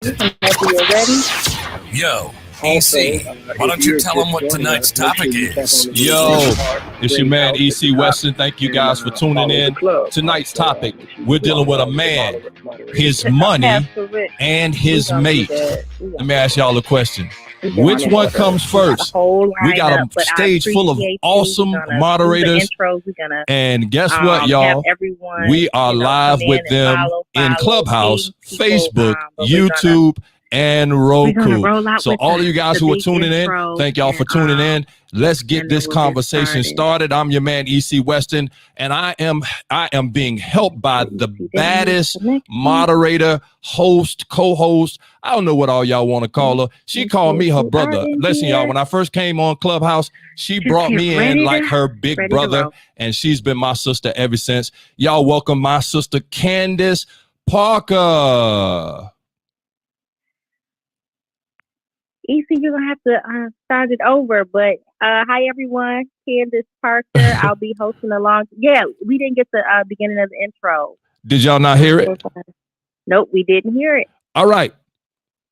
Whenever you're ready. Yo, EC, why don't you tell them what tonight's topic is? Yo, it's your man EC Weston. Thank you guys for tuning in. Tonight's topic, we're dealing with a man, his money, and his mate. Let me ask y'all a question. Which one comes first? We got a stage full of awesome moderators. And guess what, y'all? We are live with them in Clubhouse, Facebook, YouTube, and Roku. So all of you guys who are tuning in, thank y'all for tuning in. Let's get this conversation started. I'm your man EC Weston, and I am being helped by the baddest moderator, host, co-host. I don't know what all y'all want to call her. She called me her brother. Listen, y'all, when I first came on Clubhouse, she brought me in like her big brother, and she's been my sister ever since. Y'all welcome my sister Candace Parker. EC, you're going to have to start it over, but hi, everyone. Candace Parker. I'll be hosting along. Yeah, we didn't get the beginning of the intro. Did y'all not hear it? Nope, we didn't hear it. All right.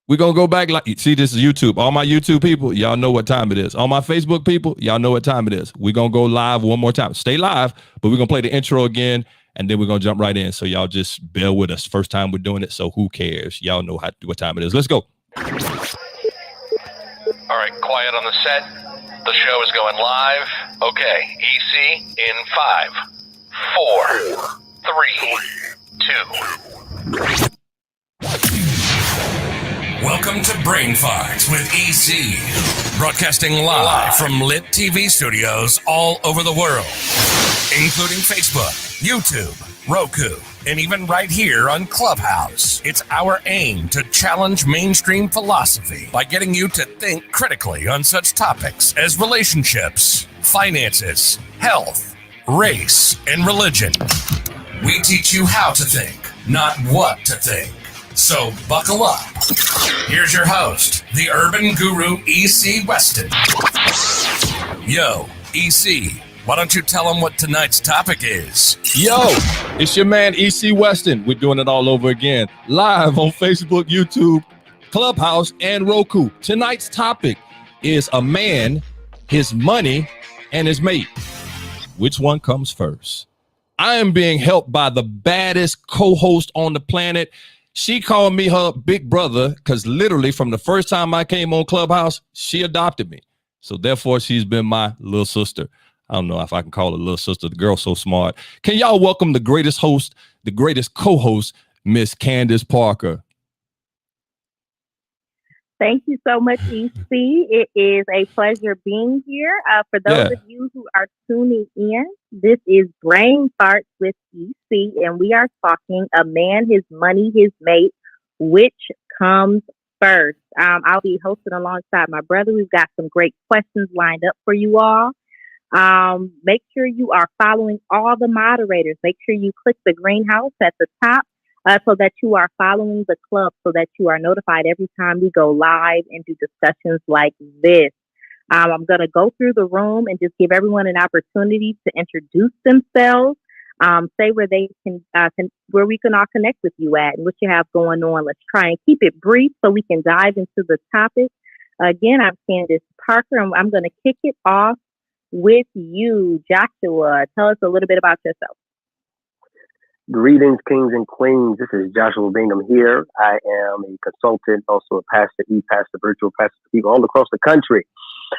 We're going to go back. See, this is YouTube. All my YouTube people, y'all know what time it is. All my Facebook people, y'all know what time it is. We're going to go live one more time. Stay live, but we're going to play the intro again, and then we're going to jump right in. So y'all just bear with us. First time we're doing it, so who cares? Y'all know what time it is. Let's go. All right, quiet on the set. The show is going live. Okay, EC in 5, 4, 3, 2. Welcome to Brain Farts with EC, broadcasting live from LiT TV studios all over the world, including Facebook, YouTube, Roku, and even right here on Clubhouse. It's our aim to challenge mainstream philosophy by getting you to think critically on such topics as relationships, finances, health, race, and religion. We teach you how to think, not what to think. So buckle up. Here's your host, the urban guru EC Weston. Yo, EC, why don't you tell them what tonight's topic is? Yo, it's your man EC Weston. We're doing it all over again. Live on Facebook, YouTube, Clubhouse, and Roku. Tonight's topic is a man, his money, and his mate. Which one comes first? I am being helped by the baddest co-host on the planet. She called me her big brother because literally from the first time I came on Clubhouse, she adopted me. So therefore, she's been my little sister. I don't know if I can call her little sister. The girl's so smart. Can y'all welcome the greatest host, the greatest co-host, Miss Candace Parker? Thank you so much, EC. It is a pleasure being here. For those of you who are tuning in, this is Brain Farts with EC, and we are talking a man, his money, his mate, which comes first. I'll be hosting alongside my brother. We've got some great questions lined up for you all. Make sure you are following all the moderators. Make sure you click the greenhouse at the top so that you are following the club, so that you are notified every time we go live and do discussions like this. I'm going to go through the room and just give everyone an opportunity to introduce themselves, say where they can where we can all connect with you at and what you have going on. Let's try and keep it brief so we can dive into the topic. Again, I'm Candace Parker, and I'm going to kick it off with you, Joshua. Tell us a little bit about yourself. Greetings, kings and queens. This is Joshua Bingham here. I am a consultant, also a pastor, e-pastor, virtual pastor to people all across the country.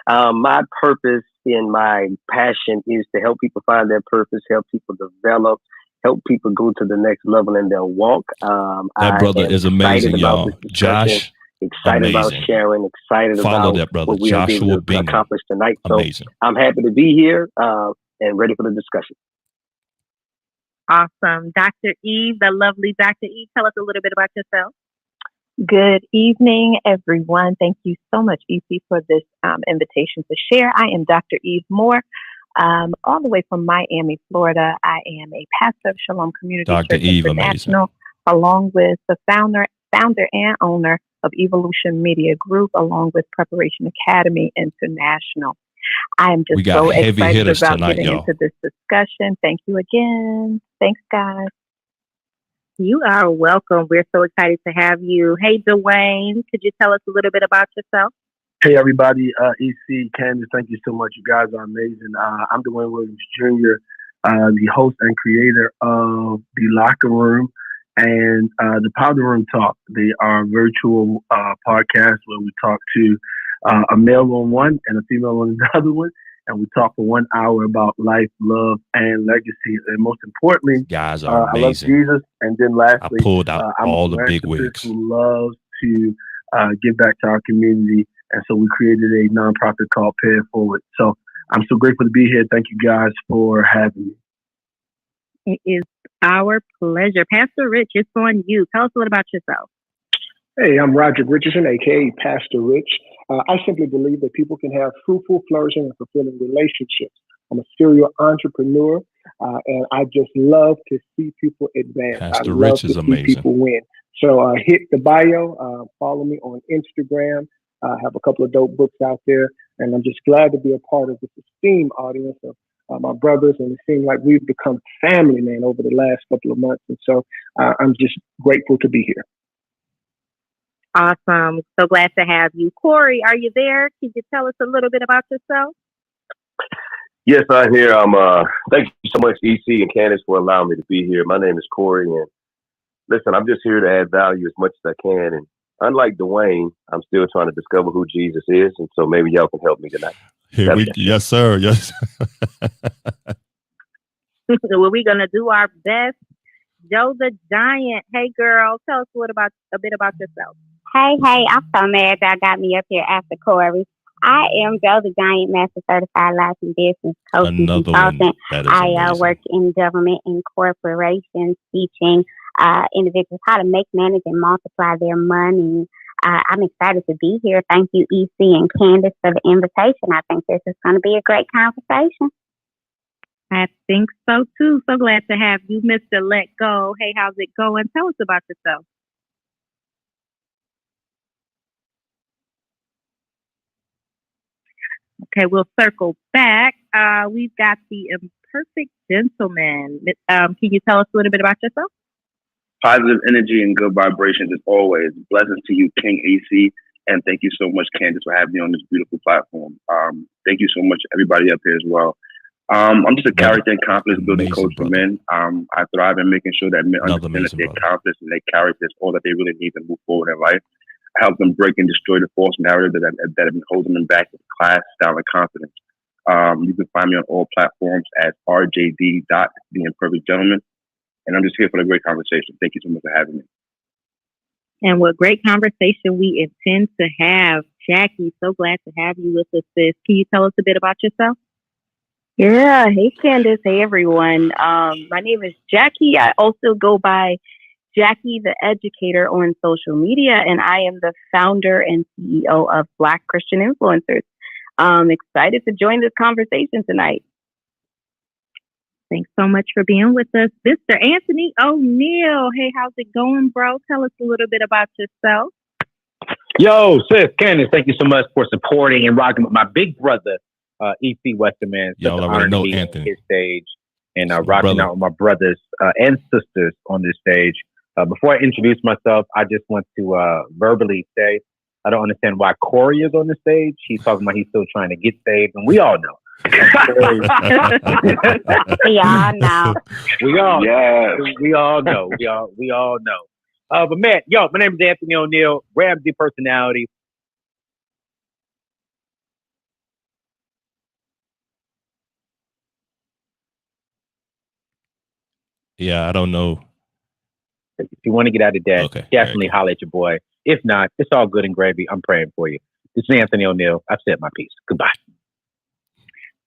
My purpose and my passion is to help people find their purpose, help people develop, help people go to the next level in their walk. That brother is amazing, y'all. Josh, excited about sharing, excited about that brother, what we are able to accomplish tonight. So amazing. I'm happy to be here and ready for the discussion. Awesome. Dr. Eve, the lovely Dr. Eve, tell us a little bit about yourself. Good evening, everyone. Thank you so much, EC, for this invitation to share. I am Dr. Eve Moore, all the way from Miami, Florida. I am a pastor of Shalom Community Dr. Church Eve, International, amazing. Along with the founder and owner of Evolution Media Group, along with Preparation Academy International. I am just so excited about tonight, getting into this discussion. Thank you again. Thanks, guys. You are welcome. We're so excited to have you. Hey, Dwayne, could you tell us a little bit about yourself? Hey, everybody. EC, Candace, thank you so much. You guys are amazing. I'm Dwayne Williams Jr., the host and creator of The Locker Room and the Powder Room Talk. They are virtual podcasts where we talk to a male on one and a female on the other one. And we talk for 1 hour about life, love, and legacy. And most importantly, guys are I love amazing. Jesus. And then lastly, I pulled out I'm all a the big philanthropist wigs. who loves to give back to our community. And so we created a nonprofit called Pay It Forward. So I'm so grateful to be here. Thank you guys for having me. It is our pleasure. Pastor Rich, it's on you. Tell us a little about yourself. Hey, I'm Roger Richardson, a.k.a. Pastor Rich. I simply believe that people can have fruitful, flourishing, and fulfilling relationships. I'm a serial entrepreneur, and I just love to see people advance. Pastor I Rich love is to amazing. see people win. So hit the bio, follow me on Instagram. I have a couple of dope books out there, and I'm just glad to be a part of this esteemed audience of my brothers, and it seems like we've become family, man, over the last couple of months. And so I'm just grateful to be here. Awesome. So glad to have you. Corey, are you there? Can you tell us a little bit about yourself? Yes, I'm here. Thank you so much, EC and Candace, for allowing me to be here. My name is Corey, and listen, I'm just here to add value as much as I can. And unlike Dwayne, I'm still trying to discover who Jesus is, and so maybe y'all can help me tonight. Yes, sir. Yes. Well, we're gonna do our best. Joe the Giant. Hey, girl, tell us a bit about yourself. Hey, I'm so mad y'all got me up here after Corey. I am Joe the Giant, Master Certified Life and Business Coach and Consultant. I work in government and corporations, teaching individuals how to make, manage, and multiply their money. I'm excited to be here. Thank you, EC and Candace, for the invitation. I think this is going to be a great conversation. I think so, too. So glad to have you, Mr. Let Go. Hey, how's it going? Tell us about yourself. Okay, we'll circle back. We've got the imperfect gentleman. Can you tell us a little bit about yourself? Positive energy and good vibrations as always. Blessings to you, King AC, and thank you so much, Candace, for having me on this beautiful platform. Thank you so much, everybody up here as well. I'm just a character and confidence building coach for men. I thrive in making sure that men understand that their confidence and their character is all that they really need to move forward in life. I help them break and destroy the false narrative that have been holding them back with class, style, and confidence. You can find me on all platforms at RJD. The Imperfect Gentleman. And I'm just here for the great conversation. Thank you so much for having me. And what great conversation we intend to have. Jackie, so glad to have you with us, sis. Can you tell us a bit about yourself? Yeah. Hey, Candace. Hey, everyone. My name is Jackie. I also go by Jackie the Educator on social media, and I am the founder and CEO of Black Christian Influencers. I'm excited to join this conversation tonight. Thanks so much for being with us. Mr. Anthony O'Neill. Hey, how's it going, bro? Tell us a little bit about yourself. Yo, sis, Candace, thank you so much for supporting and rocking with my big brother, E.C. Westerman. Y'all already know Anthony. On his stage and rocking out with my brothers and sisters on this stage. Before I introduce myself, I just want to verbally say I don't understand why Corey is on the stage. He's talking about he's still trying to get saved, and we all know. We all know. We all know. But man, my name is Anthony O'Neill, Ramsey personality. Yeah, I don't know. If you want to get out of debt, definitely holler at your boy. If not, it's all good and gravy. I'm praying for you. This is Anthony O'Neill. I've said my piece. Goodbye.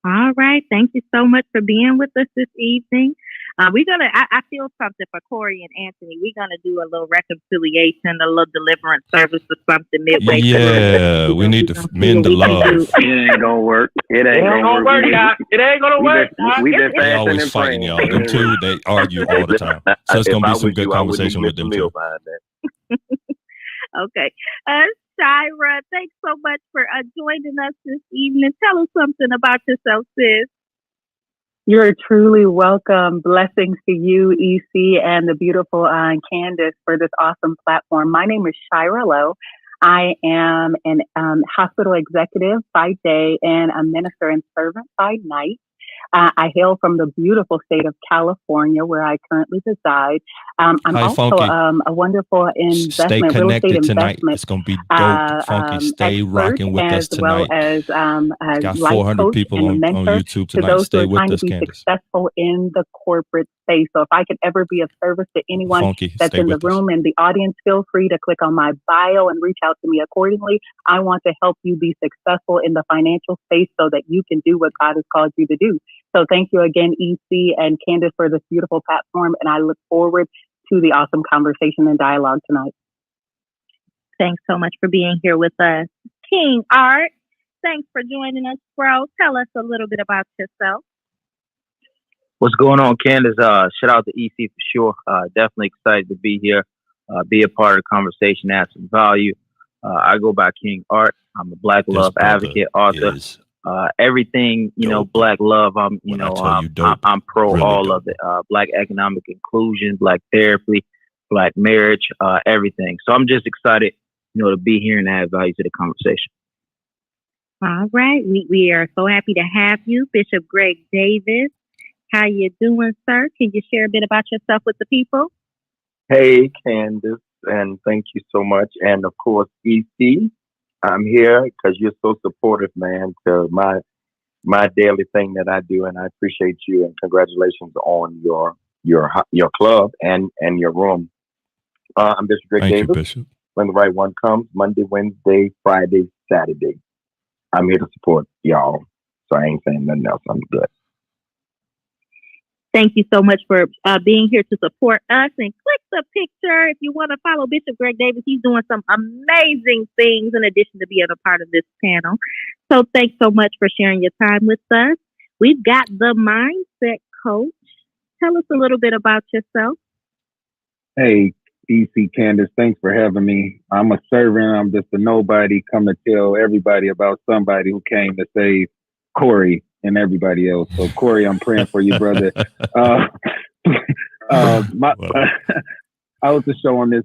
All right. Thank you so much for being with us this evening. We're going to, I feel something for Corey and Anthony. We're going to do a little reconciliation, a little deliverance service or something midway. Yeah, we need to mend the love. It ain't going to work. It ain't going to work, y'all. It ain't going to work. We've been They always fighting, y'all. Them two, they argue all the time. So it's going to be some good conversation with them too. Okay. Shira, thanks so much for joining us this evening. Tell us something about yourself, sis. You're truly welcome. Blessings to you, EC, and the beautiful Candace for this awesome platform. My name is Shira Lowe. I am an hospital executive by day and a minister and servant by night. I hail from the beautiful state of California, where I currently reside. I'm also a wonderful investment, real estate tonight. investment. It's going to be dope, Funky. Stay rocking with us tonight. As well as got life 400 coach people and a on mentor YouTube to tonight. those Stay who are with trying us, to be Candace. successful in the corporate space. So if I could ever be of service to anyone Funky, that's in the room and the audience, feel free to click on my bio and reach out to me accordingly. I want to help you be successful in the financial space so that you can do what God has called you to do. So thank you again, EC and Candace, for this beautiful platform. And I look forward to the awesome conversation and dialogue tonight. Thanks so much for being here with us. King Art, thanks for joining us, bro. Tell us a little bit about yourself. What's going on, Candace? Shout out to EC for sure. Definitely excited to be here, be a part of the conversation, add some value. I go by King Art. I'm a Black love advocate, author. Everything, Black love. I'm pro really all dope. Of it. Black economic inclusion, Black therapy, Black marriage, everything. So I'm just excited, to be here and add value to the conversation. All right. We are so happy to have you, Bishop Greg Davis. How you doing, sir? Can you share a bit about yourself with the people? Hey, Candace, and thank you so much. And of course, EC, I'm here because you're so supportive, man, to my daily thing that I do, and I appreciate you. And congratulations on your club and your room. I'm Bishop Greg Davis. You, Bishop. When the right one comes, Monday, Wednesday, Friday, Saturday. I'm here to support y'all, so I ain't saying nothing else. I'm good. Thank you so much for being here to support us. And click the picture if you want to follow Bishop Greg Davis. He's doing some amazing things in addition to being a part of this panel. So thanks so much for sharing your time with us. We've got the Mindset Coach. Tell us a little bit about yourself. Hey, EC Candace, thanks for having me. I'm a servant. I'm just a nobody. Come to tell everybody about somebody who came to save Corey and everybody else. So Corey, I'm praying for you, brother. I was the show on this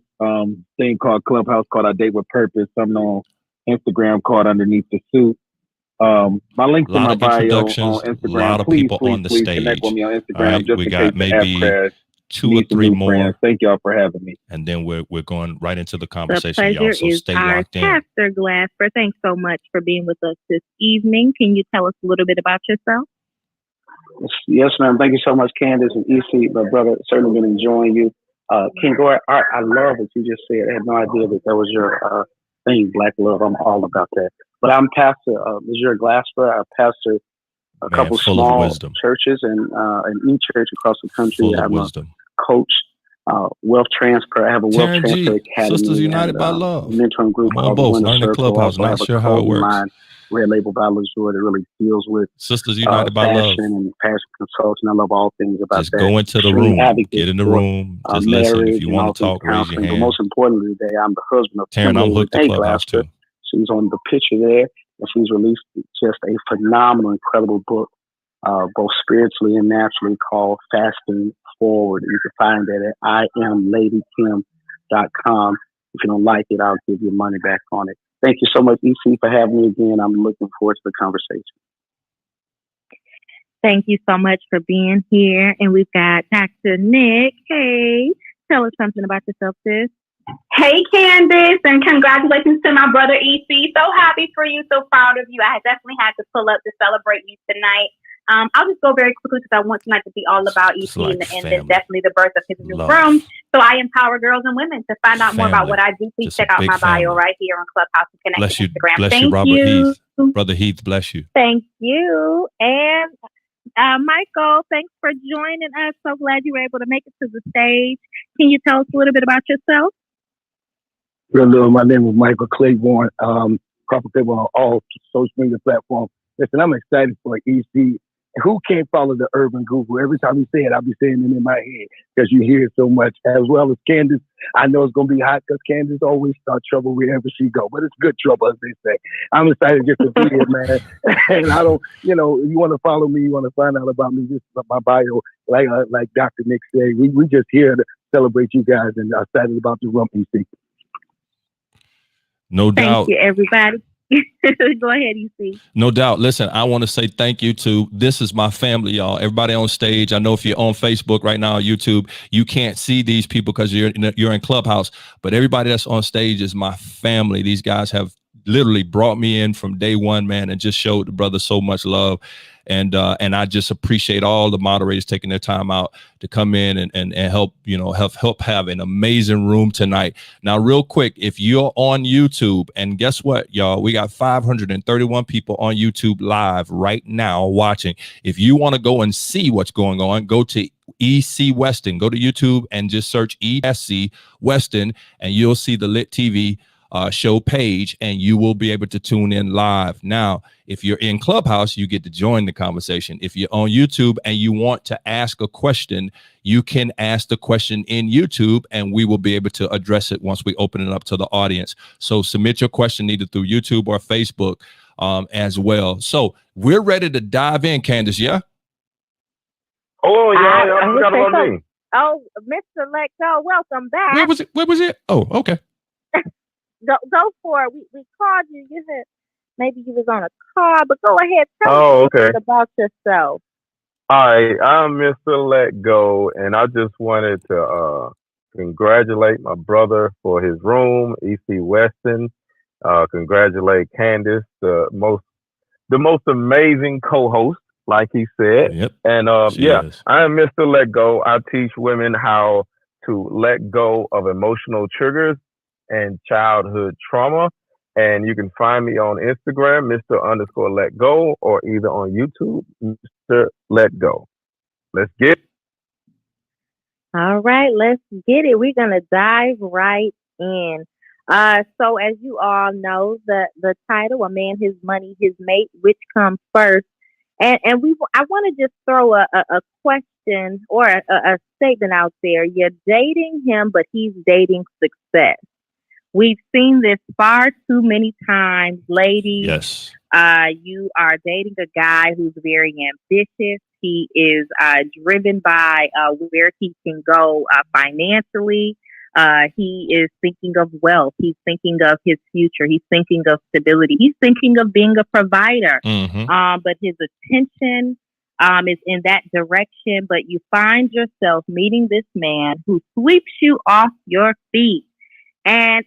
thing called Clubhouse called I Date with Purpose. Something on Instagram called Underneath the Suit. My link's in my bio on Instagram. A lot of people on the stage. Connect with me on Instagram. Right, just we in got case maybe the app 2 or 3 more. Friends. Thank y'all for having me. And then we're going right into the conversation, the pleasure y'all. So is stay ours. locked in. Pastor Glasper, thanks so much for being with us this evening. Can you tell us a little bit about yourself? Yes, ma'am. Thank you so much, Candace and EC. My brother, certainly been enjoying you. King Art, I love what you just said. I had no idea that was your thing, Black love. I'm all about that. But I'm Pastor Monsieur Glasper. I pastor a couple small churches and in each church across the country. I'm a coach, wealth transfer. I have a wealth transfer academy. Sisters United by Love. Mentoring group called both. Learn the Clubhouse. Not sure how it works. Red Label Battle Joy that really deals with Sisters United by Love and passion consulting. I love all things about just that. Go into the room, get in the room, just listen. If you want to talk, raise your hand. But most importantly, today I'm the husband of Taryn. I'm hooked to Clubhouse too. She's on the picture there, and she's released just a phenomenal, incredible book, both spiritually and naturally, called Fasting Forward. You can find that at IamLadyKim.com. If you don't like it, I'll give you money back on it. Thank you so much, EC, for having me again. I'm looking forward to the conversation. Thank you so much for being here. And we've got Dr. Nick. Hey, tell us something about yourself, sis. Hey, Candace, and congratulations to my brother, EC. So happy for you, so proud of you. I definitely had to pull up to celebrate you tonight. I'll just go very quickly because I want tonight to be all about EC and then definitely the birth of his new room. So I empower girls and women. To find out more about what I do, please check out my bio right here on Clubhouse and connect bless with Instagram. Bless Thank you, Robert Heath. Brother Heath, bless you. Thank you. And Michael, thanks for joining us. So glad you were able to make it to the stage. Can you tell us a little bit about yourself? Hello, my name is Michael Claiborne. Crawford Claiborne on all social media platforms. Listen, I'm excited for EC Who can't follow the urban guru? Every time you say it, I'll be saying it in my head because you hear it so much. As well as Candace, I know it's going to be hot because Candace always starts trouble wherever she go, but it's good trouble, as they say. I'm excited just to be here, man. And I don't, you want to follow me, you want to find out about me, just my bio, like Dr. Nick said, we just here to celebrate you guys and excited about the rump, EC. No doubt. Thank you, everybody. Go ahead, EC. No doubt. Listen, I want to say thank you to, this is my family, y'all. Everybody on stage. I know if you're on Facebook right now, YouTube, you can't see these people because you're in Clubhouse, but everybody that's on stage is my family. These guys have literally brought me in from day one, man, and just showed the brother so much love. And I just appreciate all the moderators taking their time out to come in and help, help have an amazing room tonight. Now, real quick, if you're on YouTube, and guess what, y'all, we got 531 people on YouTube live right now watching. If you want to go and see what's going on, go to EC Weston. Go to YouTube and just search ESC Weston, and you'll see the LiT TV show page, and you will be able to tune in live. Now, if you're in Clubhouse, you get to join the conversation. If you're on YouTube and you want to ask a question, you can ask the question in YouTube, and we will be able to address it once we open it up to the audience. So submit your question either through YouTube or Facebook as well. So we're ready to dive in, Candace, yeah? Oh, y'all forgot about me. Oh, Mr. Lecko, welcome back. Where was it? Oh, okay. Go for it. We called you. You said maybe you was on a call, but go ahead. Tell us about yourself. All right, I'm Mr. Let Go, and I just wanted to congratulate my brother for his room, EC Weston. Congratulate Candace, the most amazing co-host, like he said. Yep. And I am Mr. Let Go. I teach women how to let go of emotional triggers and childhood trauma. And you can find me on Instagram, Mr._Let Go, or either on YouTube, Mr. Let Go. Let's get it. All right, let's get it. We're going to dive right in. So as you all know, the title, A Man, His Money, His Mate, which comes first? And I want to just throw a question or a statement out there. You're dating him, but he's dating success. We've seen this far too many times, ladies. Yes. You are dating a guy who's very ambitious. He is driven by where he can go financially. He is thinking of wealth. He's thinking of his future. He's thinking of stability. He's thinking of being a provider. Mm-hmm. But his attention is in that direction. But you find yourself meeting this man who sweeps you off your feet. And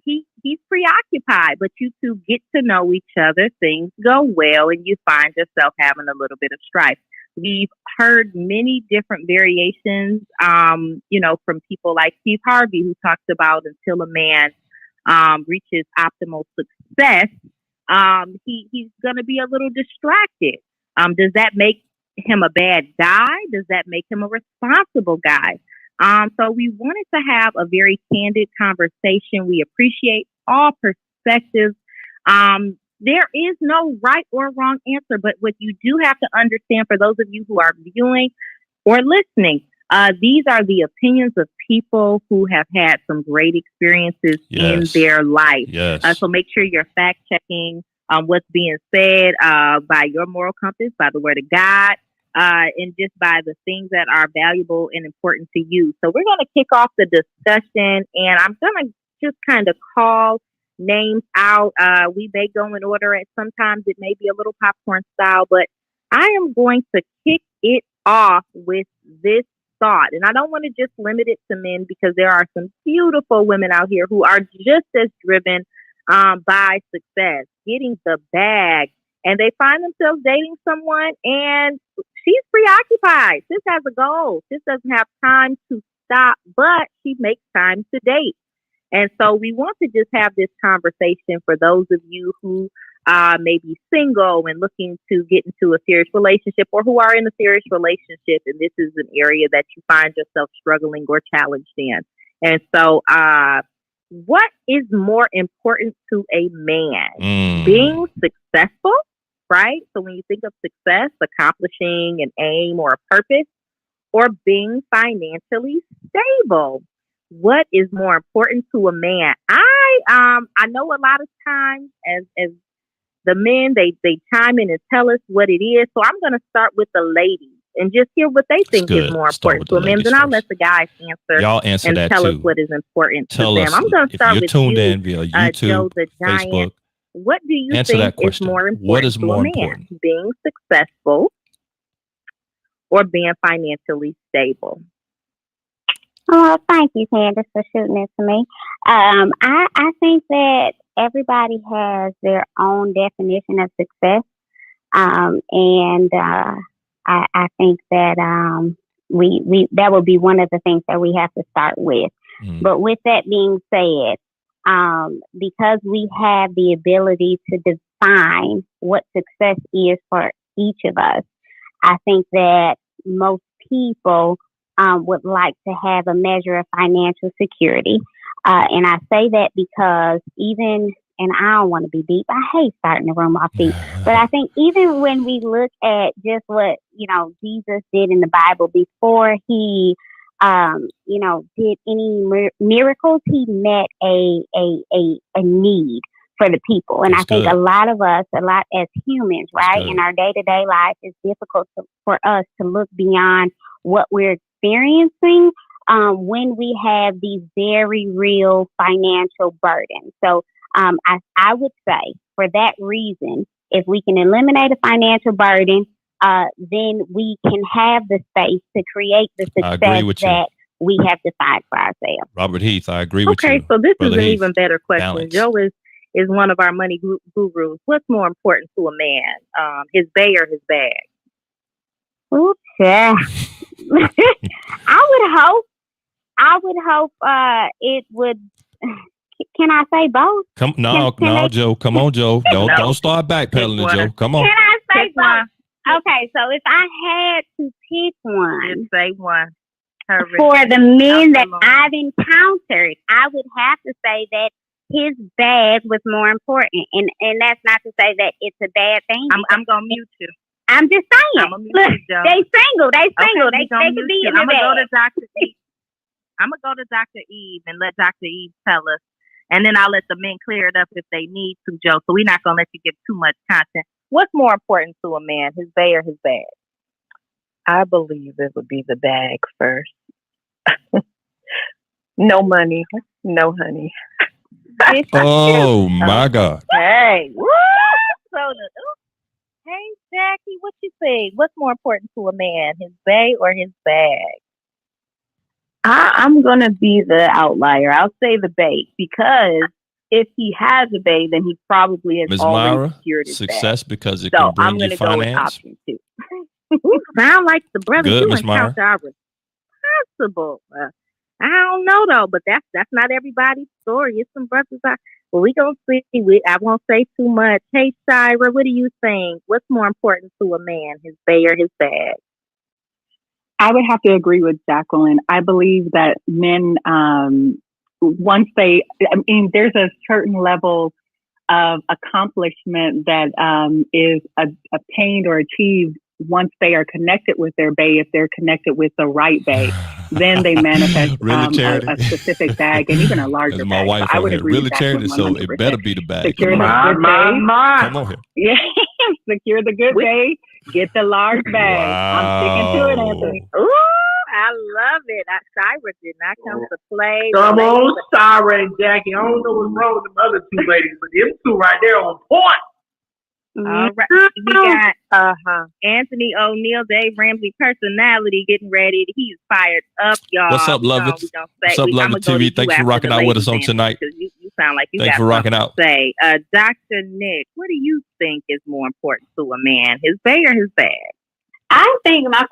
he's preoccupied, but you two get to know each other. Things go well, and you find yourself having a little bit of strife. We've heard many different variations, from people like Steve Harvey, who talks about until a man reaches optimal success, he's going to be a little distracted. Does that make him a bad guy? Does that make him a responsible guy? So we wanted to have a very candid conversation. We appreciate all perspectives. There is no right or wrong answer, but what you do have to understand, for those of you who are viewing or listening, these are the opinions of people who have had some great experiences in their life. Yes. So make sure you're fact checking what's being said by your moral compass, by the word of God. And just by the things that are valuable and important to you. So we're going to kick off the discussion, and I'm going to just kind of call names out. We may go in order, and sometimes it may be a little popcorn style, but I am going to kick it off with this thought. And I don't want to just limit it to men, because there are some beautiful women out here who are just as driven by success, getting the bag, and they find themselves dating someone, and she's preoccupied. Sis has a goal. Sis doesn't have time to stop, but she makes time to date. And so we want to just have this conversation for those of you who may be single and looking to get into a serious relationship, or who are in a serious relationship, and this is an area that you find yourself struggling or challenged in. And so what is more important to a man? Being successful right? So when you think of success, accomplishing an aim or a purpose, or being financially stable, what is more important to a man? I know a lot of times as the men they chime in and tell us what it is. So I'm going to start with the ladies and just hear what they think is more important to a man. Then I'll let the guys answer. Y'all answer and that tell too. us what is important Tell to them. us I'm going to start with tuned you, in via YouTube, Joe the Giant. Facebook. What do you Answer think that is question. more important What is to more a man? important? Being successful or being financially stable? Oh, thank you, Candace, for shooting it to me. I think that everybody has their own definition of success. And I think that we that would be one of the things that we have to start with. But with that being said, because we have the ability to define what success is for each of us, I think that most people would like to have a measure of financial security. And I say that because and I don't want to be deep. I hate starting the room off deep. But I think even when we look at just what, Jesus did in the Bible before he, did any miracles, he met a need for the people. And I think a lot as humans, right, in our day-to-day life, it's difficult for us to look beyond what we're experiencing when we have these very real financial burdens. So I would say for that reason, if we can eliminate a financial burden, then we can have the space to create the success that we have defined for ourselves. Robert Heath, I agree with you. Okay, so this Brother is an Heath. even better question. Balance. Joe is one of our money gurus. What's more important to a man, his bay or his bag? Oops, yeah. I would hope it would. Can I say both? Joe. Come on, Joe. Don't start backpedaling, Joe. Come on. Can I say both? Okay, so if I had to pick one, just say one. For the men that I've encountered, I would have to say that his bag was more important, and that's not to say that it's a bad thing. I'm gonna mute you. I'm just saying. Look, they single. They Okay, could be in the I'm gonna go bag. to Dr. Eve. I'm gonna go to Dr. Eve and let Dr. Eve tell us, and then I'll let the men clear it up if they need to, Joe. So we're not gonna let you give too much content. What's more important to a man, his bay or his bag? I believe it would be the bag first. No money, no honey. Oh my God. Hey, woo! Hey, Jackie, what you think? What's more important to a man, his bay or his bag? I'm gonna be the outlier. I'll say the bay, because if he has a bay, then he probably has Ms. already Myra, secured his success bag. because it So can bring I'm you gonna go with finance. option 2. Sound like the brother Good, you Ms. Myra. encounter are responsible. I don't know though, but that's not everybody's story. It's some brothers out. Well, we gonna see. I won't say too much. Hey, Shira, what do you think? What's more important to a man, his bay or his bag? I would have to agree with Jacqueline. I believe that men, once there's a certain level of accomplishment that is obtained or achieved once they are connected with their bay. If they're connected with the right bay, then they manifest a specific bag and even a larger That's my bag. wife So I over would here. agree Really with charity, so it 100%. better be the bag. Secure Come on. the Come on here. Yeah, secure the good bay, get the large bag. Wow. I'm sticking to it, Anthony. Ooh, I love it. Shira did not come to play. Come on, Shira and Jackie. I don't know what's wrong with them other two ladies, but them two right there on point. All right, we got Anthony O'Neill, Dave Ramsey personality getting ready. He's fired up, y'all. What's up, love it? What's up, love it TV? Thanks for rocking out with us on tonight. You sound like you Thanks got for rocking something out. to say. Dr. Nick, what do you think is more important to a man, his bay or his bag? I think my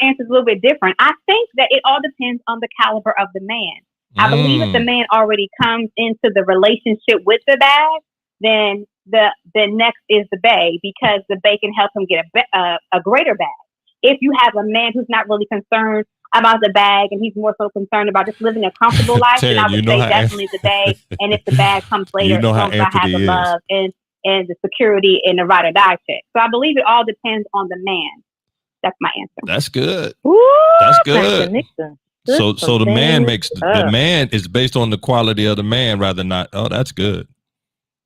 answer is a little bit different. I think that it all depends on the caliber of the man. I believe if the man already comes into the relationship with the bag, then the next is the bay, because the bay can help him get a greater bag. If you have a man who's not really concerned about the bag and he's more so concerned about just living a comfortable life, then I would say definitely the bay. And if the bag comes later, as long as I have the love and and the security and the ride or die check. So I believe it all depends on the man. That's my answer. That's good. Ooh, that's good. So the man the man is based on the quality of the man rather than not. Oh, that's good.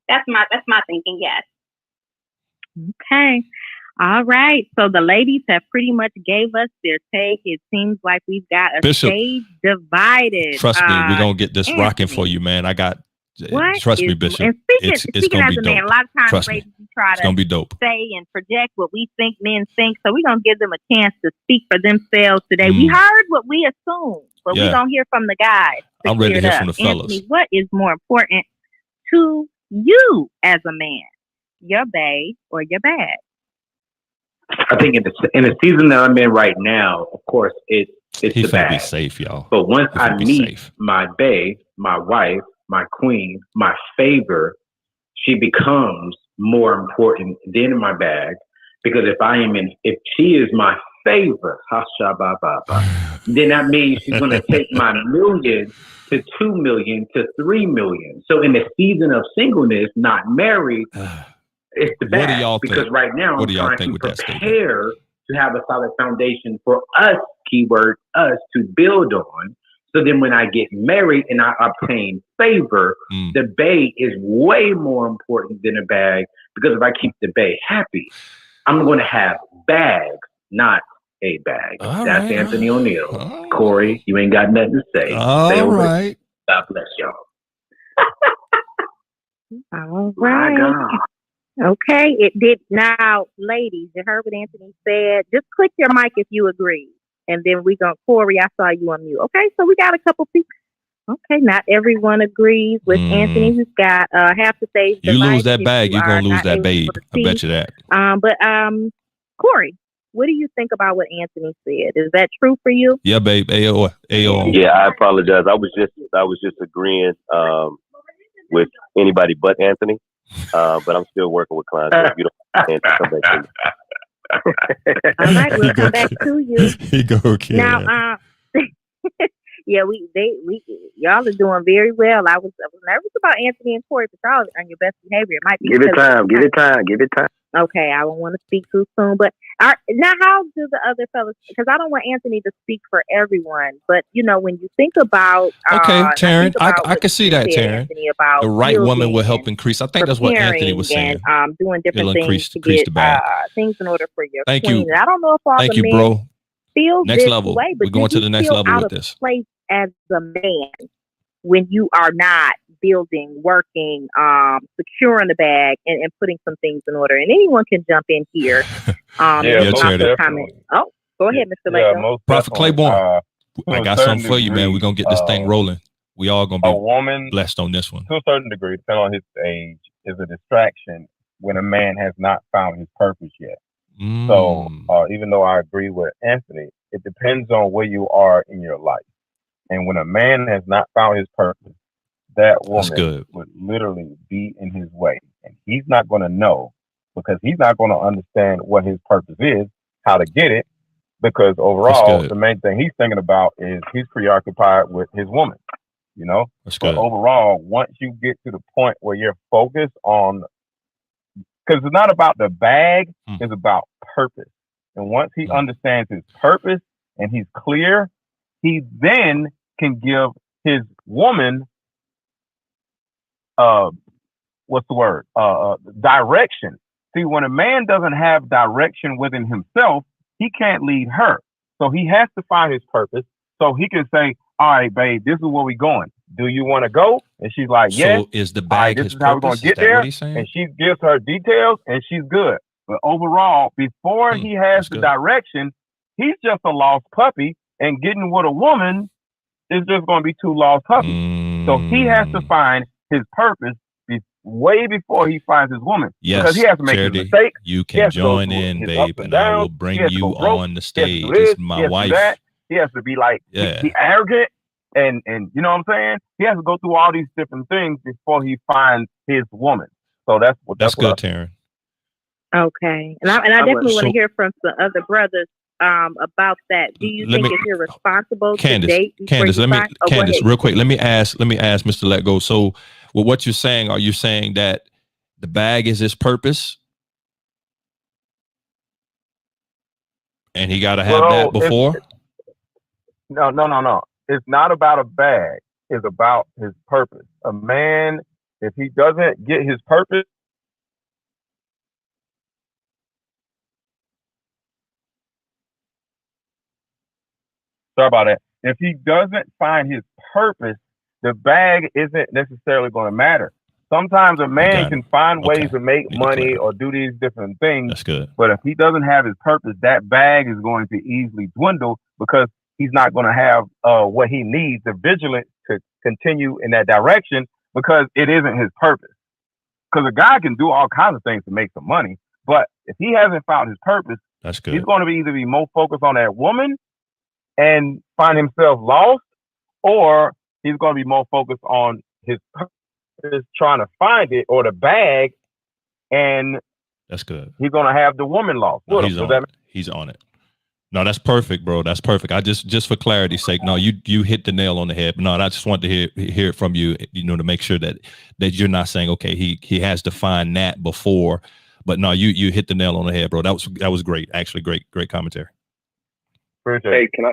That's my thinking. Yes. Okay. All right. So the ladies have pretty much gave us their take. It seems like we've got a stage divided. Trust me, we're gonna get this rocking for you, man. I got. Trust me, Bishop. And speaking gonna as be a man, dope. a lot of times Trust ladies me. try It's gonna be dope. to say and project what we think men think. So we're gonna give them a chance to speak for themselves today. We heard what we assumed, but we're gonna hear from the guys. I'm ready to hear clear it from up. the fellas. Anthony, what is more important to you as a man? Your bae or your bag? I think in the season that I'm in right now, of course, it's the bag. Be safe, y'all. But once He I finna be meet safe. my bae, my wife, my queen, my favor, she becomes more important than my bag. Because if she is my favor, then that means she's going to take my million to 2 million to 3 million. So in the season of singleness, not married, it's the bag. What do y'all because think? right now What do y'all I'm think trying with to that prepare to have a solid foundation for us, keyword us, to build on. So then when I get married and I obtain favor, the bae is way more important than a bag, because if I keep the bae happy, I'm going to have bags, not a bag. That's Anthony O'Neill. Corey, you ain't got nothing to say. All right. God bless y'all. All right. Okay, it did. Now, ladies, you heard what Anthony said. Just click your mic if you agree. And then Corey, I saw you on mute. Okay, so we got a couple people. Okay, not everyone agrees with Anthony. We've got half the stage. You lose that bag, you're going to lose that babe. I bet you that. But Corey, what do you think about what Anthony said? Is that true for you? Yeah, babe. AO. Yeah, I apologize. I was just agreeing with anybody but Anthony. But I'm still working with clients. So if you don't come back to me. All right, we'll come back to you. He go kill now. Yeah, we y'all are doing very well. I was nervous about Anthony and Corey, but y'all are on your best behavior. It might be give it time. Okay, I don't want to speak too soon, but now how do the other fellas? Because I don't want Anthony to speak for everyone, but when you think about Taryn, I can see that, Taryn. Anthony, about the right woman will help increase. I think that's what Anthony was saying. And doing different things to increase get the bag. things in order for your Thank queen. you. And I don't know if all Thank the you, men bro. feel Next this level. way, but We're going to the next level out with of this. Place as a man when you are not building, working, securing the bag and putting some things in order. And anyone can jump in here. Charity. Oh, go ahead, Mr. Lego. Prophet Claiborne. I got something for you, man. We're going to get this thing rolling. We all going to be a woman, blessed on this one. To a certain degree, depending on his age, is a distraction when a man has not found his purpose yet. So even though I agree with Anthony, it depends on where you are in your life. And when a man has not found his purpose, that woman would literally be in his way. And he's not going to know, because he's not going to understand what his purpose is, how to get it, because overall, the main thing he's thinking about is he's preoccupied with his woman, But overall, once you get to the point where you're focused on, because it's not about the bag, it's about purpose. And once he understands his purpose and he's clear, he then can give his woman, direction. See, when a man doesn't have direction within himself, he can't lead her. So he has to find his purpose so he can say, all right, babe, this is where we're going. Do you want to go? And she's like, yes. So is the bag this his is how we're going purpose? to get Is that there. what he's saying? And she gives her details and she's good. But overall, before he has the direction, he's just a lost puppy, and getting with a woman is just going to be two lost puppies. So he has to find his purpose way before he finds his woman. Yes, because he has to make his mistakes. You can join in, babe, and I will bring you on the stage. This is my wife. He has to be like, be arrogant, and you know what I'm saying? He has to go through all these different things before he finds his woman. So that's good, Taryn. Okay, and I definitely want to hear from some other brothers about that. Do you think it's irresponsible to date? Candace, real quick. Let me ask Mr. Let Go. So, with what you're saying, are you saying that The bag is his purpose. And he got to have that before? No. It's not about a bag. It's about his purpose. A man, if he doesn't get his purpose, sorry about that. If he doesn't find his purpose, the bag isn't necessarily going to matter. Sometimes a man can find ways to make money or do these different things. That's good. But if he doesn't have his purpose, that bag is going to easily dwindle because he's not going to have what he needs, the vigilance to continue in that direction because it isn't his purpose. Because a guy can do all kinds of things to make some money, but if he hasn't found his purpose, that's good. He's going to either be more focused on that woman and find himself lost, or he's going to be more focused on his purpose, trying to find it, or the bag, and that's good. He's going to have the woman lost. No, he's on it. No, that's perfect, bro. That's perfect. I just for clarity's sake, no, you hit the nail on the head. No, I just want to hear it from you, to make sure that you're not saying, okay, he has to find that before, but no, you hit the nail on the head, bro. That was great. Actually, great commentary. Hey, can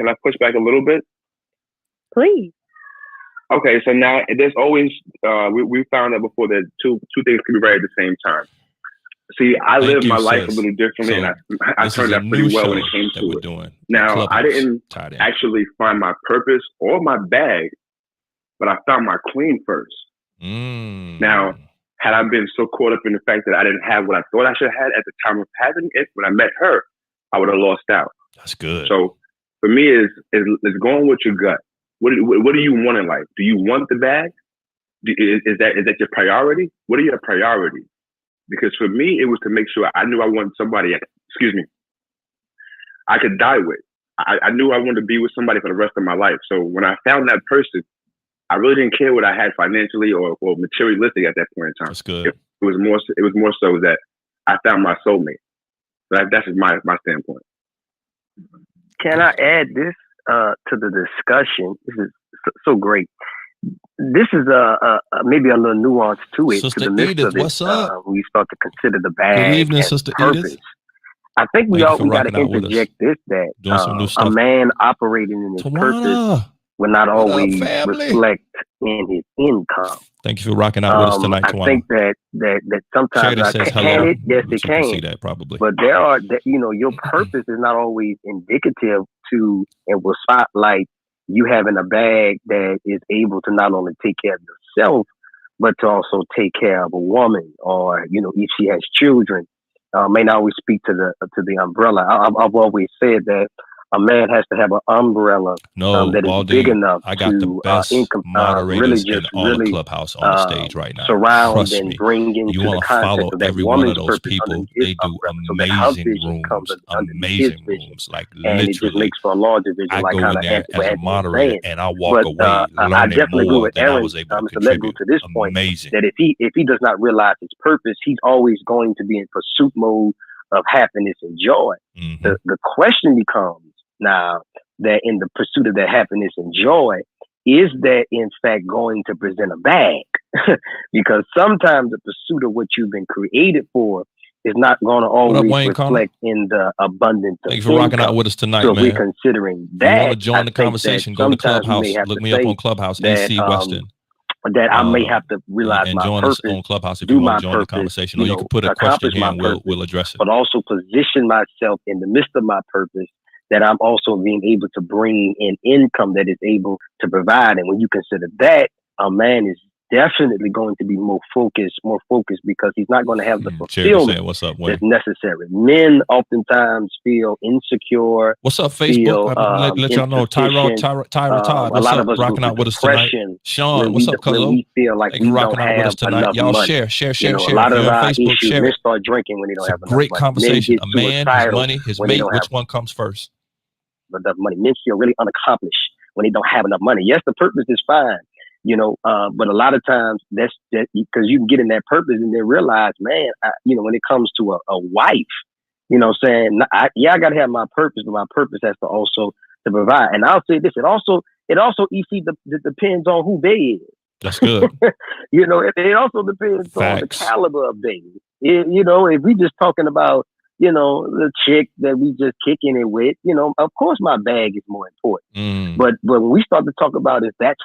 I push back a little bit? Please. Okay, so now there's always we found out before that two things can be right at the same time. See, I lived my life a little differently, and I turned out pretty well when it came to it. Now, I didn't actually find my purpose or my bag, but I found my queen first. Now, had I been so caught up in the fact that I didn't have what I thought I should have had at the time of having it, when I met her, I would have lost out. That's good. So for me, is going with your gut. What do you want in life? Do you want the bag? Is that your priority? What are your priorities? Because for me, it was to make sure I knew I wanted somebody, I could die with. I knew I wanted to be with somebody for the rest of my life. So when I found that person, I really didn't care what I had financially or materialistic at that point in time. That's good. It was more so that I found my soulmate. That's just my standpoint. Can I add this to the discussion? This is so great. This is maybe a little nuance to it. Sister to the midst Edith, of it, what's up? we start to consider the bag. Good evening, and Sister purpose. Edith. I think we got to rocking out with interject this, that Doing some new a stuff. man operating in his purpose will not always reflect in his income. Thank you for rocking out with us tonight, I think that sometimes Charity says can hello. it? Yes, it can can. see that probably. But there are, your purpose is not always indicative to and will spotlight you having a bag that is able to not only take care of yourself, but to also take care of a woman, or if she has children. May not always speak to the umbrella. I've always said that a man has to have an umbrella that is big enough I got the best moderators in all the clubhouse on the stage right now. Surround Trust and me. bring into You the want to follow context of that every one of woman's those purpose people. under his They do umbrella, so that her amazing vision comes rooms, under his amazing vision. rooms. Like And it just literally, makes for a larger vision, I like go how in the there as a moderator and I walk but, away I learning definitely agree more with than I Aaron, was able to Mr. Leggo, contribute. to this point, Amazing. that if he does not realize his purpose, he's always going to be in pursuit mode of happiness and joy. Mm-hmm. The question becomes now that in the pursuit of that happiness and joy, is that in fact going to present a bag? Because sometimes the pursuit of what you've been created for is not going to always reflect in the abundance of Thanks for rocking out with us tonight, so man. We're considering that. If you want to join the conversation, go to Clubhouse. Look me up on Clubhouse, EC Weston. That I may have to realize and my join purpose, us on Clubhouse if you want to join the conversation, or you can put a question here and we'll address it. But also position myself in the midst of my purpose, that I'm also being able to bring in income that is able to provide. And when you consider that, a man is definitely going to be more focused because he's not going to have the fulfillment that's necessary. Men oftentimes feel insecure. What's up, Facebook? Let y'all know. Tyra, what's up? Rocking out with us tonight. Sean, what's up, Cuzzo? We feel like we rocking don't out with us have tonight. enough Y'all money. share. A lot of our Facebook, issues, men start drinking when they don't have enough great money. conversation. A man, his money, his mate. Which one comes first? Enough money. Men feel really unaccomplished when they don't have enough money. Yes, the purpose is fine, but a lot of times that's because you can get in that purpose and then realize, man, when it comes to a wife, saying, I got to have my purpose, but my purpose has to also to provide. And I'll say this: it also EC depends on who they is. That's good. You know, it also depends on the caliber of dating. You know, if we just talking about, you know, the chick that we just kicking it with, you know, of course my bag is more important. But when we start to talk about if that's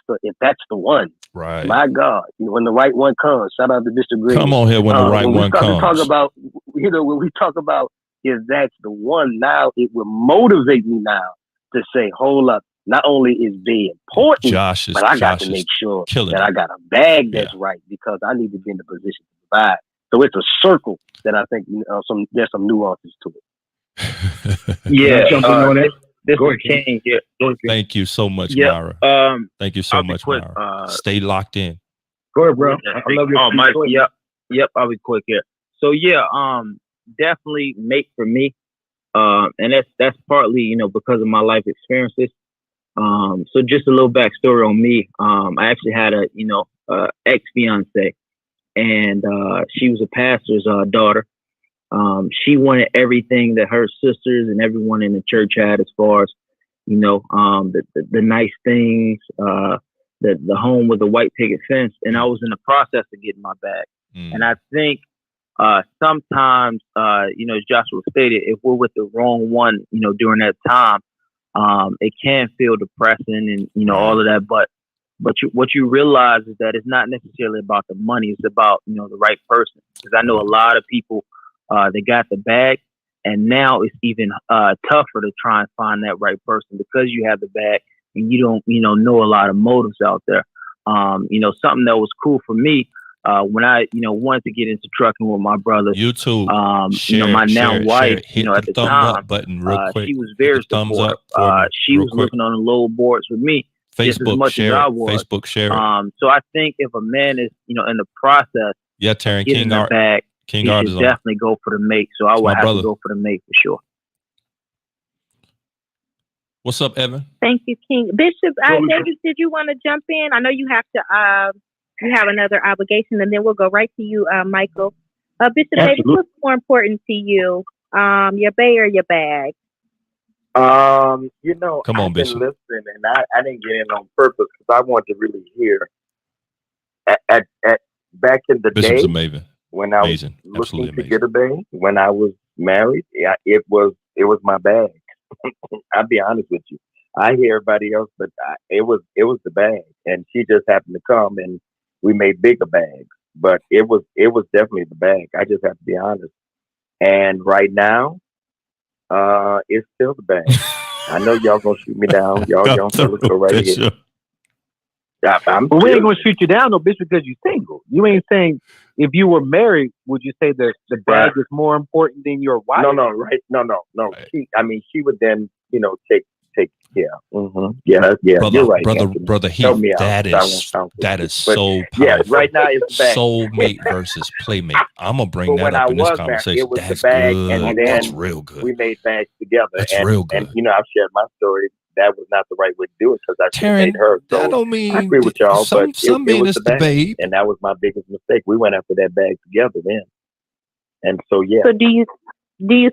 the one, right? My God, you know, when the right one comes, shout out to Mr. Green. Come on here when the right one comes. Talk about, you know, when we talk about if that's the one, now it will motivate me now to say, hold up. Not only is they important, but I got to make sure that I got a bag that's right, because I need to be in the position to provide. So it's a circle that I think there's some nuances to it. Yeah, this is King. Yeah. Thank you so much, Myra. Thank you so much, Myra. Stay locked in. Go ahead, bro. I love your Mike. Yep. I'll be quick here. So definitely mate for me. And that's partly, you know, because of my life experiences. So just a little backstory on me. I actually had a ex-fiance, and she was a pastor's daughter. She wanted everything that her sisters and everyone in the church had, as far as, you know, the nice things, the home with the white picket fence. And I was in the process of getting my bag. And I think sometimes, you know, as Joshua stated, if we're with the wrong one, you know, during that time, it can feel depressing and, you know, all of that. But what you realize is that it's not necessarily about the money. It's about, you know, the right person. Because I know a lot of people, they got the bag, and now it's even tougher to try and find that right person, because you have the bag and you don't, you know a lot of motives out there. You know, something that was cool for me, when I, you know, wanted to get into trucking with my brother. YouTube. You know, my now wife, you know, at the time, button real quick. she was very supportive. She was working on the low boards with me just as much as I was. Facebook share. So I think if a man is, you know, in the process, Taryn, getting the bag, King he Art should definitely go for the mate. So I would have to go for the mate for sure. What's up, Evan? Thank you, King. Bishop, Davis, did you want to jump in? I know you have to. You have another obligation, and then we'll go right to you, Michael. Bishop Davis, what's more important to you, your bay or your bag? You know, come on, Bishop. Listen, and I didn't get in on purpose because I wanted to really hear. At back in the Bishop's day, amazing. When I was looking to get a bay, when I was married, it was my bag. I'll be honest with you. I hear everybody else, but it was the bag, and she just happened to come, and we made bigger bags. But it was definitely the bag. I just have to be honest. And right now, it's still the bag. I know y'all gonna shoot me down. Y'all young fellas go right ahead. But we ain't gonna shoot you down, no, bitch, because you're single. You ain't saying if you were married, would you say that the bag is more important than your wife? No, right? No. Right. She would then, you know, take care. Mm-hmm. Yeah, brother, you're right. Brother Heath, that is so powerful. Yeah, right now it's the bag. Soulmate versus playmate. I'm gonna bring that up in this conversation. It was that's the bag, good. And then that's real good. We made bags together. That's real good. And you know, I've shared my story. That was not the right way to do it because I should have made her. So that don't mean I agree with y'all, but it was the babe, and that was my biggest mistake. We went after that bag together then, and so yeah. So do you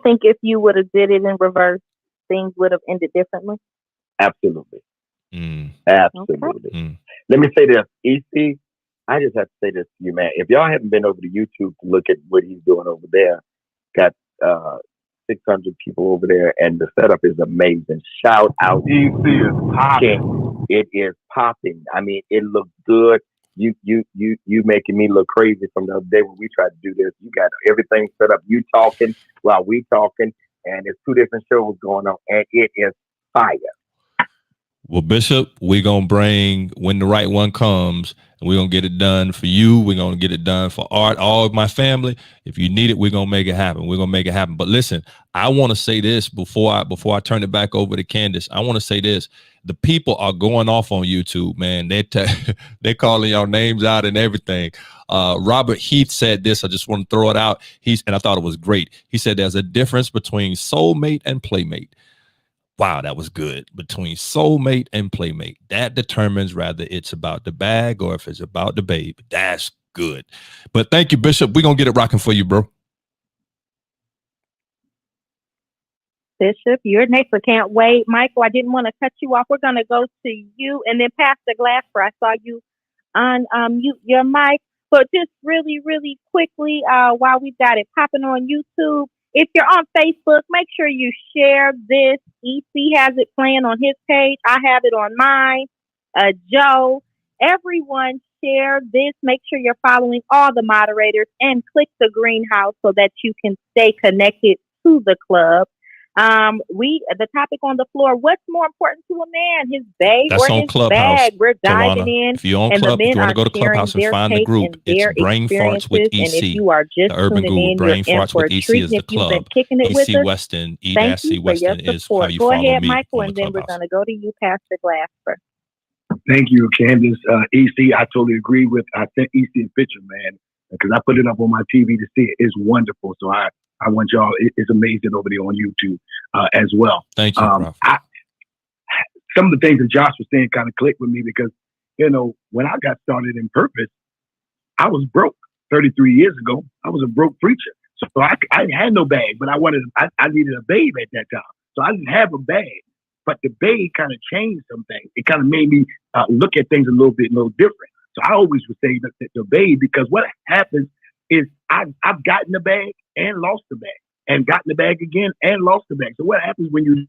think if you would have did it in reverse, things would have ended differently? Absolutely. Absolutely. Okay. Let me say this, EC. I just have to say this to you, man. If y'all haven't been over to YouTube to look at what he's doing over there, got 600 people over there, and the setup is amazing. Shout out, EC is popping. It is popping. I mean, it looks good. You making me look crazy from the other day when we tried to do this. You got everything set up. You talking while we talking, and it's two different shows going on, and it is fire. Well, Bishop, we're going to bring when the right one comes, and we're going to get it done for you. We're going to get it done for Art, all of my family. If you need it, we're going to make it happen. We're going to make it happen. But listen, I want to say this before I turn it back over to Candace. I want to say this. The people are going off on YouTube, man. They're calling y'all names out and everything. Robert Heath said this. I just want to throw it out. And I thought it was great. He said there's a difference between soulmate and playmate. Wow, that was good. Between soulmate and playmate, that determines whether it's about the bag or if it's about the babe. That's good. But thank you, Bishop. We're going to get it rocking for you, bro. Bishop, you're next. I can't wait. Michael, I didn't want to cut you off. We're going to go to you and then Pastor Glasper. I saw you unmute your mic. But just really, really quickly, while we've got it popping on YouTube, if you're on Facebook, make sure you share this. EC has it playing on his page. I have it on mine. Joe, everyone share this. Make sure you're following all the moderators and click the greenhouse so that you can stay connected to the club. The topic on the floor, what's more important to a man, his bag That's or on his Clubhouse, bag? We're diving Tawana. in. If you're on And Club, the if men you want to are go to sharing Clubhouse and their find the take group, and it's their Brain Farts with experiences. And if EC. you are just The Urban tuning Guru, in, you're Brain in Farts for with a EC treat. is And the if you've been club. kicking it with EC us, Weston, thank you E-C for your Weston is how support. you Go follow ahead, me Michael, on the and then we're Clubhouse. going to go to you, Pastor Glasper. Thank you, Candace. EC, I totally agree with. I sent EC a picture, man, because I put it up on my TV to see it. It's wonderful. So I want y'all. It's amazing over there on YouTube as well. Thank you, Prof. Some of the things that Josh was saying kind of clicked with me because, when I got started in Purpose, I was broke 33 years ago. I was a broke preacher. So I had no bag, but I needed a babe at that time. So I didn't have a bag. But the babe kind of changed some things. It kind of made me look at things a little different. So I always would say that the babe, because what happens is I've gotten the bag and lost the bag, and gotten the bag again and lost the bag. So what happens when you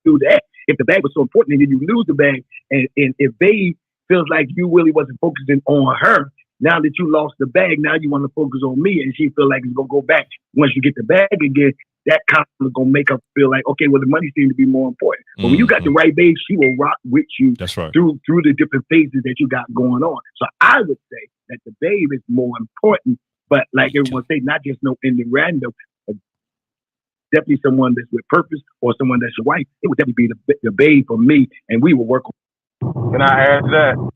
do that? If the bag was so important and then you lose the bag, and if babe feels like you really wasn't focusing on her, now that you lost the bag, now you want to focus on me, and she feel like it's gonna go back once you get the bag again. That kind of gonna make her feel like, okay, well, the money seems to be more important. But when you got the right babe, she will rock with you. That's right. through the different phases that you got going on. So I would say that the babe is more important, but like everyone say, not just no ending random, but definitely someone that's with purpose or someone that's your wife. It would definitely be the babe for me, and we will work on. Can I add to that?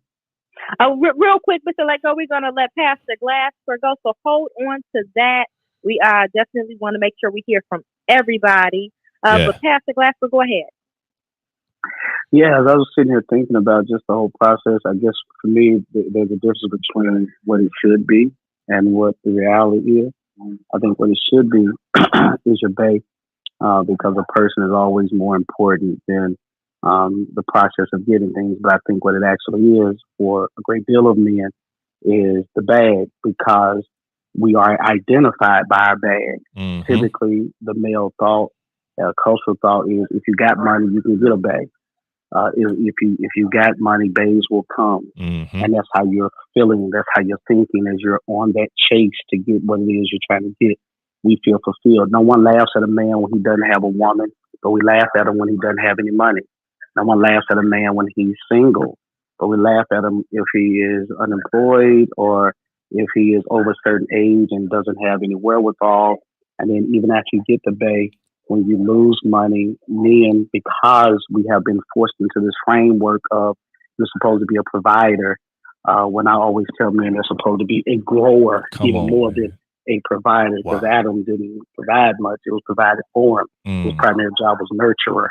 Real quick, Mr. Lego, we're going to let Pastor Glasper go. So hold on to that. We definitely want to make sure we hear from everybody. But Pastor Glasper, go ahead. Yeah, as I was sitting here thinking about just the whole process, I guess for me, there's a difference between what it should be and what the reality is. I think what it should be is your base, because a person is always more important than the process of getting things. But I think what it actually is for a great deal of men is the bag, because we are identified by our bag. Mm-hmm. Typically, the male thought, cultural thought is if you got money, you can get a bag. If you got money, babes will come. Mm-hmm. And that's how you're feeling. That's how you're thinking as you're on that chase to get what it is you're trying to get. We feel fulfilled. No one laughs at a man when he doesn't have a woman, but we laugh at him when he doesn't have any money. No one laughs at a man when he's single, but we laugh at him if he is unemployed or if he is over a certain age and doesn't have any wherewithal. And then even after you get the bay, when you lose money, men, because we have been forced into this framework of you're supposed to be a provider, when I always tell men they're supposed to be a grower, more than a provider, because Adam didn't provide much. It was provided for him. His primary job was nurturer.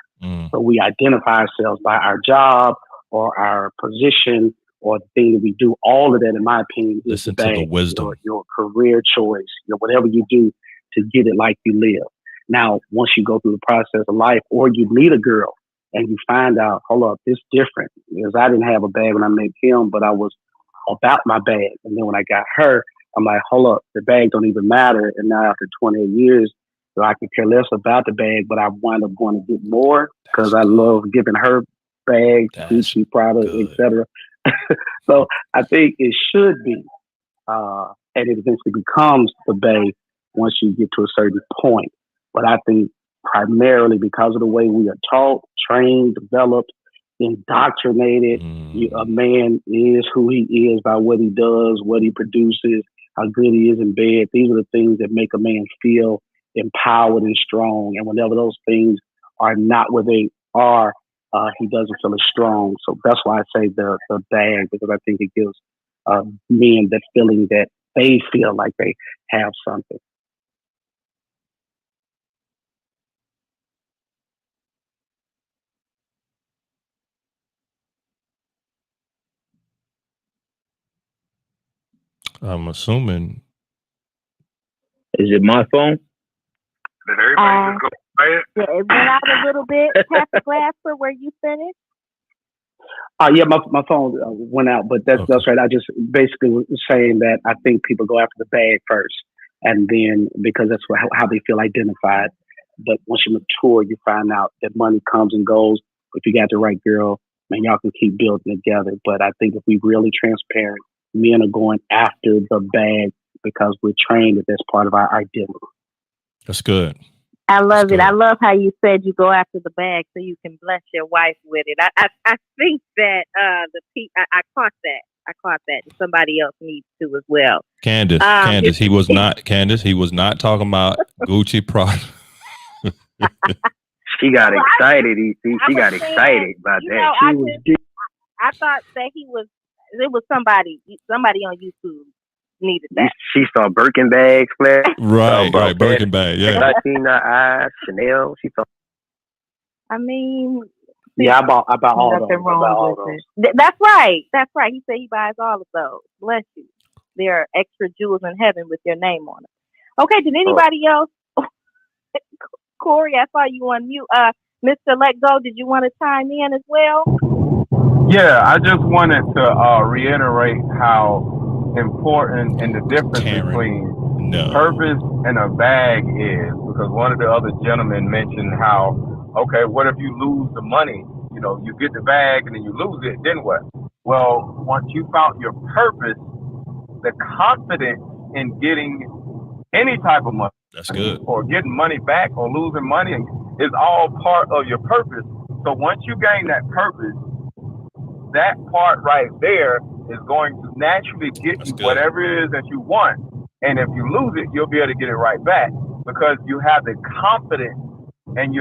So we identify ourselves by our job or our position or the thing that we do. All of that, in my opinion, is listen to the wisdom. Your career choice, whatever you do to get it like you live. Now, once you go through the process of life, or you meet a girl and you find out, hold up, this different. Because I didn't have a bag when I met him, but I was about my bag. And then when I got her, I'm like, hold up, the bag don't even matter. And now after 28 years, so I could care less about the bag, but I wind up going to get more because I love giving her bags, Gucci products, etc. So I think it should be, and it eventually becomes the bag once you get to a certain point. But I think primarily because of the way we are taught, trained, developed, indoctrinated, a man is who he is by what he does, what he produces, how good he is in bed. These are the things that make a man feel empowered and strong. And whenever those things are not where they are, he doesn't feel as strong. So that's why I say the bag, because I think it gives men that feeling that they feel like they have something. I'm assuming. Is it my phone? Did everybody just go quiet? Yeah, it went out a little bit. Pastor Glasper, were you finished? Yeah, my phone went out, but that's right. I just basically was saying that I think people go after the bag first, and then because that's how they feel identified. But once you mature, you find out that money comes and goes. If you got the right girl, man, y'all can keep building together. But I think if we really transparent, men are going after the bag because we're trained that that's part of our identity. That's good. I love it. I love how you said you go after the bag so you can bless your wife with it. I think that I caught that. I caught that. Somebody else needs to as well. Candace, he was not talking about Gucci product. She got excited, EC. She got excited about that. I thought that it was somebody on YouTube needed that. She saw Birkin bags, flash. Right, Birkin bag, yeah. Latina, Chanel. She saw. I mean, yeah, I bought all those. Wrong with it. That's right. That's right. He said he buys all of those. Bless you. There are extra jewels in heaven with your name on it. Okay, did anybody else? Corey, I saw you on mute. Mr. Let Go, did you want to chime in as well? Yeah, I just wanted to reiterate how important and the difference between purpose and a bag is, because one of the other gentlemen mentioned how, okay, what if you lose the money? You know, you get the bag and then you lose it, then what? Well, once you found your purpose, the confidence in getting any type of money, that's good, or getting money back or losing money is all part of your purpose. So once you gain that purpose, that part right there is going to naturally get you whatever it is that you want. And if you lose it, you'll be able to get it right back because you have the confidence and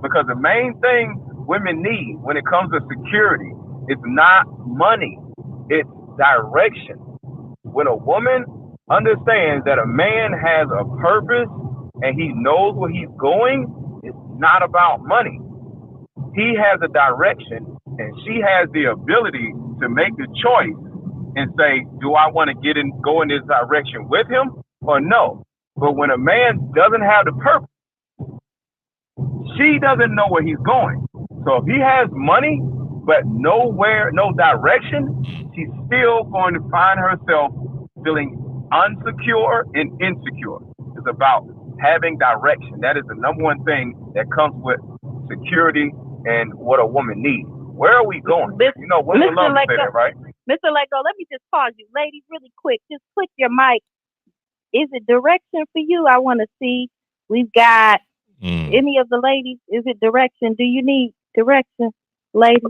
because the main thing women need when it comes to security is not money, it's direction. When a woman understands that a man has a purpose and he knows where he's going, it's not about money. He has a direction and she has the ability to make the choice and say, do I want to go in this direction with him or no? But when a man doesn't have the purpose, she doesn't know where he's going. So if he has money, but no direction, she's still going to find herself feeling unsecure and insecure. It's about having direction. That is the number one thing that comes with security and what a woman needs. Where are we going? Women love to say that, right? Mr. Lego, let me just pause you. Ladies, really quick, just click your mic. Is it direction for you? I want to see. We've got any of the ladies. Is it direction? Do you need direction, ladies?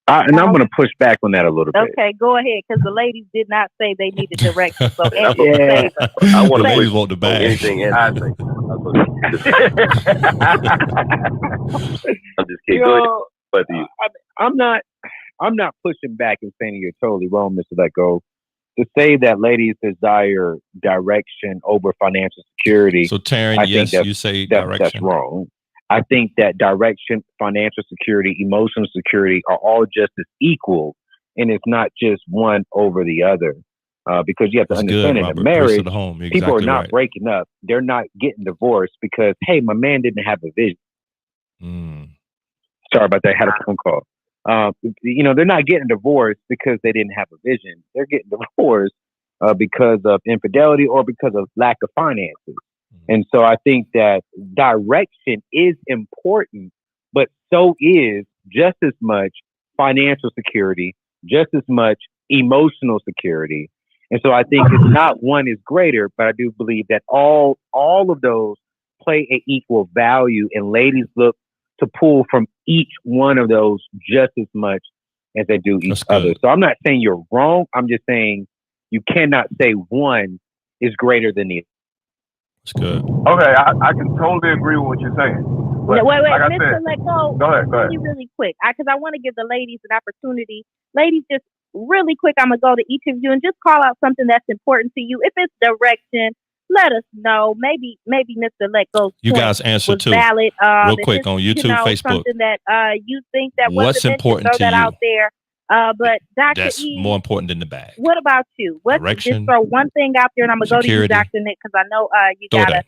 And I'm going to push back on that a little bit. Okay, go ahead, because the ladies did not say they needed direction. So I want to ladies want the bag. Anything I think. I'm just kidding. Go ahead. But I'm not pushing back and saying you're totally wrong, Mr. Let Go. To say that ladies desire direction over financial security. So, Taryn, yes, you say direction. That's wrong. I think that direction, financial security, emotional security are all just as equal, and it's not just one over the other. Because you have to understand in a marriage, people are not breaking up. They're not getting divorced because, hey, my man didn't have a vision. Sorry about that. I had a phone call. They're not getting divorced because they didn't have a vision. They're getting divorced because of infidelity or because of lack of finances. And so I think that direction is important, but so is just as much financial security, just as much emotional security. And so I think it's not one is greater, but I do believe that all of those play an equal value, and ladies look to pull from each one of those just as much as they do each other. So I'm not saying you're wrong. I'm just saying you cannot say one is greater than the other. That's good. Okay, I can totally agree with what you're saying. But wait, like Mr. Let Go. Go ahead. Really quick, because I want to give the ladies an opportunity. Ladies, just really quick, I'm going to go to each of you and just call out something that's important to you. If it's direction, let us know. Maybe Mr. Let Go. You guys answer too. Valid. Real quick on YouTube, Facebook. Something that you think that what's important to that you? Out there. But Dr. That's E, more important than the bag. What about you? Direction, just throw one thing out there, and I'm gonna go to you, Dr. Nick, because I know you gotta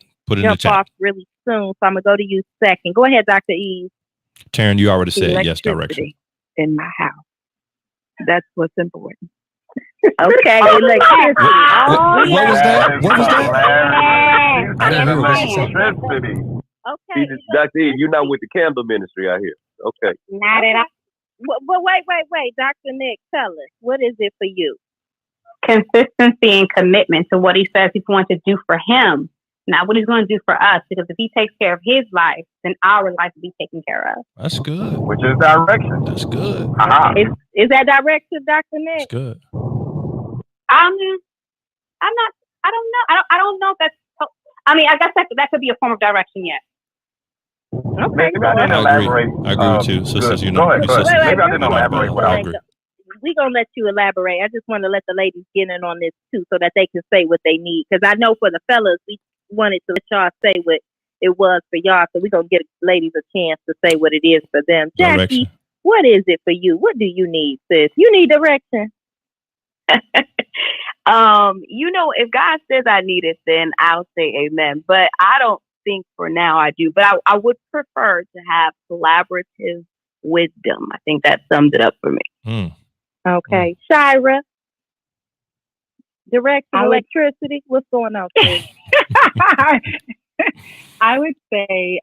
jump off really soon. So I'm gonna go to you second. Go ahead, Dr. E. Taryn, you already said yes. Direction in my house. That's what's important. Okay, electricity. What was that? What was that? I didn't hear what she said. Electricity. Okay. Dr. Eve, you're not with the candle ministry out here. Okay. Not at all. But wait. Dr. Nick, tell us, what is it for you? Consistency and commitment to what he says he's going to do for him, not what he's going to do for us. Because if he takes care of his life, then our life will be taken care of. That's good. Which is direction. That's good. Is that direction, Dr. Nick? That's good. I'm not. I don't know. I don't know if that's. I mean, I guess that could be a form of direction. Yet. Okay. I agree with you, sisters. You know, Maybe I didn't elaborate. I agree. We're going to let you elaborate. I just want to let the ladies get in on this too so that they can say what they need. Because I know for the fellas, we wanted to let y'all say what it was for y'all. So we're going to give ladies a chance to say what it is for them. Jackie, Direction. what is it for you? What do you need, sis? You need direction. If God says I need it, then I'll say amen. But I don't think for now I do. But I would prefer to have collaborative wisdom. I think that sums it up for me. Okay. Shira, direction, electricity. What's going on? I would say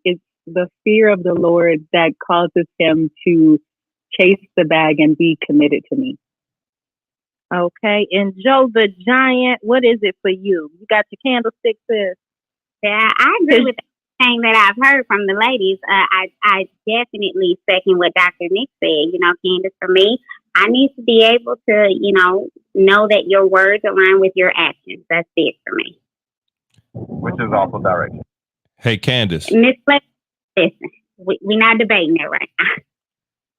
it's the fear of the Lord that causes him to chase the bag and be committed to me. Okay. And Joe the Giant, what is it for you? You got your candlestick, sis? Yeah, I agree with everything that I've heard from the ladies. I definitely second what Dr. Nick said. Candace, for me, I need to be able to, know that your words align with your actions. That's it for me. Which is also direction. Hey, Candace. Miss, listen, we're not debating that right now.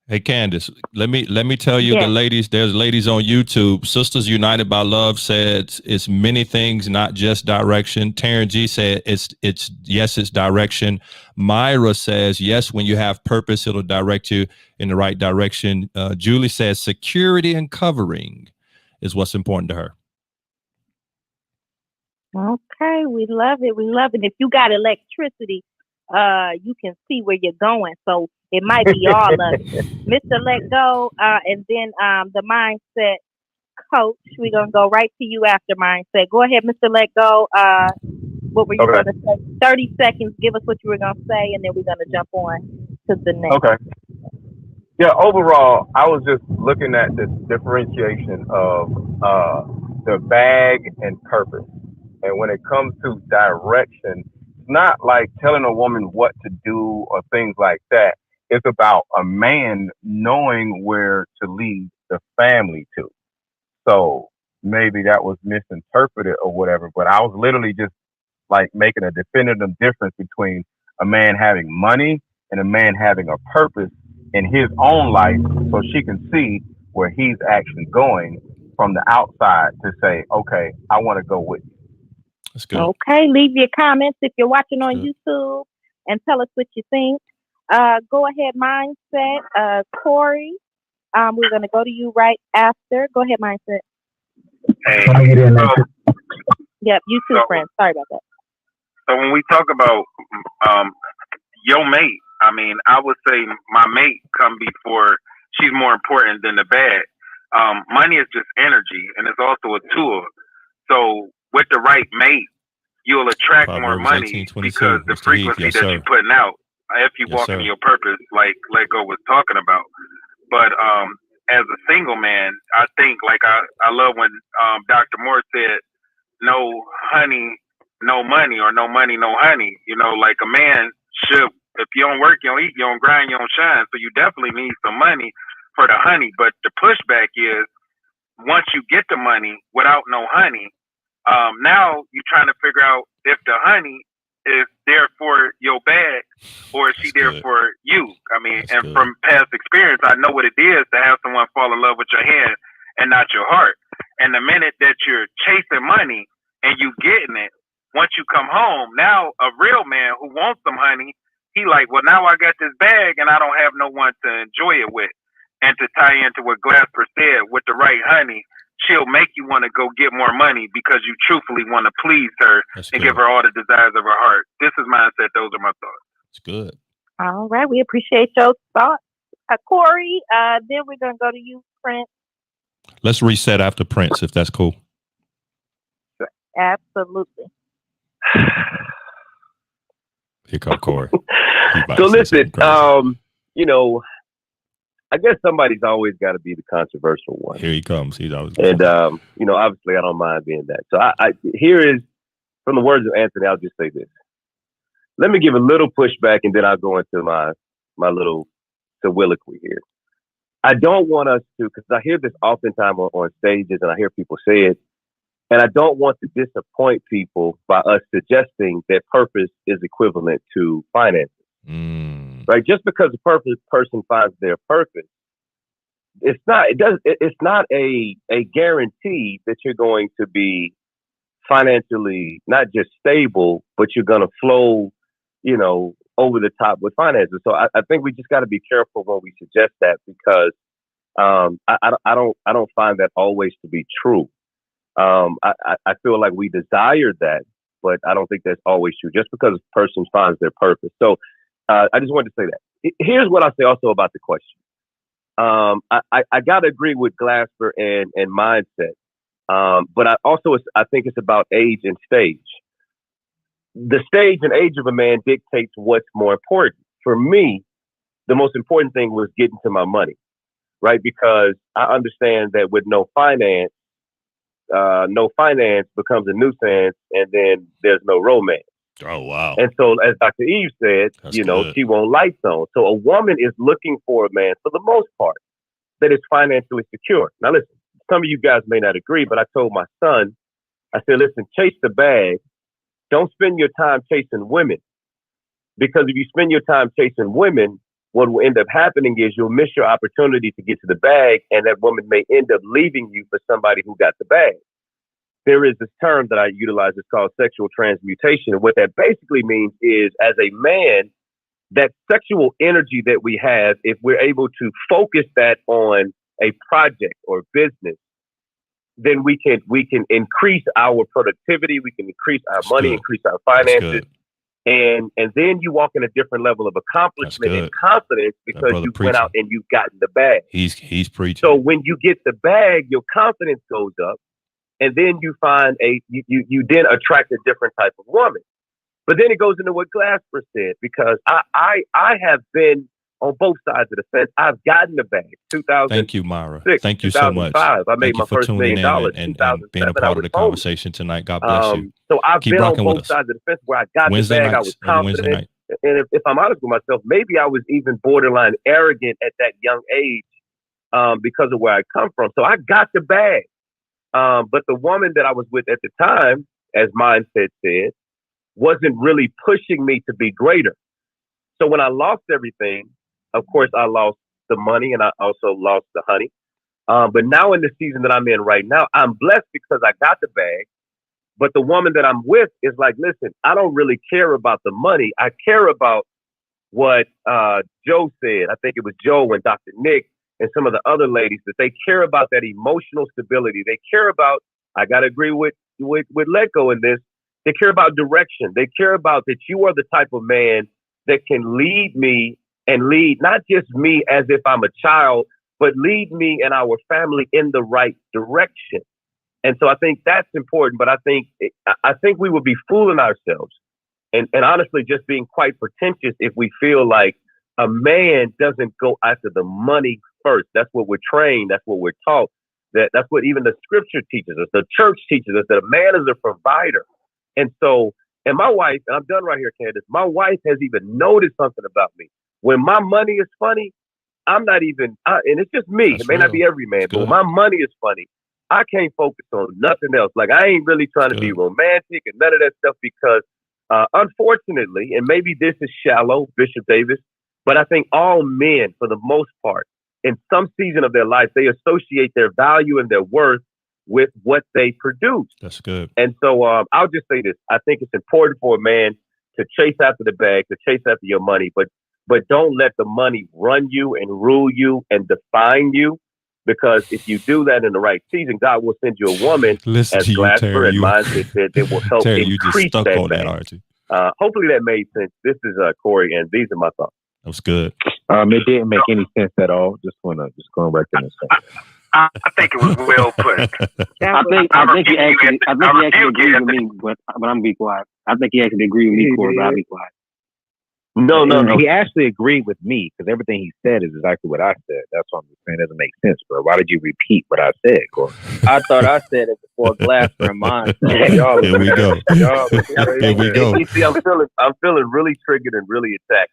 Hey, Candace, let me tell you, the ladies, there's ladies on YouTube. Sisters United by Love said it's many things, not just direction. Taryn G said it's direction. Myra says, yes, when you have purpose, it'll direct you in the right direction. Julie says security and covering is what's important to her. Okay, we love it. We love it. If you got electricity, you can see where you're going. So it might be all of it. Mr. Let Go, and then the Mindset Coach. We're going to go right to you after Mindset. Go ahead, Mr. Let Go. What were you going to say? 30 seconds. Give us what you were going to say, and then we're going to jump on to the next. Okay. Yeah, overall, I was just looking at this differentiation of the bag and purpose. And when it comes to direction, it's not like telling a woman what to do or things like that. It's about a man knowing where to lead the family to. So maybe that was misinterpreted or whatever, but I was literally just like making a definitive difference between a man having money and a man having a purpose in his own life, so she can see where he's actually going from the outside to say, okay, I want to go with you. That's good. Okay, leave your comments if you're watching on YouTube and tell us what you think. Go ahead, Mindset. Corey, we're going to go to you right after. Go ahead, Mindset. Hey, yep, you too, friend. Sorry about that. So when we talk about your mate, I mean, I would say my mate come before she's more important than the bag. Money is just energy, and it's also a tool. So with the right mate, you'll attract more money because the frequency that you're putting out, if you walk in your purpose, like Let Go was talking about. But as a single man, I think I love when Dr. Moore said, no honey, no money, or no money, no honey. Like a man should, if you don't work, you don't eat, you don't grind, you don't shine. So you definitely need some money for the honey. But the pushback is once you get the money without no honey, now you're trying to figure out if the honey is there for your bag or is she there for you. I mean, from past experience, I know what it is to have someone fall in love with your hand and not your heart. And the minute that you're chasing money and you getting it, once you come home, now a real man who wants some honey, he like, well, now I got this bag and I don't have no one to enjoy it with. And to tie into what Glasper said, with the right honey, she'll make you want to go get more money because you truthfully want to please her and give her all the desires of her heart. This is Mindset. Those are my thoughts. It's good. All right. We appreciate your thoughts. Corey. Then we're gonna go to you, Prince. Let's reset after Prince, if that's cool. Absolutely. Here come Corey. So listen, you know, I guess somebody's always got to be the controversial one. Here he comes. He's always. And you know, obviously, I don't mind being that. So I here is from the words of Anthony. I'll just say this. Let me give a little pushback, and then I'll go into my little soliloquy here. I don't want us to, because I hear this oftentimes on stages, and I hear people say it, and I don't want to disappoint people by us suggesting that purpose is equivalent to finances. Right? Just because a person finds their purpose, it's not a guarantee that you're going to be financially not just stable, but you're going to flow, you know, over the top with finances. So I think we just got to be careful when we suggest that, because I don't find that always to be true. I feel like we desire that, but I don't think that's always true. Just because a person finds their purpose. So I just wanted to say that. Here's what I'll say also about the question. I got to agree with Glasper and mindset, but I think it's about age and stage. The stage and age of a man dictates what's more important. For me, the most important thing was getting to my money, right? Because I understand that with no finance becomes a nuisance, and then there's no romance. Oh, wow. And so, as Dr. Eve said, she won't lights on. So a woman is looking for a man, for the most part, that is financially secure. Now, listen, some of you guys may not agree, but I told my son, I said, listen, chase the bag. Don't spend your time chasing women. Because if you spend your time chasing women, what will end up happening is you'll miss your opportunity to get to the bag, and that woman may end up leaving you for somebody who got the bag. There is this term that I utilize. It's called sexual transmutation. And what that basically means is, as a man, that sexual energy that we have, if we're able to focus that on a project or business, then we can increase our productivity, we can increase our money, increase our finances, and then you walk in a different level of accomplishment and confidence because you went out and you've gotten the bag. He's preaching. So when you get the bag, your confidence goes up. And then you find you then attract a different type of woman. But then it goes into what Glasper said, because I have been on both sides of the fence. I've gotten the bag. 2000. Thank you, Myra. Thank you so much. I made my first $1 million. And being a part of the conversation tonight. God bless you. So I've been on both sides of the fence where I got the bag. I was confident. And if I'm honest with myself, maybe I was even borderline arrogant at that young age because of where I come from. So I got the bag. But the woman that I was with at the time, as mindset said, wasn't really pushing me to be greater. So when I lost everything, of course, I lost the money and I also lost the honey. But now in the season that I'm in right now, I'm blessed because I got the bag. But the woman that I'm with is like, listen, I don't really care about the money. I care about what Joe said. I think it was Joe and Dr. Nick and some of the other ladies, that they care about that emotional stability. They care about, I got to agree with Let Go in this, they care about direction. They care about that you are the type of man that can lead me and lead not just me as if I'm a child, but lead me and our family in the right direction. And so I think that's important. But I think we would be fooling ourselves and honestly just being quite pretentious if we feel like a man doesn't go after the money first. That's what we're trained. That's what we're taught. That's what even the scripture teaches us. The church teaches us that a man is a provider. And so, and my wife, and I'm done right here, Candace, my wife has even noticed something about me. When my money is funny, I'm not even, and it's just me. It may not be every man, but when my money is funny, I can't focus on nothing else. Like, I ain't really trying to be romantic and none of that stuff because, unfortunately, and maybe this is shallow, Bishop Davis, but I think all men, for the most part, in some season of their life, they associate their value and their worth with what they produce. That's good. And so I'll just say this. I think it's important for a man to chase after the bag, to chase after your money, but don't let the money run you and rule you and define you. Because if you do that in the right season, God will send you a woman, as Glasper and mindset said, that will help increase that bag. Hopefully that made sense. This is Corey, and these are my thoughts. That was good. It didn't make any sense at all. Just going right there and say. I think it was well put. I think he actually agreed with me, but I'm gonna be quiet. I think he actually agreed with me, Corey, but I'll be quiet. No. He actually agreed with me because everything he said is exactly what I said. That's what I'm just saying. It doesn't make sense, bro. Why did you repeat what I said, Corey? I thought I said it before Glasper and mine. Here we go. Here we go. You see, I'm feeling really triggered and really attacked.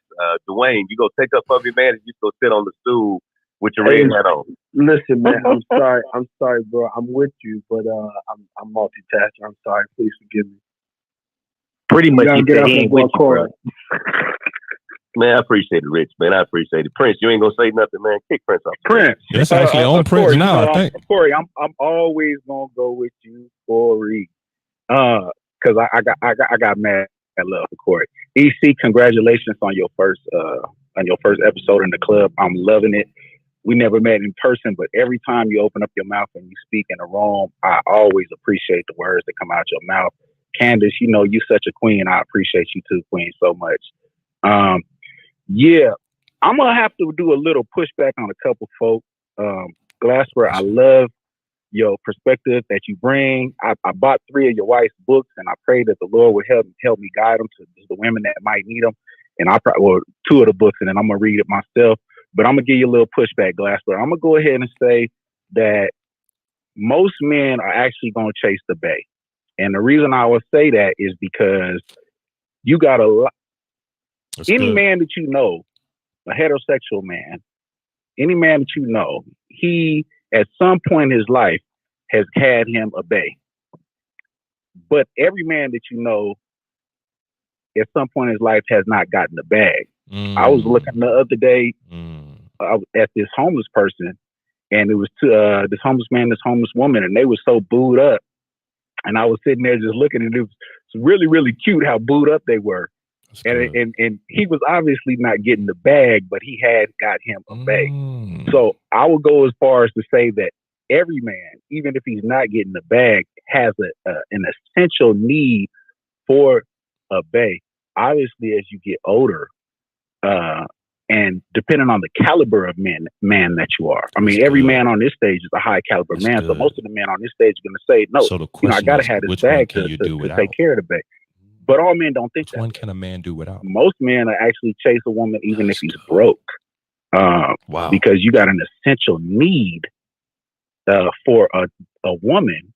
Dwayne, you go take up of your man and you go sit on the stool with your red hat on. Listen, man, I'm sorry, bro. I'm with you, but I'm multitasking. I'm sorry. Please forgive me. Pretty much, you get ain't with you, bro. Man, I appreciate it, Rich. Man, I appreciate it. Prince, you ain't gonna say nothing, man. Kick Prince off. Prince, it's actually on Prince Corey, now. I think. Corey, I'm always gonna go with you, Corey. Because I got mad at love for Corey. EC, congratulations on your first episode in the club. I'm loving it. We never met in person, but every time you open up your mouth and you speak in a room, I always appreciate the words that come out your mouth. Candace, you know you such a queen. I appreciate you too, queen, so much. Yeah, I'm gonna have to do a little pushback on a couple folk. Glasper, I love your perspective that you bring. I bought 3 of your wife's books, and I pray that the Lord would help me guide them to the women that might need them. And 2 of the books, and then I'm gonna read it myself. But I'm gonna give you a little pushback, Glasper. I'm gonna go ahead and say that most men are actually gonna chase the bae, and the reason I would say that is because you got a lot. Any man that you know, a heterosexual man, any man that you know, he at some point in his life has had him a bae. But every man that you know at some point in his life has not gotten the bag. I was looking the other day at this homeless person, and it was this homeless man, this homeless woman, and they were so booed up. And I was sitting there just looking, and it was really, really cute how booed up they were. And he was obviously not getting the bag, but he had got him a bag. So I would go as far as to say that every man, even if he's not getting the bag, has an essential need for a bae. Obviously, as you get older, and depending on the caliber of man that you are. I mean, every man on this stage is a high caliber man. So most of the men on this stage are going to say, no, I got to have this bag to take care of the bae. But all men don't think that. Which one can a man do without? Most men are actually chase a woman even if he's broke. Wow. Because you got an essential need for a woman,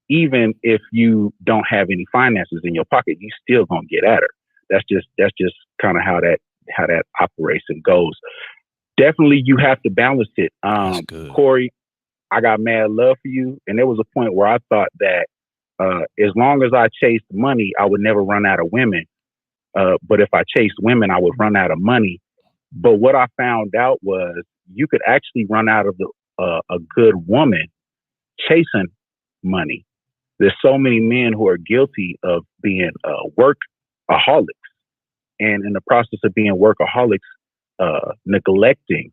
even if you don't have any finances in your pocket, you still gonna get at her. That's just kind of how that operates and goes. Definitely, you have to balance it. Corey, I got mad love for you, and there was a point where I thought that as long as I chased money, I would never run out of women. But if I chased women, I would run out of money. But what I found out was you could actually run out of a good woman chasing money. There's so many men who are guilty of being workaholics, and in the process of being workaholics, neglecting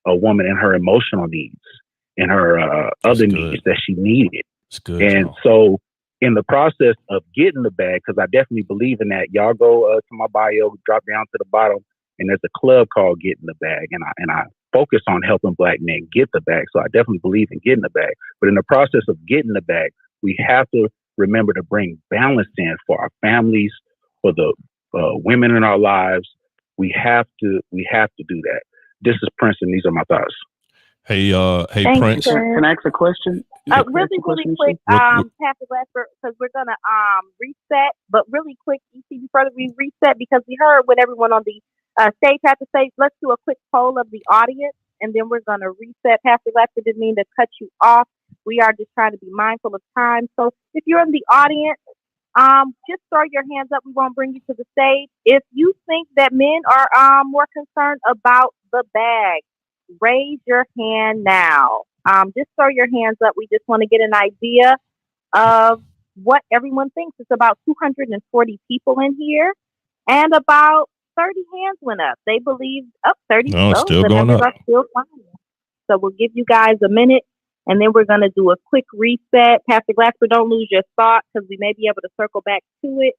a woman in her emotional needs and her other needs that she needed. And so in the process of getting the bag, because I definitely believe in that, y'all go to my bio, drop down to the bottom, and there's a club called Getting the Bag, and I focus on helping Black men get the bag. So I definitely believe in getting the bag. But in the process of getting the bag, we have to remember to bring balance in for our families, for the women in our lives. We have to do that. This is Prince, and these are my thoughts. Hey, Thanks, Prince. Can I ask a question? Really quick, Pastor Glasper, because we're gonna reset, but really quick, before we reset, because we heard what everyone on the stage had to say. Let's do a quick poll of the audience, and then we're gonna reset. Pastor Glasper didn't mean to cut you off. We are just trying to be mindful of time. So if you're in the audience, just throw your hands up. We won't bring you to the stage. If you think that men are more concerned about the bag, raise your hand now. Just throw your hands up. We just want to get an idea of what everyone thinks. It's about 240 people in here, and about 30 hands went up. They believe 30. Still going up. Are still fine. So we'll give you guys a minute, and then we're going to do a quick reset. Pastor Glasper, don't lose your thought, because we may be able to circle back to it.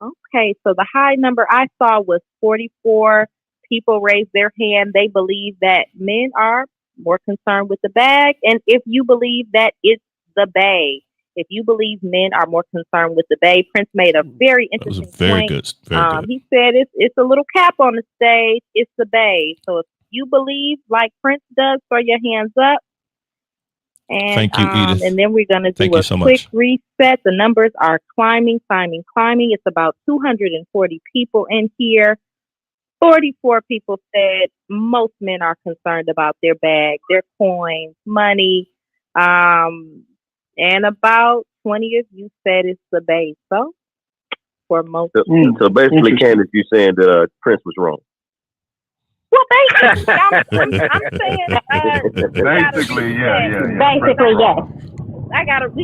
Okay, so the high number I saw was 44 people raise their hand. They believe that men are more concerned with the bag. And if you believe that it's the bae, if you believe men are more concerned with the bae, Prince made a very interesting very point. good. Very good. He said it's a little cap on the stage. It's the bae. So if you believe like Prince does, throw your hands up. And, thank you, Edith. And then we're going to do a quick reset. The numbers are climbing. It's about 240 people in here. 44 people said most men are concerned about their bag, their coins, money. And about 20 of you said it's the base. So for most people. So basically, Candace, you're saying that Prince was wrong. Well, basically, I'm saying basically, yeah. Basically, yes.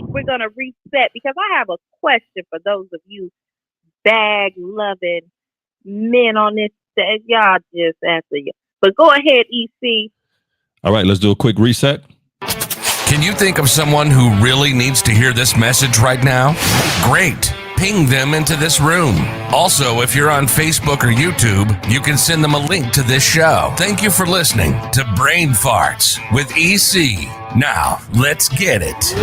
We're gonna reset because I have a question for those of you bag loving men on this stage. Y'all just answer you. But go ahead, EC. All right, let's do a quick reset. Can you think of someone who really needs to hear this message right now? Great. Ping them into this room. Also, if you're on Facebook or YouTube, you can send them a link to this show. Thank you for listening to Brain Farts with EC. Now, let's get it.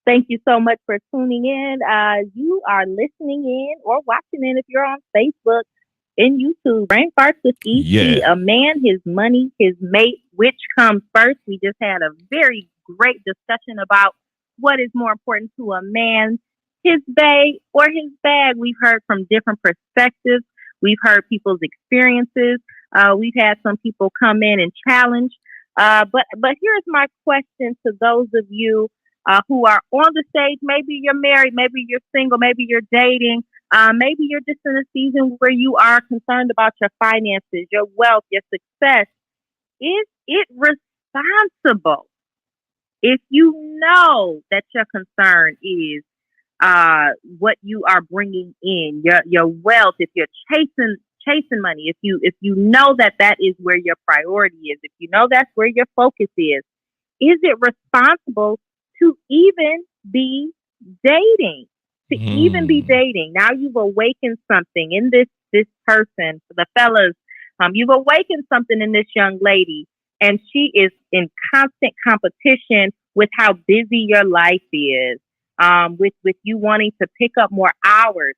Thank you so much for tuning in. You are listening in or watching in if you're on Facebook and YouTube. Brain Farts with EC. Yeah. A man, his money, his mate. Which comes first? We just had a very great discussion about what is more important to a man, his bae or his bag. We've heard from different perspectives. We've heard people's experiences. We've had some people come in and challenge. But here's my question to those of you who are on the stage. Maybe you're married, maybe you're single, maybe you're dating, maybe you're just in a season where you are concerned about your finances, your wealth, your success. Is it responsible if you know that your concern is what you are bringing in, your wealth, if you're chasing money, if you know that is where your priority is, if you know that's where your focus is it responsible to even be dating? Even be dating. Now you've awakened something in this person, the fellas. You've awakened something in this young lady, and she is in constant competition with how busy your life is, with you wanting to pick up more hours.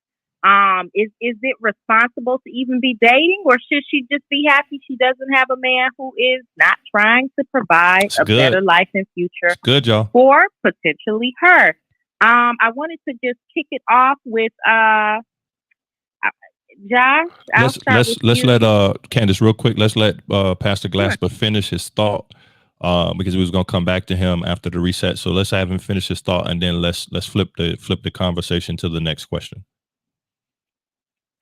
Is it responsible to even be dating, or should she just be happy she doesn't have a man who is not trying to provide better life and future good, y'all, for potentially her? I wanted to just kick it off with Josh. Let's let Candace real quick. Let's let Pastor Glasper finish his thought because we was gonna come back to him after the reset. So let's have him finish his thought, and then let's flip the conversation to the next question.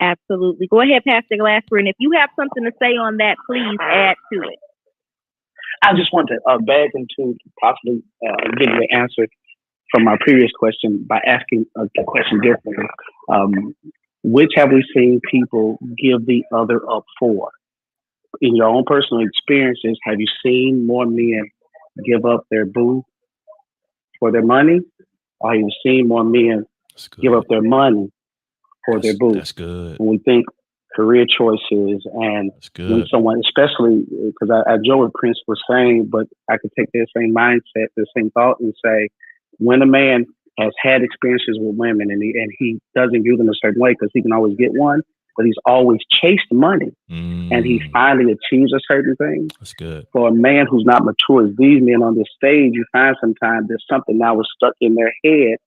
Absolutely. Go ahead, Pastor Glasper, and if you have something to say on that, please add to it. I just want to beg into possibly give you the answer from my previous question by asking the question differently. Which have we seen people give the other up for? In your own personal experiences, have you seen more men give up their boo for their money? Or have you seen more men give up their money for their boo? That's good. When we think career choices and when someone, especially because I enjoy what Prince was saying, but I could take that same mindset, the same thought and say, when a man has had experiences with women and he doesn't view them a certain way because he can always get one, but he's always chased money and he finally achieves a certain thing. That's good. For a man who's not mature as these men on this stage, you find sometimes there's something now was stuck in their head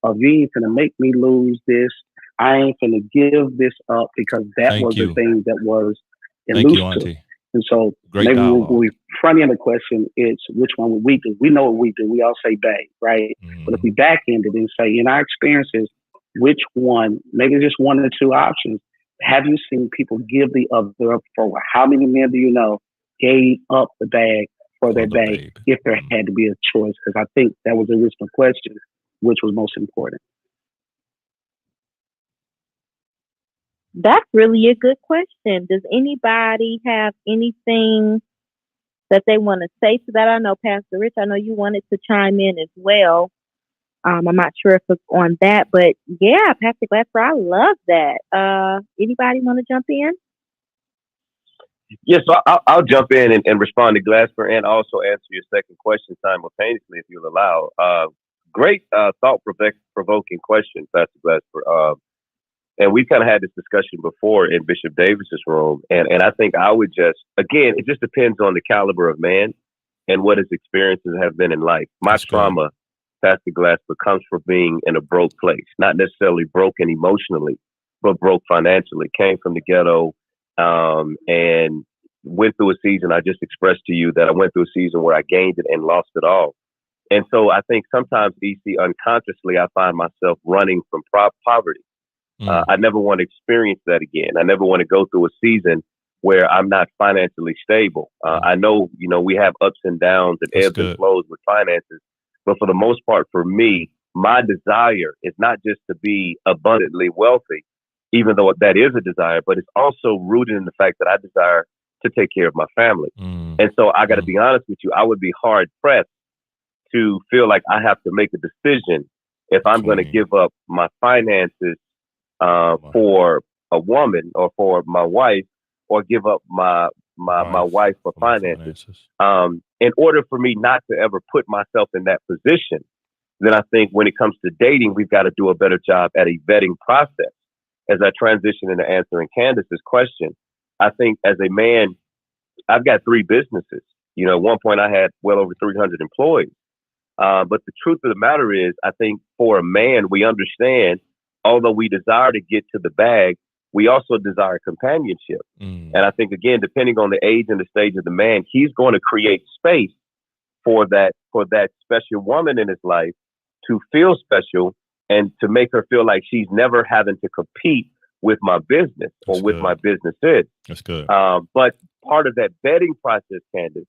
of you ain't gonna make me lose this. I ain't gonna give this up because that was the thing that was elusive. And so maybe when we front end the question, it's which one would we do? We know what we do. We all say bae, right? But if we back end it and say, in our experiences, which one, maybe just one of the two options, have you seen people give the other up for? How many men do you know gave up the bag for their bae if there had to be a choice? Because I think that was the original question, which was most important. That's really a good question. Does anybody have anything that they want to say to that? I know Pastor Rich, I know you wanted to chime in as well. I'm not sure if it's on that, but yeah, Pastor Glasper, I love that. Anybody want to jump in? Yes, so I'll jump in and respond to Glasper and also answer your second question simultaneously, if you'll allow. Great thought-provoking question, Pastor Glasper. And we've kind of had this discussion before in Bishop Davis's room. And I think I would again, it just depends on the caliber of man and what his experiences have been in life. My trauma, Pastor Glasper, comes from being in a broke place, not necessarily broken emotionally, but broke financially. Came from the ghetto, and went through a season. I just expressed to you that I went through a season where I gained it and lost it all. And so I think sometimes, EC, unconsciously, I find myself running from poverty. I never want to experience that again. I never want to go through a season where I'm not financially stable. I know, we have ups and downs and ebbs and flows with finances, but for the most part, for me, my desire is not just to be abundantly wealthy, even though that is a desire, but it's also rooted in the fact that I desire to take care of my family. And so I got to be honest with you, I would be hard pressed to feel like I have to make a decision if I'm going to give up my finances for a woman or for my wife, or give up my wife for finances. In order for me not to ever put myself in that position, then I think when it comes to dating, we've got to do a better job at a vetting process. As I transition into answering Candace's question, I think as a man, I've got 3 businesses. At one point I had well over 300 employees. But the truth of the matter is, I think for a man, we understand, although we desire to get to the bag, we also desire companionship. And I think, again, depending on the age and the stage of the man, he's going to create space for that special woman in his life to feel special and to make her feel like she's never having to compete with my business or with my businesses. That's good. But part of that vetting process, Candace,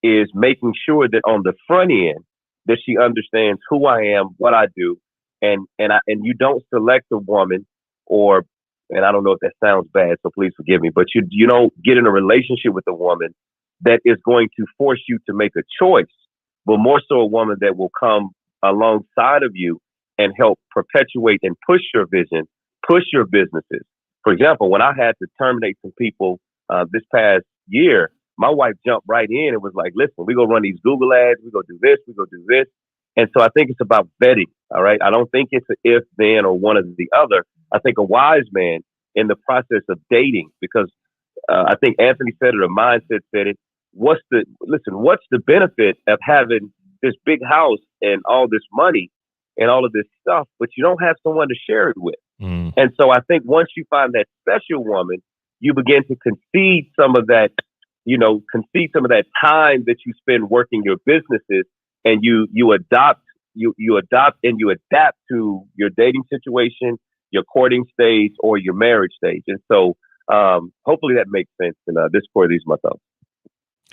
is making sure that on the front end, that she understands who I am, what I do, and you don't select a woman, and I don't know if that sounds bad, so please forgive me, but you don't get in a relationship with a woman that is going to force you to make a choice, but more so a woman that will come alongside of you and help perpetuate and push your vision, push your businesses. For example, when I had to terminate some people this past year, my wife jumped right in and was like, listen, we go run these Google ads, we go do this, we go do this. And so I think it's about vetting. All right. I don't think it's an if, then, or one or the other. I think a wise man in the process of dating, because I think Anthony said it, or Mindset said it. What's the benefit of having this big house and all this money and all of this stuff, but you don't have someone to share it with? And so I think once you find that special woman, you begin to concede some of that time that you spend working your businesses, and you adopt and you adapt to your dating situation, your courting stage, or your marriage stage. And so hopefully that makes sense. And this core, these are my thoughts.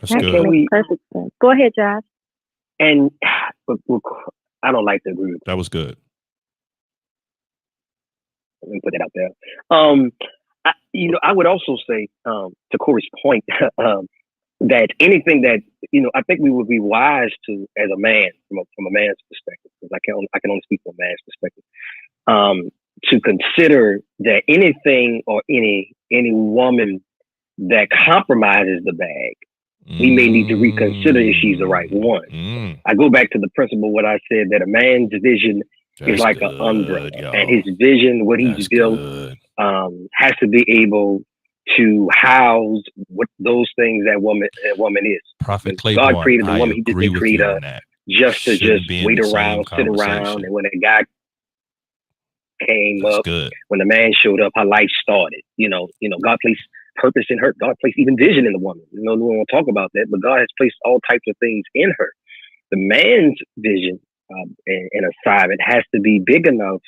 That's good. Makes perfect sense. Go ahead, Josh. And I don't like to agree with that. Was good. Let me put that out there. I would also say, to Corey's point, that anything that, I think we would be wise to, as a man, from a man's perspective, because I can only speak from a man's perspective, to consider that anything or any woman that compromises the bag, we may need to reconsider if she's the right one. I go back to the principle what I said, that a man's vision is like an umbrella, and his vision, what he's built, has to be able to house what those things that woman is. Prophet Claiborne, God created the woman; He didn't create her just to wait around, sit around, and when a guy came up, when the man showed up, her life started. God placed purpose in her. God placed even vision in the woman. We won't talk about that, but God has placed all types of things in her. The man's vision and assignment has to be big enough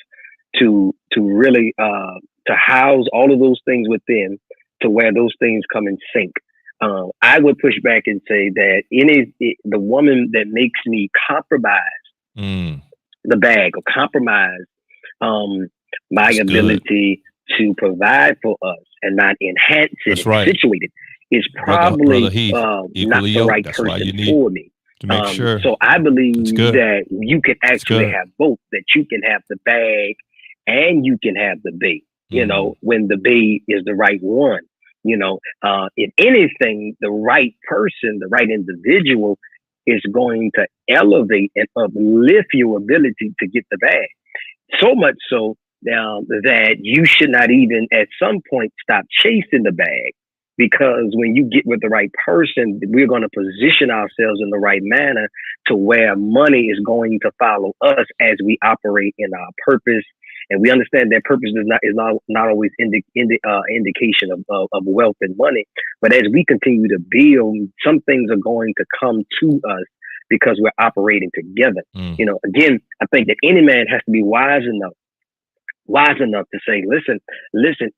to really to house all of those things within, to where those things come in sync. I would push back and say that the woman that makes me compromise the bag, or compromise my ability to provide for us and not enhance it, and situate it, is probably not the right person for me. To make sure. So I believe that you can actually have both, that you can have the bag and you can have the bait, you know, when the bait is the right one. You know, if anything, the right person, the right individual is going to elevate and uplift your ability to get the bag. So much so now that you should not even at some point stop chasing the bag. Because when you get with the right person, we're going to position ourselves in the right manner to where money is going to follow us as we operate in our purpose. And we understand that purpose is not always indication of wealth and money. But as we continue to build, some things are going to come to us because we're operating together. You know, again, I think that any man has to be wise enough to say, listen,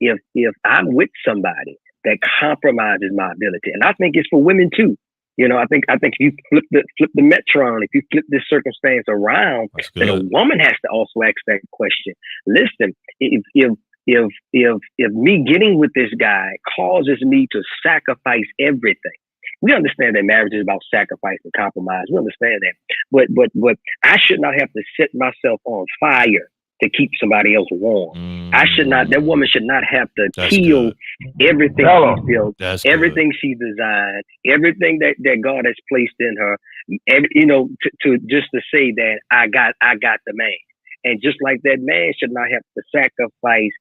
if I'm with somebody that compromises my ability. And I think it's for women too. You know, I think if you flip the metron, if you flip this circumstance around, then a woman has to also ask that question. Listen, if me getting with this guy causes me to sacrifice everything. We understand that marriage is about sacrifice and compromise. We understand that. But I should not have to set myself on fire to keep somebody else warm. That woman should not have to kill everything she's built, everything she designed, everything that God has placed in her, you know, to just to say that I got the man. And just like that man should not have to sacrifice,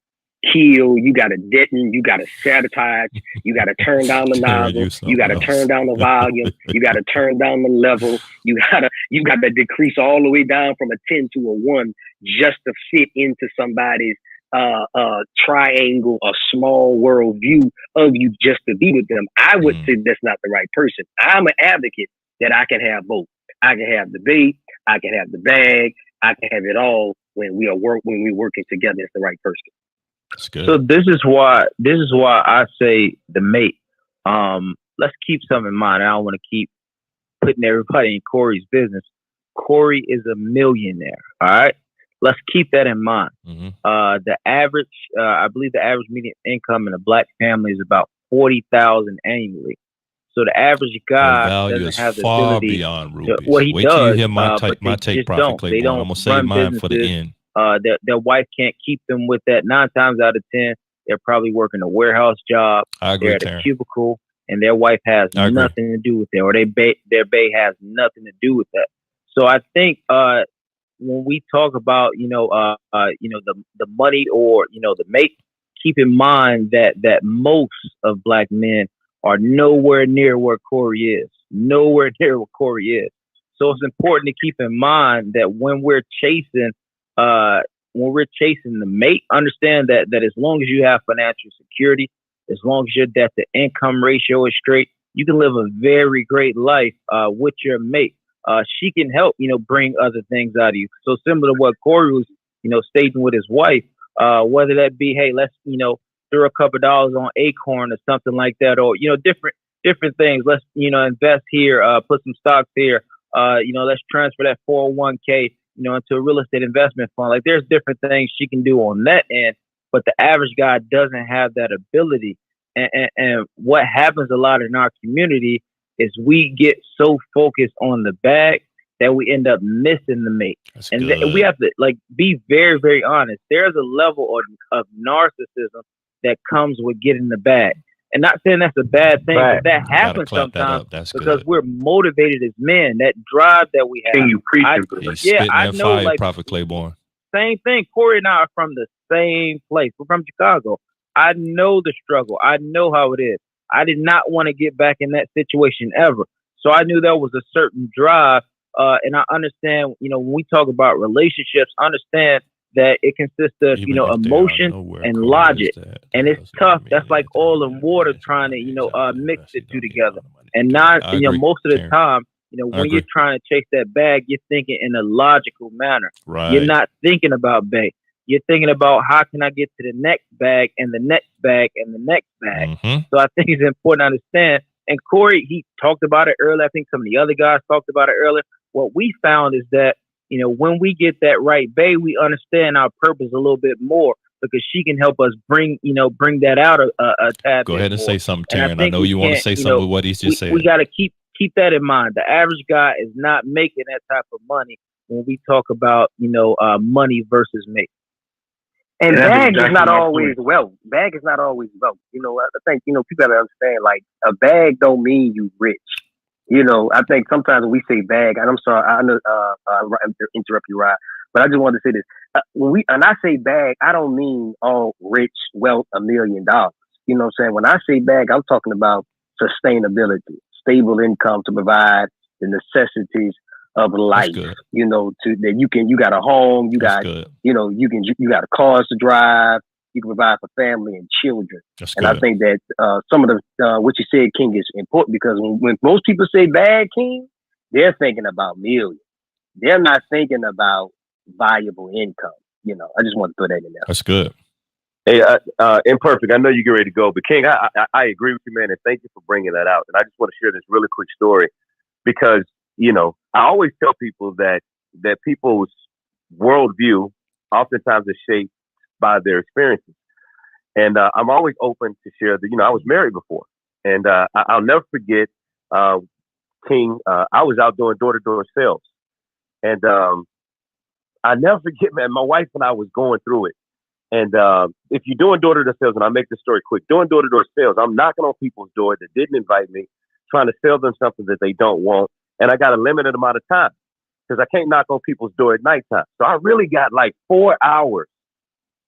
kill, you got to deaden, you got to sabotage, you got to turn down the nozzle, you got to turn down the volume, you got to turn down the level, you got to decrease all the way down from a 10 to a 1 just to fit into somebody's triangle, a small world view of you just to be with them. I would say that's not the right person. I'm an advocate that I can have both. I can have the bait, I can have the bag, I can have it all when we're working together as the right person. So this is why I say the mate. Let's keep something in mind. I don't want to keep putting everybody in Corey's business. Corey is a millionaire. All right. Let's keep that in mind. The average, I believe the average median income in a black family is about $40,000 annually. So the average guy doesn't have the ability beyond rubies. He Wait does, till you hear my Profit take, Claiborne. I'm gonna save mine for the end. Their wife can't keep them with that. 9 times out of 10, they're probably working a warehouse job. I agree, they're at a cubicle, and their wife has nothing to do with it, or their bae has nothing to do with that. So I think when we talk about the money or the mate, keep in mind that most of black men are nowhere near where Corey is. Nowhere near where Corey is. So it's important to keep in mind that when we're chasing the mate, understand that as long as you have financial security, as long as your debt to income ratio is straight, you can live a very great life with your mate. She can help, bring other things out of you. So similar to what Corey was, stating with his wife, whether that be, hey, let's, throw a couple $2 on Acorn or something like that, or, different things. Let's, invest here, put some stocks here, let's transfer that 401k, into a real estate investment fund. Like there's different things she can do on that end, but the average guy doesn't have that ability. And what happens a lot in our community is we get so focused on the bag that we end up missing the mate. We have to be very, very honest. There's a level of narcissism that comes with getting the bag. And not saying that's a bad thing, but that happens sometimes because we're motivated as men. That drive that we have. I know, Prophet Claiborne. Same thing. Corey and I are from the same place. We're from Chicago. I know the struggle. I know how it is. I did not want to get back in that situation ever. So I knew there was a certain drive. And I understand, when we talk about relationships, understand that it consists of, emotion and logic. And it's tough. That's like oil and water trying to, mix the two together. And not, most of the time, when you're trying to chase that bag, you're thinking in a logical manner. Right. You're not thinking about bag. You're thinking about how can I get to the next bag and the next bag and the next bag. So I think it's important to understand. And Corey, he talked about it earlier. I think some of the other guys talked about it earlier. What we found is that, when we get that right bae, we understand our purpose a little bit more because she can help us bring that out a tad. Go ahead and more. say something, Taryn. I know you want to say something with what he's just saying. We got to keep keep that in mind. The average guy is not making that type of money when we talk about, money versus make. And bag is not always wealth. Bag is not always wealth. I think, people gotta understand, like, a bag don't mean you rich. I think sometimes when we say bag, and I'm sorry, I know, I interrupt you, Rod, but I just wanted to say this. When I say bag, I don't mean all rich, wealth, $1 million. You know what I'm saying? When I say bag, I'm talking about sustainability, stable income to provide the necessities of life. You got a home, you got, you got cars to drive, you can provide for family and children. I think that some of the what you said, King, is important, because when most people say bad, King, they're thinking about millions. They're not thinking about viable income. I just want to put that in there. That's good. Hey, Imperfect, I know you get ready to go, but King, I agree with you, man, and thank you for bringing that out. And I just want to share this really quick story, because I always tell people that people's worldview oftentimes is shaped by their experiences. And I'm always open to share that, I was married before. And I'll never forget, King, I was out doing door-to-door sales. And I never forget, man, my wife and I was going through it. And if you're doing door-to-door sales, and I'll make the story quick, doing door-to-door sales, I'm knocking on people's door that didn't invite me, trying to sell them something that they don't want. And I got a limited amount of time, because I can't knock on people's door at nighttime. So I really got like 4 hours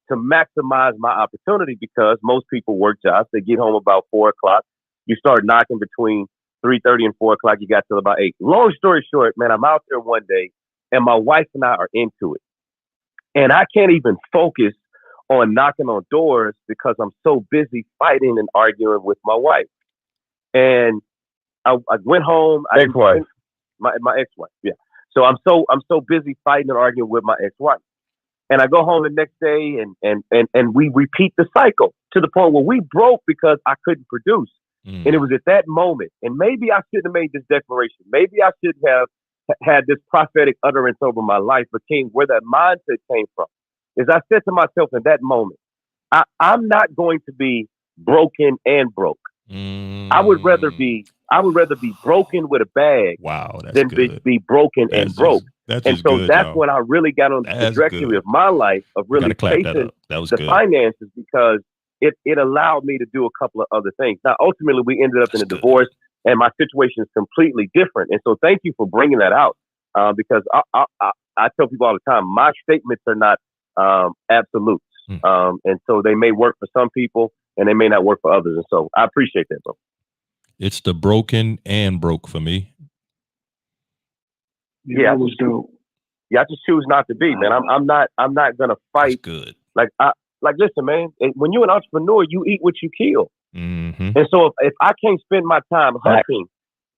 to maximize my opportunity, because most people work jobs. They get home about 4 o'clock. You start knocking between 3:30 and 4 o'clock. You got till about 8. Long story short, man, I'm out there one day, and my wife and I are into it. And I can't even focus on knocking on doors because I'm so busy fighting and arguing with my wife. And I went home. Ex-wife. My ex-wife, yeah. So I'm so busy fighting and arguing with my ex-wife. And I go home the next day, and we repeat the cycle to the point where we broke because I couldn't produce. And it was at that moment, and maybe I shouldn't have made this declaration. Maybe I shouldn't have had this prophetic utterance over my life. But King, where that mindset came from is I said to myself in that moment, I'm not going to be broken and broke. I would rather be broken with a bag than be broken and broke. That's when I really got on the trajectory of my life of really chasing the finances, because it allowed me to do a couple of other things. Now, ultimately, we ended up in a divorce, and my situation is completely different. And so thank you for bringing that out, because I tell people all the time, my statements are not absolutes. And so they may work for some people, and they may not work for others. And so I appreciate that, bro. It's the broken and broke for me. Yeah, was dope. Yeah, I just choose not to be, man. I'm not gonna fight. That's good. Like listen, man. When you're an entrepreneur, you eat what you kill. Mm-hmm. And so if I can't spend my time hunting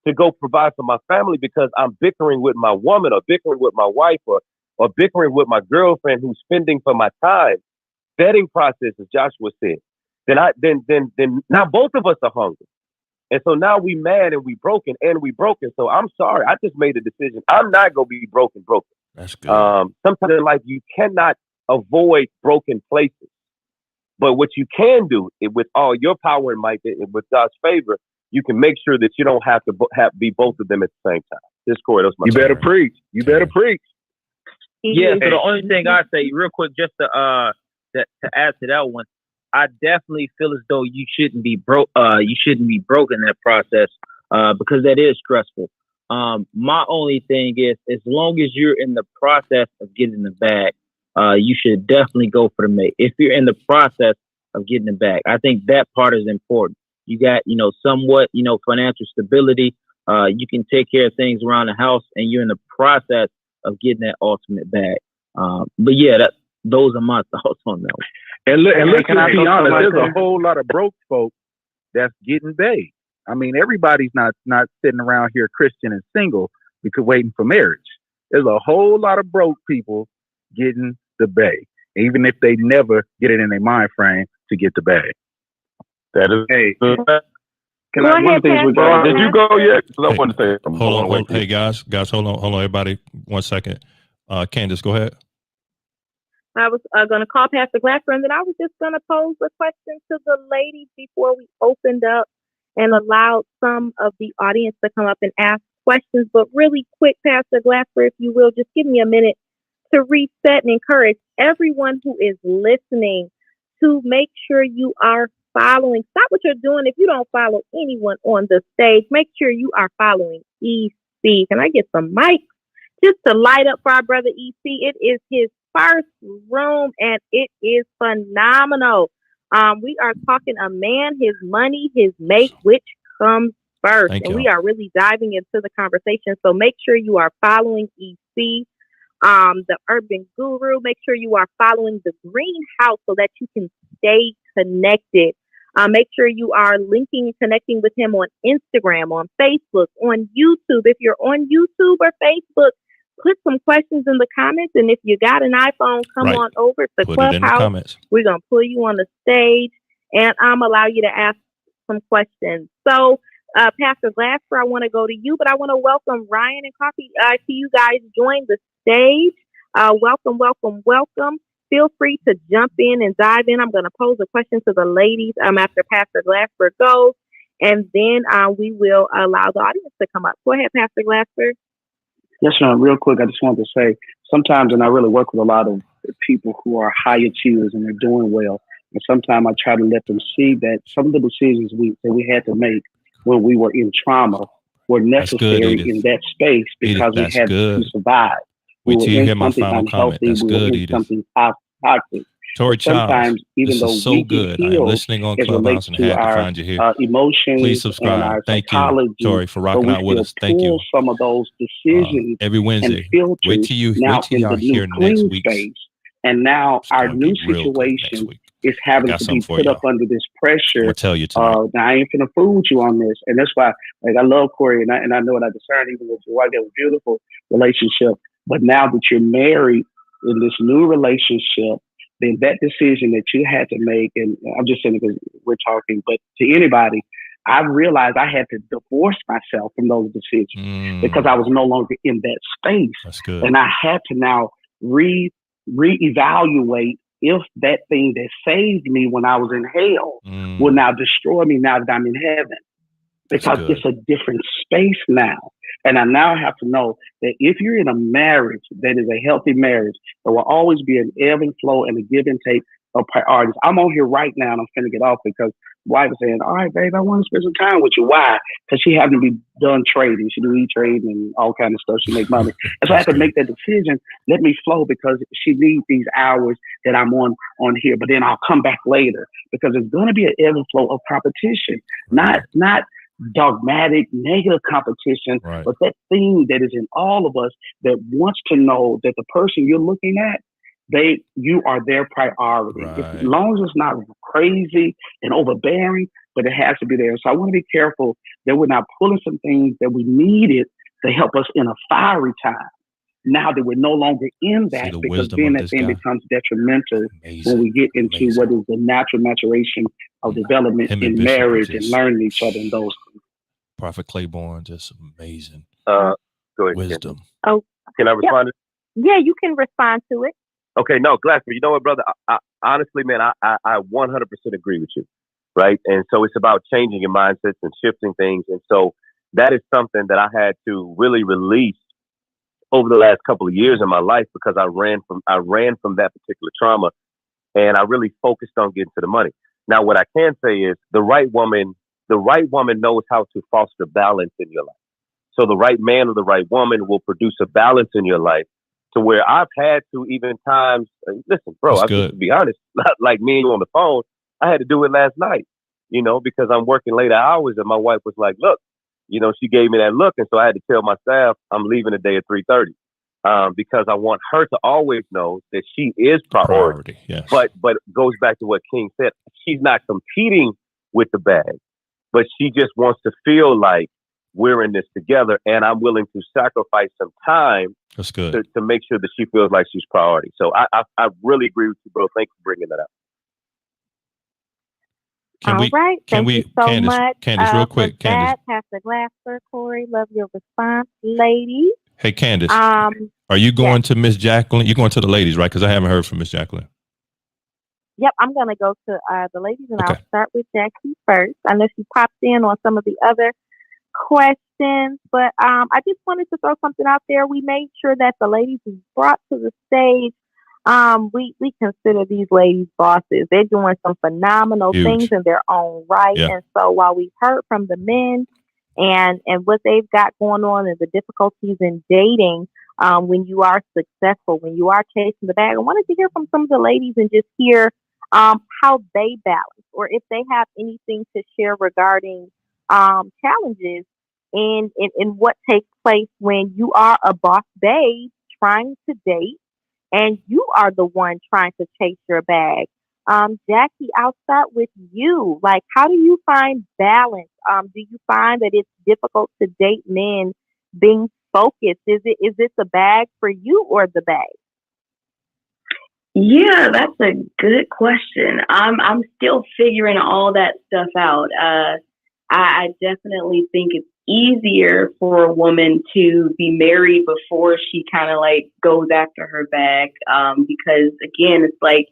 to go provide for my family because I'm bickering with my woman, or bickering with my wife, or bickering with my girlfriend who's spending for my time, vetting process, as Joshua said, then now both of us are hungry. And so now we mad and we broken. So I'm sorry. I just made a decision. I'm not going to be broken. That's good. Sometimes in life, you cannot avoid broken places. But what you can do with all your power and might, and with God's favor, you can make sure that you don't have to be both of them at the same time. This Corey, that's my You better preach. You better preach. Yeah. So the only thing I say, real quick, just to add to that one, I definitely feel as though you shouldn't be broke. You shouldn't be broke in that process, because that is stressful. My only thing is, as long as you're in the process of getting the bag, you should definitely go for the mate. If you're in the process of getting the bag, I think that part is important. You got, somewhat, financial stability. You can take care of things around the house, and you're in the process of getting that ultimate bag. But yeah, those are my thoughts on that one. And let's be honest, there's a whole lot of broke folk that's getting bae. I mean, everybody's not sitting around here Christian and single because waiting for marriage. There's a whole lot of broke people getting the bae, even if they never get it in their mind frame to get the bae. That is. Hey, can I one thing we got? Did you go yet? I want to say. Hold on. Hey guys, hold on, everybody. 1 second. Candace, go ahead. I was going to call Pastor Glasper, and then I was just going to pose a question to the ladies before we opened up and allowed some of the audience to come up and ask questions. But really quick, Pastor Glasper, if you will, just give me a minute to reset and encourage everyone who is listening to make sure you are following. Stop what you're doing. If you don't follow anyone on the stage, make sure you are following EC. Can I get some mics just to light up for our brother EC? It is his first room and it is phenomenal. We are talking a man, his money, his mate, which comes first. And we are really diving into the conversation. So make sure you are following EC, the Urban Guru. Make sure you are following the Greenhouse so that you can stay connected. Make sure you are linking and connecting with him on Instagram, on Facebook, on YouTube. If you're on YouTube or Facebook, put some questions in the comments. And if you got an iPhone, come on over to Clubhouse. We're going to pull you on the stage and allow you to ask some questions. So, Pastor Glasper, I want to go to you, but I want to welcome Ryan and Coffee to you guys join the stage. Welcome, welcome, welcome. Feel free to jump in and dive in. I'm going to pose a question to the ladies after Pastor Glasper goes, and then we will allow the audience to come up. Go ahead, Pastor Glasper. Yes, ma'am. Real quick, I just wanted to say sometimes, and I really work with a lot of people who are high achievers and they're doing well. And sometimes I try to let them see that some of the decisions that we had to make when we were in trauma were necessary in that space because we had to survive. We were in something unhealthy. We were in something toxic. Tori Sometimes, Childs, even this though is so we good. get I am healed, listening on it Clubhouse and relates had to to find you here. our emotions. Please subscribe. And our Thank psychology, you, Tori, for rocking out with us. Thank you. Some of those decisions every Wednesday. and filters wait till y'all hear next week. Space. And now our new situation is having to be put up under this pressure. I'll tell you tonight. Now I ain't finna fool with you on this, and that's why, like, I love Corey, and I know what I discern even with your wife. That was a beautiful relationship. But now that you're married in this new relationship, then that decision that you had to make, and I'm just saying because we're talking, but to anybody, I realized I had to divorce myself from those decisions because I was no longer in that space. That's good. And I had to now reevaluate if that thing that saved me when I was in hell will now destroy me now that I'm in heaven. Because it's a different space now. And I now have to know that if you're in a marriage that is a healthy marriage, there will always be an ebb and flow and a give and take of priorities. I'm on here right now and I'm finna get off because wife is saying, all right, babe, I want to spend some time with you. Why? Because she happened to be done trading. She do e-trading and all kind of stuff. She make money. And so I have to make that decision. Let me flow because she needs these hours that I'm on here. But then I'll come back later because there's going to be an ebb and flow of competition. Not dogmatic, negative competition, but that thing that is in all of us that wants to know that the person you're looking at, you are their priority. As long as it's not crazy and overbearing, but it has to be there. So I want to be careful that we're not pulling some things that we needed to help us in a fiery time. Now that we're no longer in that, because then that thing becomes detrimental when we get into what is the natural maturation of development in marriage and learning each other and those things. Prophet Claiborne, just amazing. Go ahead, wisdom. Oh, can I respond? Yeah, you can respond to it. Okay, no, Glasper, you know what, brother? I honestly, man, I 100% agree with you, right? And so it's about changing your mindsets and shifting things. And so that is something that I had to really release over the last couple of years in my life because I ran from that particular trauma, and I really focused on getting to the money. Now, what I can say is the right woman knows how to foster balance in your life. So the right man or the right woman will produce a balance in your life to where I've had to even times, listen, bro, I just to be honest, like me and you on the phone, I had to do it last night, because I'm working later hours and my wife was like, look, she gave me that look. And so I had to tell my staff I'm leaving today at 3:30 because I want her to always know that she is priority. Yes. But it goes back to what King said. She's not competing with the bag, but she just wants to feel like we're in this together, and I'm willing to sacrifice some time That's good. To make sure that she feels like she's priority. So I really agree with you, bro. Thanks for bringing that up. Thank you so much. Candace, real quick. Candace. Pastor Glasper, Corey, love your response. Ladies. Hey, Candace, are you going to Miss Jacqueline? You're going to the ladies, right? Because I haven't heard from Miss Jacqueline. Yep, I'm going to go to the ladies, and I'll start with Jackie first. I know she popped in on some of the other questions, but I just wanted to throw something out there. We made sure that the ladies who brought to the stage, we consider these ladies bosses. They're doing some phenomenal things in their own right. Yeah. And so while we've heard from the men and what they've got going on and the difficulties in dating, when you are successful, when you are chasing the bag, I wanted to hear from some of the ladies and just hear how they balance, or if they have anything to share regarding challenges in what takes place when you are a boss babe trying to date and you are the one trying to chase your bag. Jackie, I'll start with you. Like, how do you find balance? Do you find that it's difficult to date men being focused? Is it the bag for you or the bag? Yeah, that's a good question. I'm still figuring all that stuff out. I definitely think it's easier for a woman to be married before she kind of like goes after her bag, because again, it's like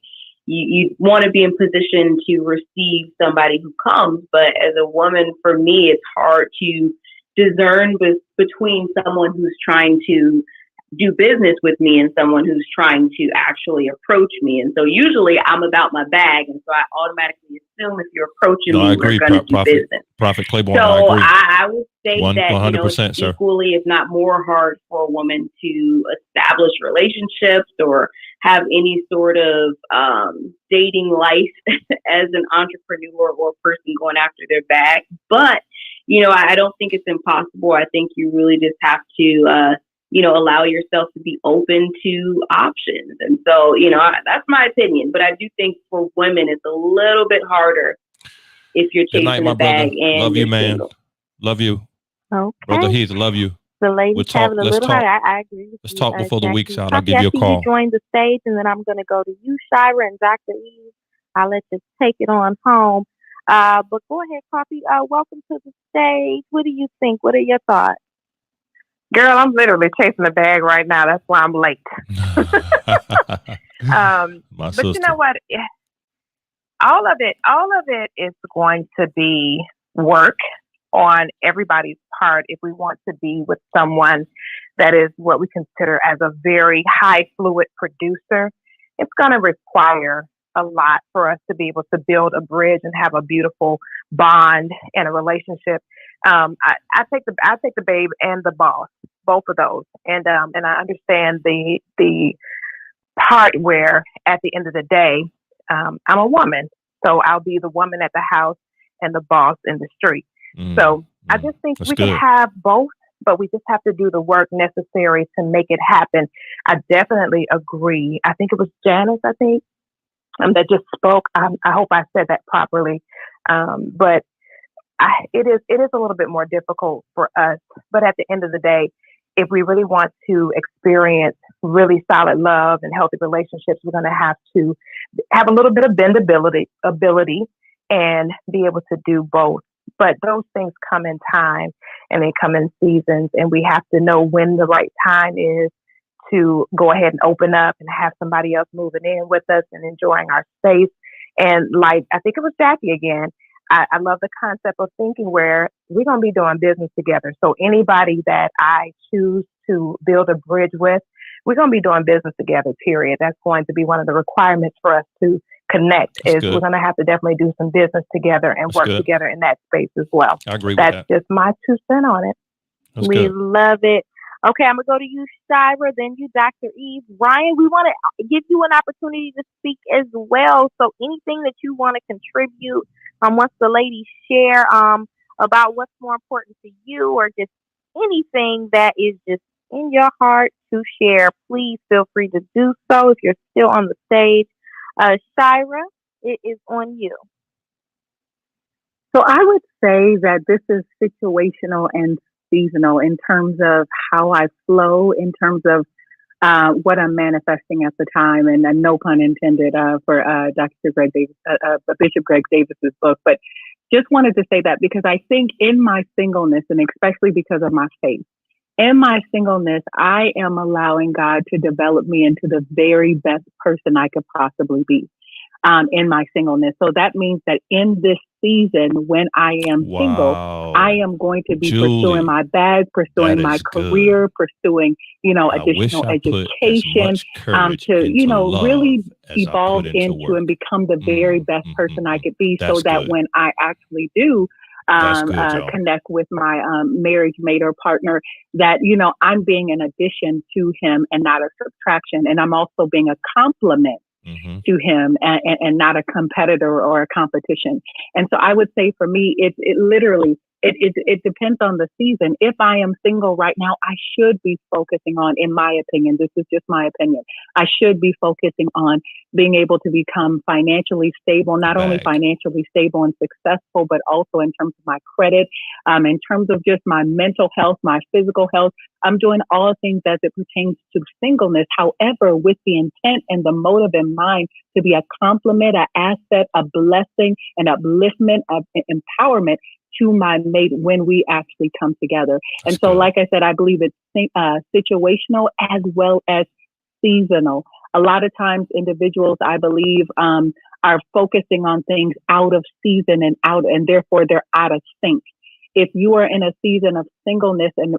you want to be in position to receive somebody who comes, but as a woman, for me, it's hard to discern between someone who's trying to do business with me and someone who's trying to actually approach me. And so usually I'm about my bag. And so I automatically assume if you're approaching me, we're going to do business. Prophet Claiborne, so I would say that 100%, it's equally, if not more hard for a woman to establish relationships or have any sort of dating life as an entrepreneur or a person going after their bag. But, I don't think it's impossible. I think you really just have to, allow yourself to be open to options. And so, that's my opinion. But I do think for women, it's a little bit harder if you're chasing a bag. And love you, man. Single. Love you. Okay. Brother Heath, love you. The ladies have it a little hard. I agree with Let's you. talk before the Jackie. week's out. I'll give you a call. You join the stage, and then I'm going to go to you, Shira, and Dr. Eve. I'll let you take it on home. But go ahead, Coffee. Welcome to the stage. What do you think? What are your thoughts? Girl, I'm literally chasing the bag right now. That's why I'm late. But sister. You know what? All of it is going to be work on everybody's part if we want to be with someone that is what we consider as a very high fluid producer. It's going to require a lot for us to be able to build a bridge and have a beautiful bond and a relationship. I take the babe and the boss, both of those, and I understand the part where at the end of the day, I'm a woman, so I'll be the woman at the house and the boss in the street. So I just think we can have both, but we just have to do the work necessary to make it happen. I definitely agree. I think it was Janice, that just spoke. I hope I said that properly. But it is a little bit more difficult for us. But at the end of the day, if we really want to experience really solid love and healthy relationships, we're going to have a little bit of bendability and be able to do both. But those things come in time and they come in seasons, and we have to know when the right time is to go ahead and open up and have somebody else moving in with us and enjoying our space. And like, I think it was Jackie again, I love the concept of thinking where we're going to be doing business together. So anybody that I choose to build a bridge with, we're going to be doing business together, period. That's going to be one of the requirements for us to connect. We're going to have to definitely do some business together and work together in that space as well. I agree with that. That's just my 2 cents on it. We love it. Okay, I'm going to go to you, Shira, then you, Dr. Eve. Ryan, we want to give you an opportunity to speak as well. So anything that you want to contribute, once the ladies share about what's more important to you, or just anything that is just in your heart to share, please feel free to do so if you're still on the stage. Shira, it is on you. So I would say that this is situational and seasonal in terms of how I flow, in terms of what I'm manifesting at the time, and no pun intended for Dr. Greg Davis, Bishop Greg Davis's book. But just wanted to say that because I think in my singleness, and especially because of my faith, in my singleness, I am allowing God to develop me into the very best person I could possibly be. in my singleness. So that means that in this season, when I am single, I am going to be pursuing my bag, pursuing my career, pursuing, additional education, to, really evolve into and become the very best person I could be, so that when I actually do connect with my marriage mate or partner, that, I'm being an addition to him and not a subtraction. And I'm also being a complement to him and not a competitor or a competition. And so I would say for me, it literally, it depends on the season. If I am single right now, I should be focusing on, in my opinion, this is just my opinion, I should be focusing on being able to become financially stable, not only financially stable and successful, but also in terms of my credit, in terms of just my mental health, my physical health. I'm doing all things as it pertains to singleness. However, with the intent and the motive in mind to be a complement, an asset, a blessing, an upliftment, of empowerment to my mate when we actually come together. And so, like I said, I believe it's situational as well as seasonal. A lot of times individuals, I believe, are focusing on things out of season and therefore they're out of sync. If you are in a season of singleness and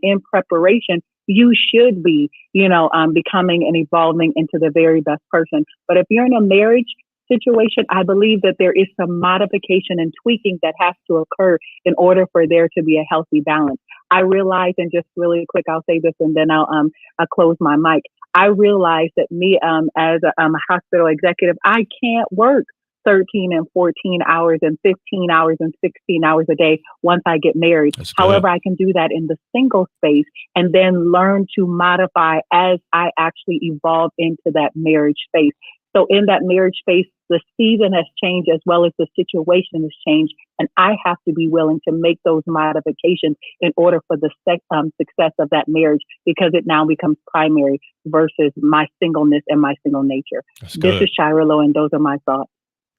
in preparation, you should be, becoming and evolving into the very best person. But if you're in a marriage situation, I believe that there is some modification and tweaking that has to occur in order for there to be a healthy balance. I realize, and just really quick, I'll say this and then I'll close my mic. I realize that me, as a hospital executive, I can't work 13 and 14 hours and 15 hours and 16 hours a day once I get married. However, I can do that in the single space and then learn to modify as I actually evolve into that marriage space. So in that marriage space, the season has changed as well as the situation has changed. And I have to be willing to make those modifications in order for the success of that marriage, because it now becomes primary versus my singleness and my single nature. This is Shira Lowe, and those are my thoughts.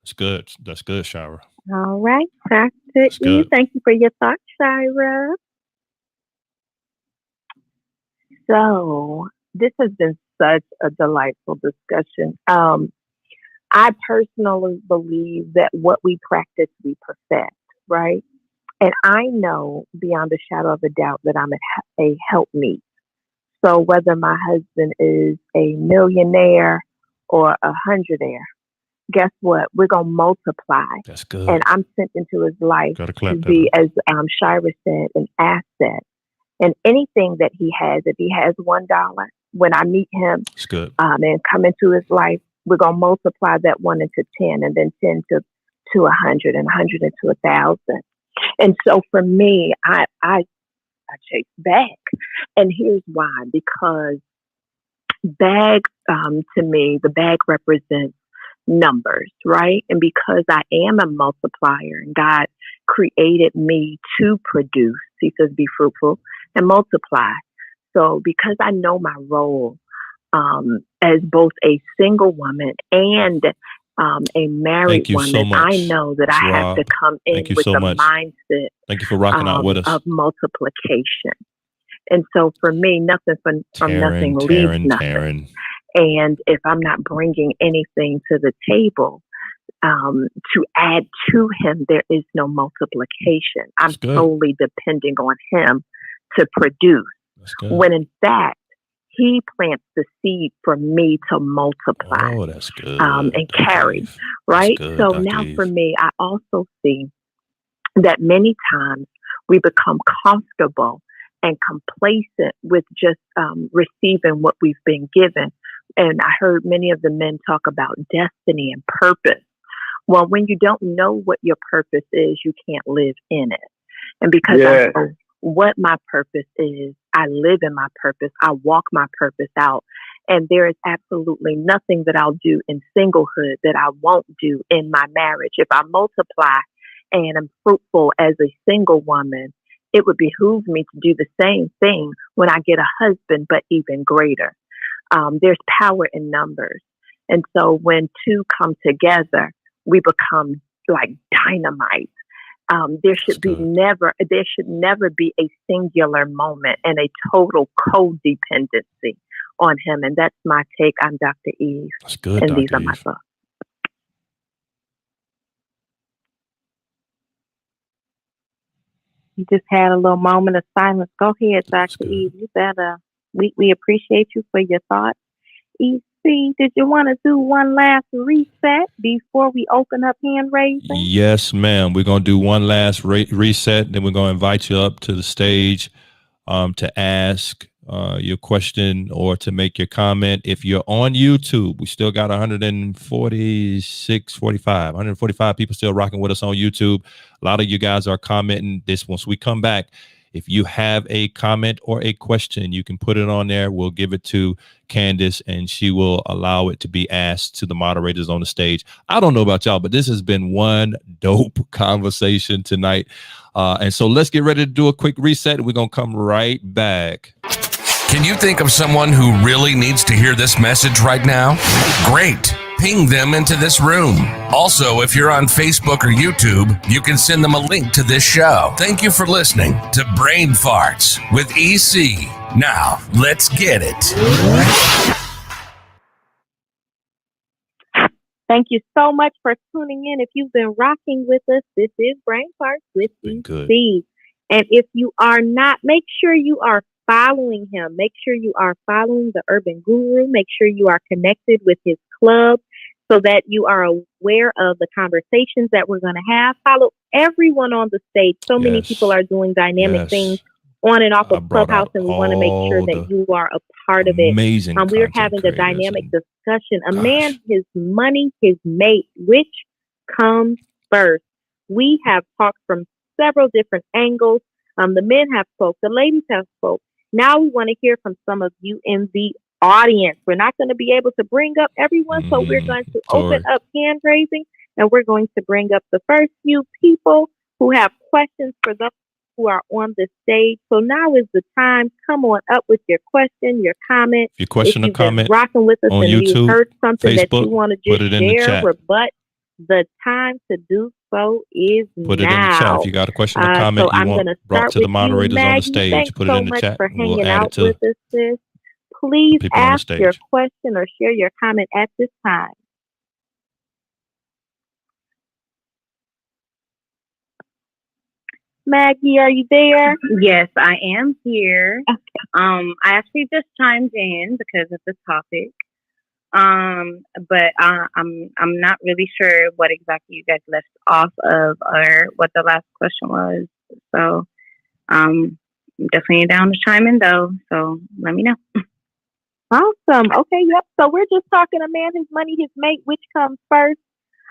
That's good. That's good, Shira. All right. Dr. E, thank you for your thoughts, Shira. So this has been such a delightful discussion. I personally believe that what we practice, we perfect, right? And I know beyond a shadow of a doubt that I'm a helpmeet. So whether my husband is a millionaire or a hundredaire, guess what? We're going to multiply. That's good. And I'm sent into his life to be, as Shira said, an asset. And anything that he has, if he has $1, when I meet him and come into his life, we're going to multiply that 1 into 10, and then 10 to 100, and 100 into 1,000. And so for me, I chase back. And here's why. Because bag, to me, the bag represents numbers, right? And because I am a multiplier and God created me to produce, he says, be fruitful and multiply. So because I know my role as both a single woman and a married woman, so I know that I have to come in with the mindset Thank you for rocking out with us. Of multiplication. And so for me, nothing from nothing leaves nothing. And if I'm not bringing anything to the table to add to him, there is no multiplication. I'm solely depending on him to produce. When in fact, he plants the seed for me to multiply and carry, right? So now for me, I also see that many times we become comfortable and complacent with just receiving what we've been given. And I heard many of the men talk about destiny and purpose. Well, when you don't know what your purpose is, you can't live in it. And because I know what my purpose is, I live in my purpose. I walk my purpose out. And there is absolutely nothing that I'll do in singlehood that I won't do in my marriage. If I multiply and am fruitful as a single woman, it would behoove me to do the same thing when I get a husband, but even greater. There's power in numbers. And so when two come together, we become like dynamite. There should never be a singular moment and a total codependency on him. And that's my take on Dr. Eve. That's good, and Dr. these are Eve. my thoughts. You just had a little moment of silence. Go ahead, Dr. Eve. You better. We appreciate you for your thoughts. EC, did you want to do one last reset before we open up hand raising? Yes, ma'am. We're going to do one last reset. Then we're going to invite you up to the stage to ask your question or to make your comment. If you're on YouTube, we still got 145 people still rocking with us on YouTube. A lot of you guys are commenting this. Once we come back, if you have a comment or a question, you can put it on there. We'll give it to Candace and she will allow it to be asked to the moderators on the stage. I don't know about y'all, but this has been one dope conversation tonight. And so let's get ready to do a quick reset. We're going to come right back. Can you think of someone who really needs to hear this message right now? Great. Ping them into this room. Also, if you're on Facebook or YouTube, you can send them a link to this show. Thank you for listening to Brain Farts with EC. Now, let's get it. Thank you so much for tuning in. If you've been rocking with us, this is Brain Farts with EC. And if you are not, make sure you are following him. Make sure you are following the Urban Guru. Make sure you are connected with his club so that you are aware of the conversations that we're going to have. Follow everyone on the stage. So many people are doing dynamic things on and off of Clubhouse, and we want to make sure that you are a part of it. We're having a dynamic discussion. A man, his money, his mate, which comes first? We have talked from several different angles. The men have spoke, the ladies have spoke. Now we want to hear from some of you in the audience. We're not going to be able to bring up everyone, so we're going to open up hand raising, and we're going to bring up the first few people who have questions for those who are on the stage. So now is the time. Come on up with your question, your comment. Your question or comment rocking with us on and YouTube, you heard something Facebook, that you want to just share, rebut, the time to do so is put now. it in the chat. If you got a question or comment you want brought to the moderators on the stage, put it in the chat. For And we'll hanging add out it to with us, sis. Please people on the ask your stage. question or share your comment at this time. Maggie, are you there? Yes, I am here. I actually just chimed in because of the topic. But I'm not really sure what exactly you guys left off of or what the last question was. So I'm definitely down to chime in though. So let me know. Awesome. Okay, yep. So we're just talking a man, his money, his mate, which comes first.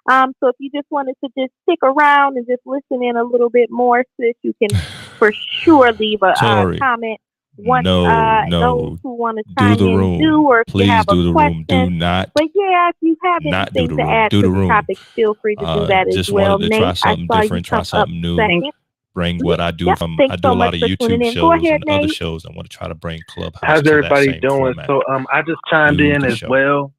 So if you just wanted to just stick around and just listen in a little bit more, sis, you can for sure leave a comment. Once those who want to chime in do, or if you have a question. Do not. But yeah, if you have anything to add to the topic, feel free to do that as well. Just wanted to try something different, try something new. Bring what I do from. I do a lot of YouTube shows and other shows. I want to try to bring Clubhouse. How's everybody doing? Format. So I just chimed in as well,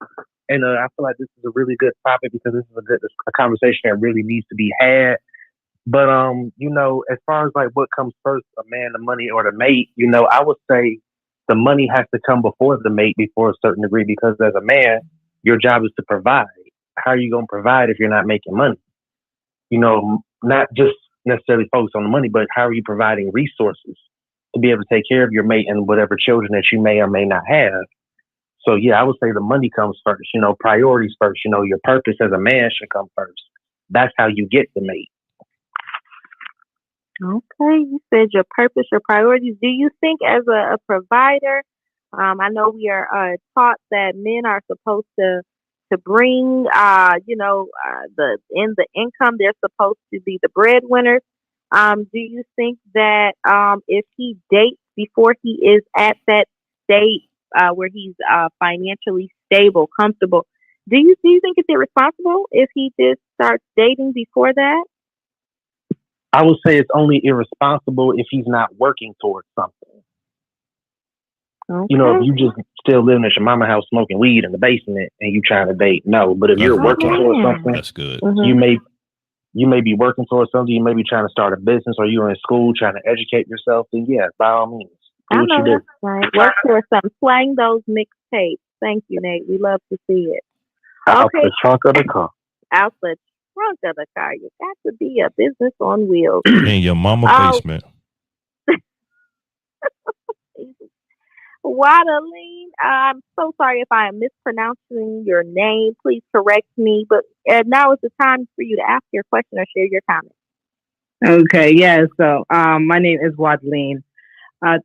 and I feel like this is a really good topic because this is a conversation that really needs to be had. But you know, as far as like what comes first, a man, the money, or the mate, you know, I would say the money has to come before the mate, before a certain degree, because as a man, your job is to provide. How are you going to provide if you're not making money? You know, not just necessarily focus on the money, but how are you providing resources to be able to take care of your mate and whatever children that you may or may not have? So yeah, I would say the money comes first, you know, priorities first, you know, your purpose as a man should come first. That's how you get the mate. Okay, you said your purpose, your priorities. Do you think as a provider, I know we are taught that men are supposed to bring, the income, they're supposed to be the breadwinners. Do you think that if he dates before he is at that state where he's financially stable, comfortable, do you think it's irresponsible if he just starts dating before that? I would say it's only irresponsible if he's not working towards something. Okay. You know, if you just still living at your mama house smoking weed in the basement and you trying to date, no. But if you're working towards something, that's good. You may be working towards something. You may be trying to start a business, or you're in school trying to educate yourself. Then yeah, by all means, do what you do. Right. Work towards something. Playing those mixtapes. Thank you, Nate. We love to see it. Out the trunk of the car. Out the trunk of the car. You got to be a business on wheels. In your mama basement. Wadaline, I'm so sorry if I am mispronouncing your name. Please correct me. But now is the time for you to ask your question or share your comment. Okay, yeah. So, my name is Wadaline.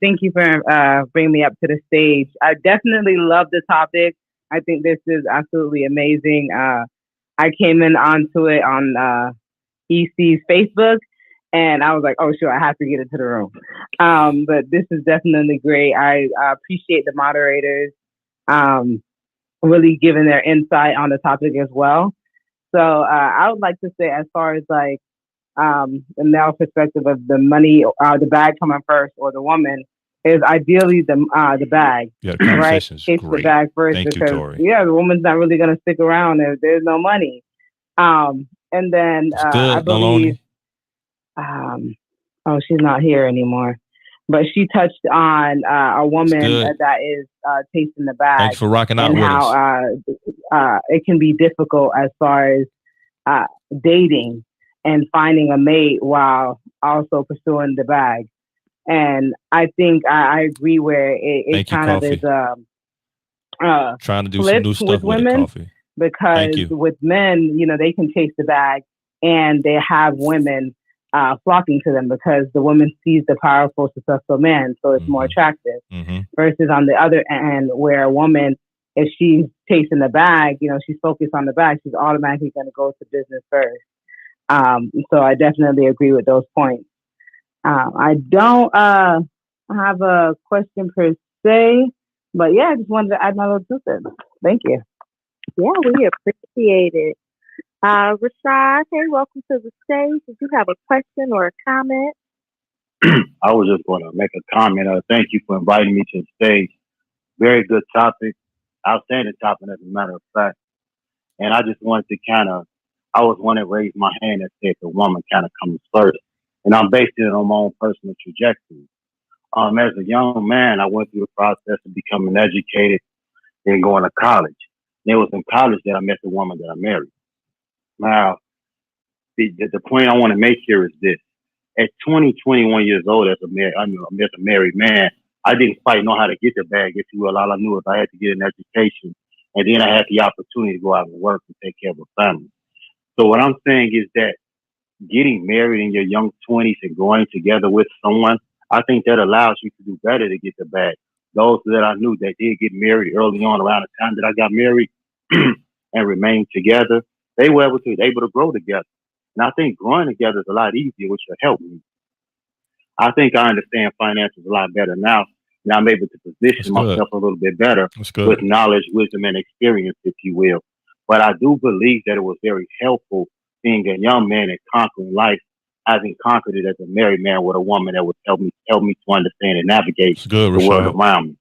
Thank you for bringing me up to the stage. I definitely love the topic. I think this is absolutely amazing. I came in onto it on EC's Facebook, and I was like, oh, sure, I have to get into the room. But this is definitely great. I appreciate the moderators really giving their insight on the topic as well. So I would like to say, as far as like the male perspective of the money, the bag coming first, or the woman, is ideally the bag. Yeah, the conversation is It's great. the bag first. Thank you, because Tori. the woman's not really going to stick around if there's no money. And then I believe, she's not here anymore, but she touched on a woman that is tasting the bag. Thanks for rocking out and with how it can be difficult as far as dating and finding a mate while also pursuing the bag. And I think I agree where it kind of is trying to do some new stuff with women, Coffee. Because with men, they can taste the bag and they have women flocking to them because the woman sees the powerful, successful man, so it's more attractive. Versus on the other end, where a woman, if she's tasting the bag, she's focused on the bag, she's automatically going to go to business first. So I definitely agree with those points. I don't have a question per se, but yeah, I just wanted to add my little 2 cents. Thank you. Yeah, we appreciate it. Rashad, hey, welcome to the stage. Did you have a question or a comment? I was just going to make a comment. Thank you for inviting me to the stage. Very good topic. Outstanding topic, as a matter of fact. And I just wanted to I was one that raised my hand and said the woman kind of comes first. And I'm basing it on my own personal trajectory. As a young man, I went through the process of becoming educated and going to college. And it was in college that I met the woman that I married. Now, the point I want to make here is this. At 20, 21 years old, as a married man, I didn't quite know how to get the bag, if you will. All I knew was I had to get an education. And then I had the opportunity to go out and work and take care of a family. So what I'm saying is that getting married in your young 20s and growing together with someone, I think that allows you to do better to get the bag. Those that I knew that did get married early on, around the time that I got married and remained together, they were able to grow together. And I think growing together is a lot easier, which will help me. I think I understand finances a lot better now, and I'm able to position myself a little bit better with knowledge, wisdom, and experience, if you will. But I do believe that it was very helpful being a young man and conquering life, having conquered it as a married man with a woman that would help me to understand and navigate the world around me.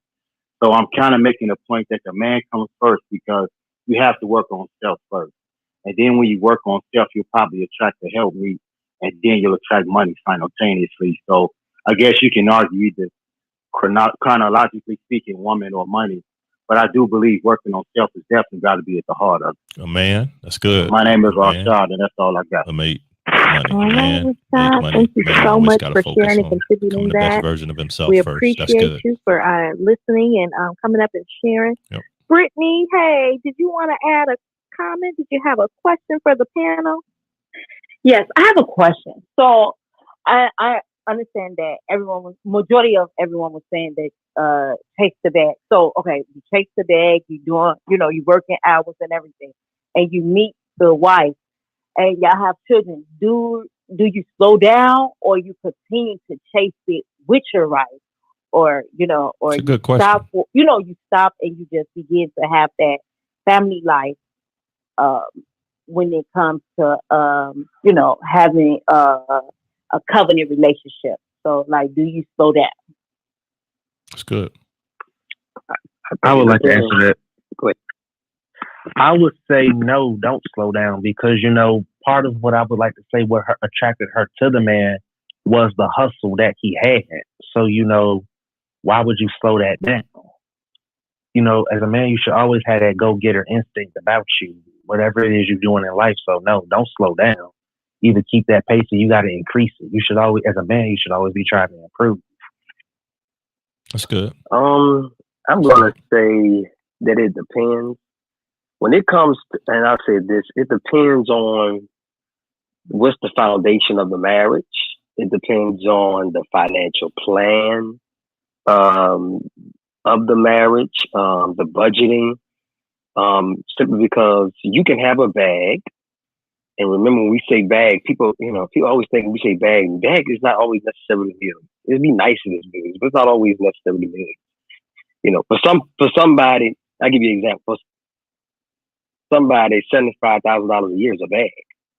So I'm kind of making a point that the man comes first because you have to work on self first. And then when you work on self, you'll probably attract the help me, and then you'll attract money simultaneously. So I guess you can argue either chronologically speaking, woman or money. But I do believe working on self is definitely got to be at the heart of it. Oh, man, that's good. My name is Rashad, and that's all I got. Money, man. Thank you so much for sharing and contributing the that. best version of himself We first. appreciate you for listening and coming up and sharing. Yep. Brittany, hey, did you want to add a comment? Did you have a question for the panel? Yes, I have a question. So I understand that majority of everyone was saying that take the bag. So okay, you take the bag, you doing, you working hours and everything, and you meet the wife, and y'all have children. Do you slow down, or you continue to chase it with your wife, or or it's a good question. Stop? You stop and you just begin to have that family life. When it comes to having a covenant relationship. So like, do you slow down? That's good. I would like to answer that. Quick. I would say no, don't slow down, because part of what I would like to say what attracted her to the man was the hustle that he had. So why would you slow that down? As a man, you should always have that go-getter instinct about you, whatever it is you're doing in life. So no, don't slow down. Either keep that pace or you got to increase it. You should always, as a man, you should always be trying to improve. That's good. I I'm going to say that it depends. When it comes to, and I'll say this, it depends on what's the foundation of the marriage. It depends on the financial plan of the marriage, the budgeting, simply because you can have a bag. And remember, when we say bag, people always think when we say bag, bag is not always necessarily millions. It'd be nice if it's millions, but it's not always necessarily millions. For somebody, I'll give you an example. For somebody, $75,000 a year is a bag.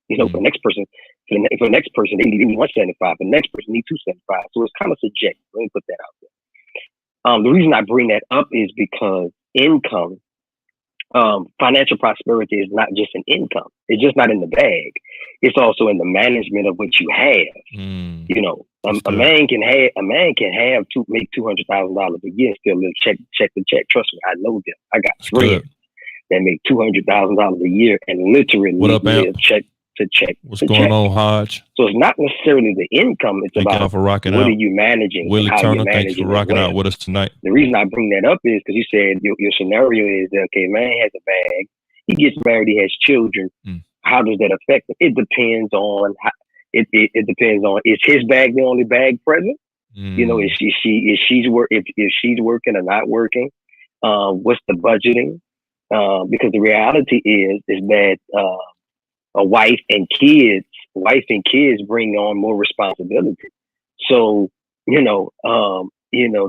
For the next person, they need 175. For the next person, need 275. So it's kind of subjective. Let me put that out there. The reason I bring that up is because income, financial prosperity is not just an income. It's just not in the bag. It's also in the management of what you have. A man can have make $200,000 a year and still live check to check. Trust me, I know them. I got friends that make $200,000 a year and literally live check to check. What's going on, Hodge? So it's not necessarily the income. It's about what are you managing? Willie Turner, thanks for rocking out with us tonight. The reason I bring that up is because you said your scenario is that, okay, man has a bag, he gets married, he has children. How does that affect him? It depends on it depends on, is his bag the only bag present? Is she's working or not working? What's the budgeting? Because the reality is that a wife and kids bring on more responsibility. So, the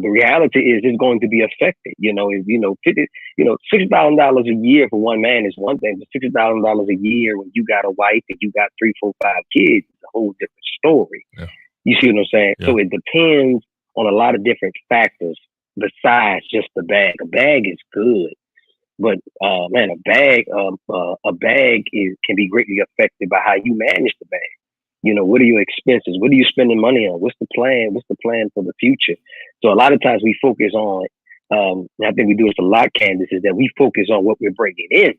reality is it's going to be affected. $6,000 a year for one man is one thing, but $6,000 a year when you got a wife and you got 3, 4, 5 kids is a whole different story. Yeah. You see what I'm saying? Yeah. So it depends on a lot of different factors besides just the bag. A bag is good. But a bag can be greatly affected by how you manage the bag. What are your expenses? What are you spending money on? What's the plan? What's the plan for the future? So a lot of times we focus on, I think we do this a lot, Candace, is that we focus on what we're bringing in,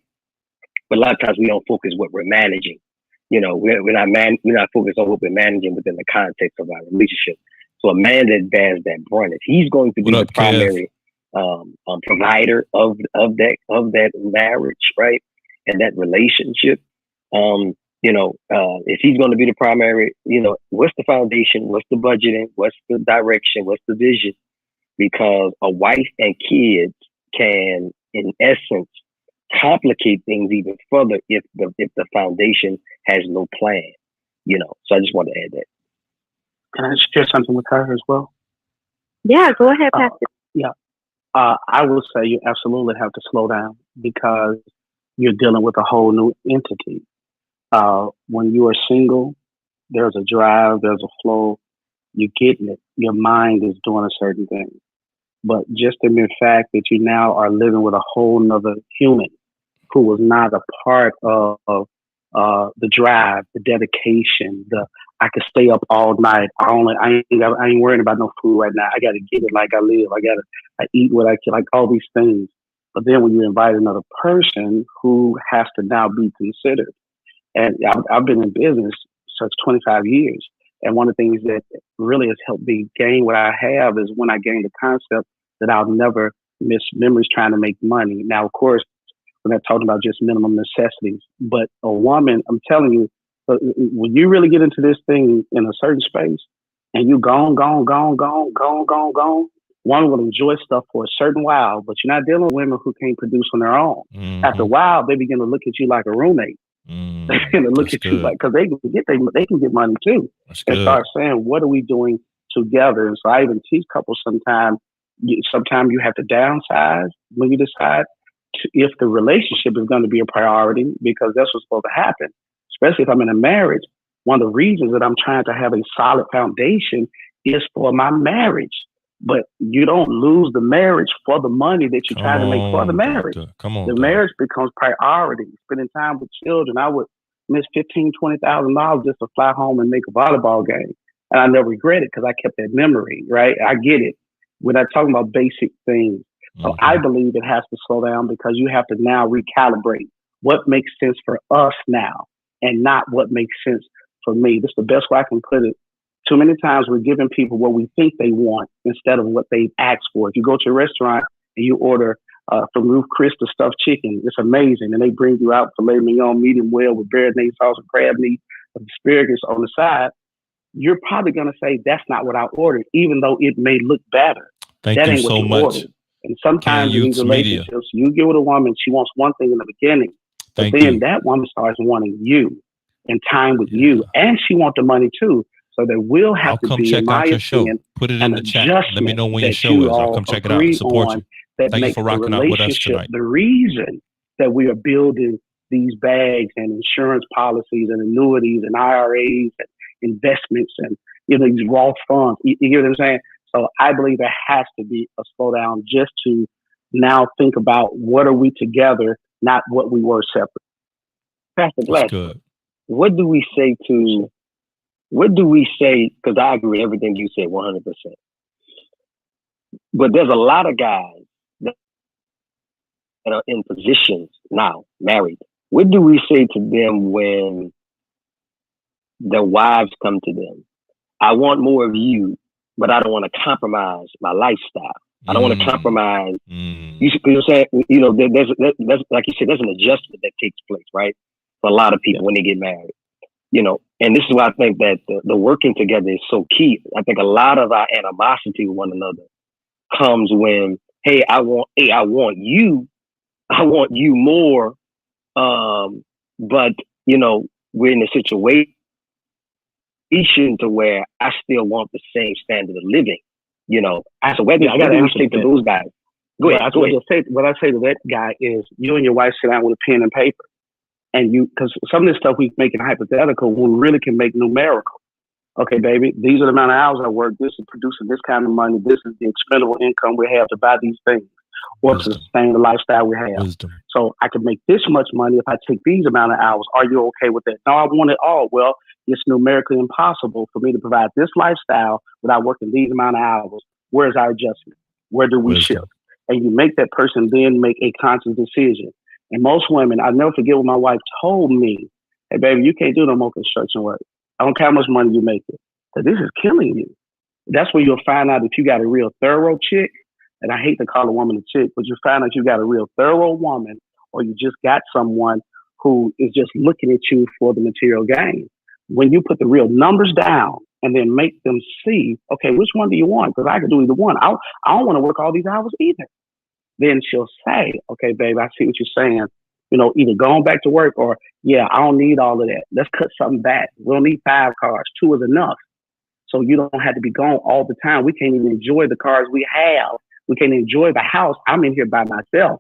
but a lot of times we don't focus what we're managing. We're not focused on what we're managing within the context of our relationship. So a man that bears that brunt, if he's going to be the primary provider of that marriage, right, and that relationship, if he's going to be the primary, what's the foundation, what's the budgeting, what's the direction, what's the vision? Because a wife and kids can, in essence, complicate things even further if the foundation has no plan. So I just want to add that. Can I share something with her as well? Yeah, go ahead, Pastor. I will say you absolutely have to slow down because you're dealing with a whole new entity. When you are single, there's a drive, there's a flow, you're getting it. Your mind is doing a certain thing. But just the mere fact that you now are living with a whole nother human who was not a part of the drive, the dedication, I could stay up all night. I ain't worrying about no food right now. I got to get it like I live. I eat what I can, like all these things. But then when you invite another person who has to now be considered, and I've been in business since 25 years. And one of the things that really has helped me gain what I have is when I gained the concept that I'll never miss memories trying to make money. Now, of course, we're not talking about just minimum necessities, but a woman, I'm telling you, when you really get into this thing in a certain space and you gone, one will enjoy stuff for a certain while, but you're not dealing with women who can't produce on their own. Mm-hmm. After a while, they begin to look at you like a roommate. They're going to look at you like, because they can get money too. And start saying, what are we doing together? And so I even teach couples sometimes you have to downsize when you decide if the relationship is going to be a priority, because that's what's supposed to happen. Especially if I'm in a marriage, one of the reasons that I'm trying to have a solid foundation is for my marriage. But you don't lose the marriage for the money that you're trying to make for the marriage. The marriage becomes priority. Spending time with children. I would miss $15,000, $20,000 just to fly home and make a volleyball game. And I never regret it because I kept that memory, right? I get it. We're not talking about basic things. So I believe it has to slow down because you have to now recalibrate what makes sense for us now and not what makes sense for me. That's the best way I can put it. Too many times we're giving people what we think they want instead of what they've asked for. If you go to a restaurant and you order from Ruth Chris the stuffed chicken. It's amazing. And they bring you out filet mignon, medium well with béarnaise sauce and crab meat, with asparagus on the side. You're probably going to say, that's not what I ordered, even though it may look better. Thank that you ain't so what you much. ordered. And sometimes in these relationships, you get with a woman, she wants one thing in the beginning, but then that woman starts wanting you and time with you, and she wants the money too. So there will have to be, in my opinion, put it in the chat. Let me know when your show you is. I'll come check it out and support you. That Thank you makes for the rocking out with us relationship tonight. the reason that we are building these bags and insurance policies and annuities and IRAs and investments and these Roth funds. You get what I'm saying? So I believe there has to be a slowdown just to now think about what are we together, not what we were separate. Pastor Glass, what do we say, because I agree with everything you said 100%. But there's a lot of guys that are in positions now, married. What do we say to them when their wives come to them? I want more of you, but I don't want to compromise my lifestyle. I don't want to compromise. You know what I'm saying? There's like you said, there's an adjustment that takes place, right? For a lot of people when they get married. And this is why I think that the working together is so key. I think a lot of our animosity with one another comes when, hey, I want you more. But we're in a situation to where I still want the same standard of living. I got to answer to those guys. Go ahead. What I say to that guy is, you and your wife sit down with a pen and paper, and because some of this stuff we make it hypothetical, we really can make numerical. Okay, baby, these are the amount of hours I work. This is producing this kind of money. This is the expendable income we have to buy these things or to sustain the lifestyle we have. So I can make this much money if I take these amount of hours. Are you okay with that? No, I want it all. Well, it's numerically impossible for me to provide this lifestyle without working these amount of hours. Where's our adjustment? Where do we shift? And you make that person then make a conscious decision. And most women, I'll never forget what my wife told me. Hey, baby, you can't do no more construction work. I don't care how much money you make it. So this is killing you. That's where you'll find out if you got a real thorough chick. And I hate to call a woman a chick, but you find out you got a real thorough woman, or you just got someone who is just looking at you for the material gain. When you put the real numbers down and then make them see, okay, which one do you want? Because I can do either one. I don't want to work all these hours either. Then she'll say, okay, babe, I see what you're saying. Either going back to work or, yeah, I don't need all of that. Let's cut something back. We don't need 5 cars. 2 is enough. So you don't have to be gone all the time. We can't even enjoy the cars we have. We can't enjoy the house. I'm in here by myself.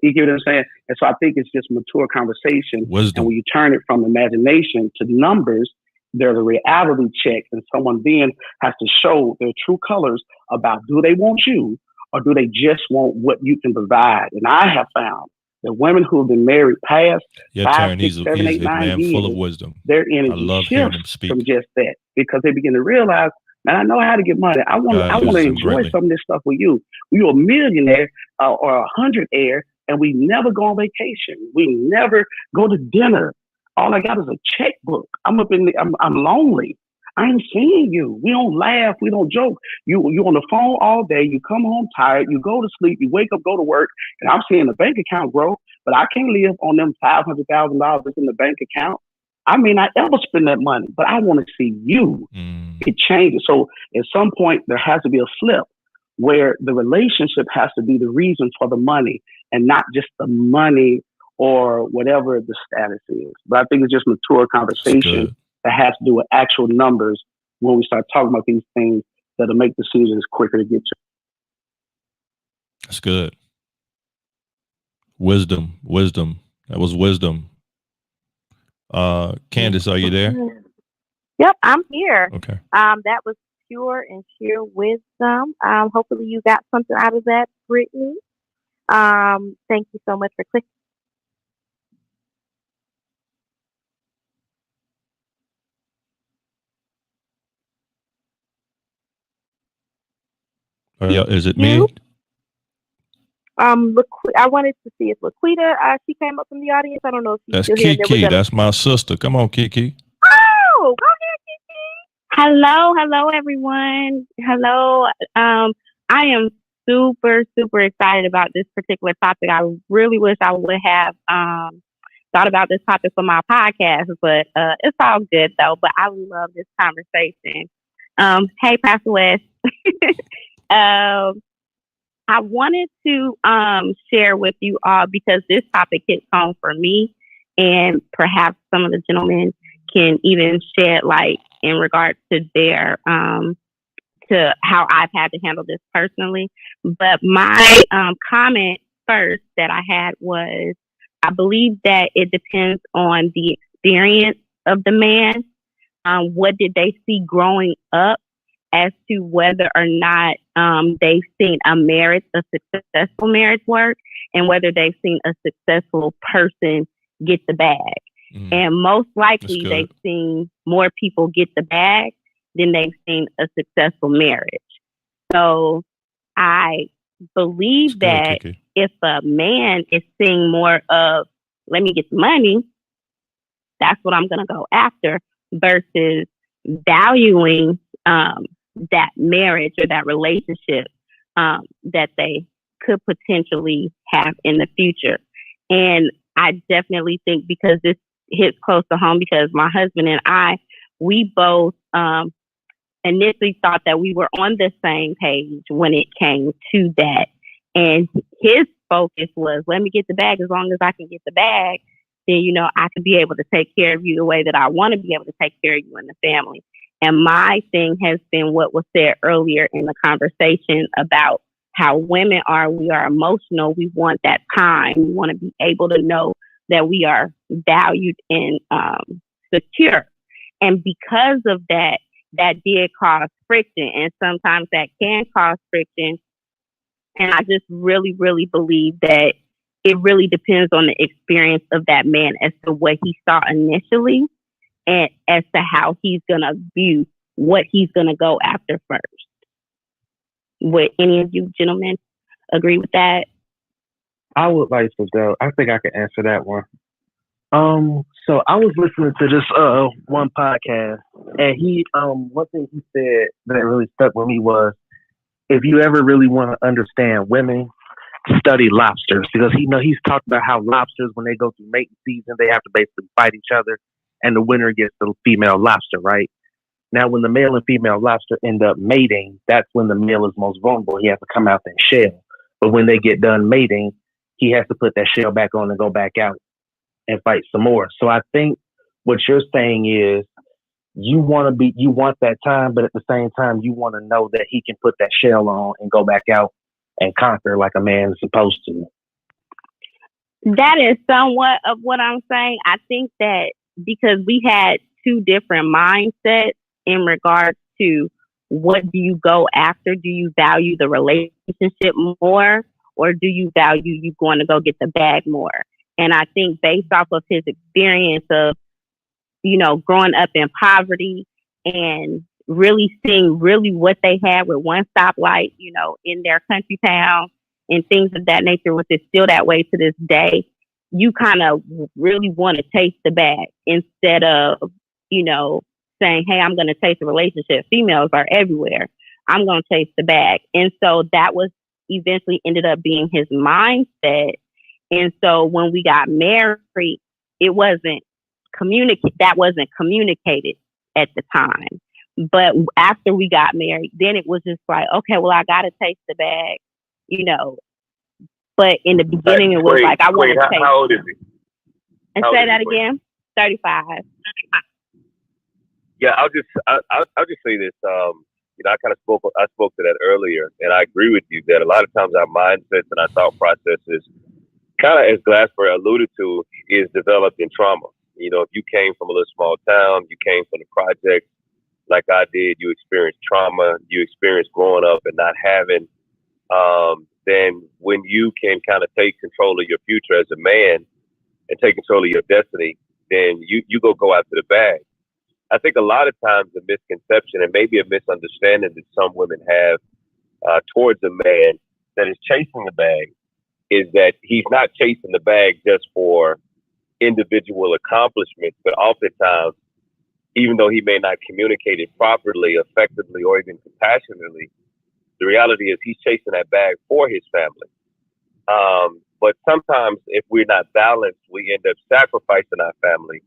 You get what I'm saying? And so I think it's just mature conversation. Wisdom. And when you turn it from imagination to numbers, there's a reality check, and someone then has to show their true colors about, do they want you or do they just want what you can provide? And I have found that women who have been married past 5, 6, 7, 8, 9 years, full of wisdom. Their energy shifts from just that, because they begin to realize, man, I know how to get money. I want to enjoy some of this stuff with you. You're a millionaire or 100-aire, and we never go on vacation. We never go to dinner. All I got is a checkbook. I'm lonely. I ain't seeing you. We don't laugh. We don't joke. You on the phone all day. You come home tired. You go to sleep. You wake up, go to work, and I'm seeing the bank account grow, but I can't live on them $500,000 that's in the bank account. I may not ever spend that money, but I want to see you. It changes. So at some point, there has to be a flip where the relationship has to be the reason for the money and not just the money or whatever the status is. But I think it's just mature conversation that has to do with actual numbers when we start talking about these things that'll make decisions quicker to get you. That's good. Wisdom. That was wisdom. Candace, are you there? Yep, I'm here. Okay. That was pure and sheer wisdom. Hopefully you got something out of that, Brittany. Thank you so much for clicking. Yeah, is it me? I wanted to see if Laquita, she came up from the audience. I don't know if she's still here. That's Kiki. That's my sister. Come on, Kiki. Oh, go ahead, Kiki. Hello, everyone. Hello. I am super, super excited about this particular topic. I really wish I would have thought about this topic for my podcast, but it's all good though. But I love this conversation. Hey, Pastor West. I wanted to share with you all, because this topic hits home for me, and perhaps some of the gentlemen can even shed light in regards to their to how I've had to handle this personally. But my comment first that I had was, I believe that it depends on the experience of the man. What did they see growing up as to whether or not they've seen a successful marriage work, and whether they've seen a successful person get the bag. And most likely they've seen more people get the bag than they've seen a successful marriage. So I believe that if a man is seeing more of, let me get the money, that's what I'm going to go after, versus valuing that marriage or that relationship that they could potentially have in the future. And I definitely think, because this hits close to home, because my husband and I, we both initially thought that we were on the same page when it came to that. And his focus was, let me get the bag. As long as I can get the bag, then, I can be able to take care of you the way that I want to be able to take care of you and the family. And my thing has been what was said earlier in the conversation about how women are. We are emotional. We want that time. We want to be able to know that we are valued and secure. And because of that, that did cause friction. And sometimes that can cause friction. And I just really, really believe that it really depends on the experience of that man as to what he saw initially, and as to how he's going to view what he's going to go after first. Would any of you gentlemen agree with that? I would like to go. I think I can answer that one. So I was listening to this one podcast, and he one thing he said that really stuck with me was, if you ever really want to understand women, study lobsters, because he's talked about how lobsters, when they go through mating season, they have to basically fight each other, and the winner gets the female lobster, right? Now, when the male and female lobster end up mating, that's when the male is most vulnerable. He has to come out that shell. But when they get done mating, he has to put that shell back on and go back out and fight some more. So I think what you're saying is, you want that time, but at the same time, you want to know that he can put that shell on and go back out and conquer like a man is supposed to. That is somewhat of what I'm saying. I think that because we had two different mindsets in regards to what do you go after? Do you value the relationship more, or do you value you going to go get the bag more? And I think based off of his experience of, growing up in poverty and really seeing what they had with one stoplight, in their country town and things of that nature, which is still that way to this day, you kind of really want to taste the bag instead of, saying, hey, I'm going to taste the relationship. Females are everywhere. I'm going to taste the bag. And so that was eventually ended up being his mindset. And so when we got married, it wasn't communicated at the time. But after we got married, then it was just like, okay, well, I got to taste the bag, But in the beginning, it was like, I want to taste. How old is he? And say that again. 35. Yeah, I'll just say this. I spoke to that earlier, and I agree with you that a lot of times our mindsets and our thought processes, kind of as Glasper alluded to, is developed in trauma. If you came from a little small town, you came from the projects like I did, you experienced trauma, you experienced growing up and not having, then when you can kind of take control of your future as a man and take control of your destiny, then you go after the bag. I think a lot of times the misconception and maybe a misunderstanding that some women have towards a man that is chasing the bag is that he's not chasing the bag just for individual accomplishments, but oftentimes, even though he may not communicate it properly, effectively, or even compassionately, The reality is he's chasing that bag for his family. But sometimes if we're not balanced, we end up sacrificing our family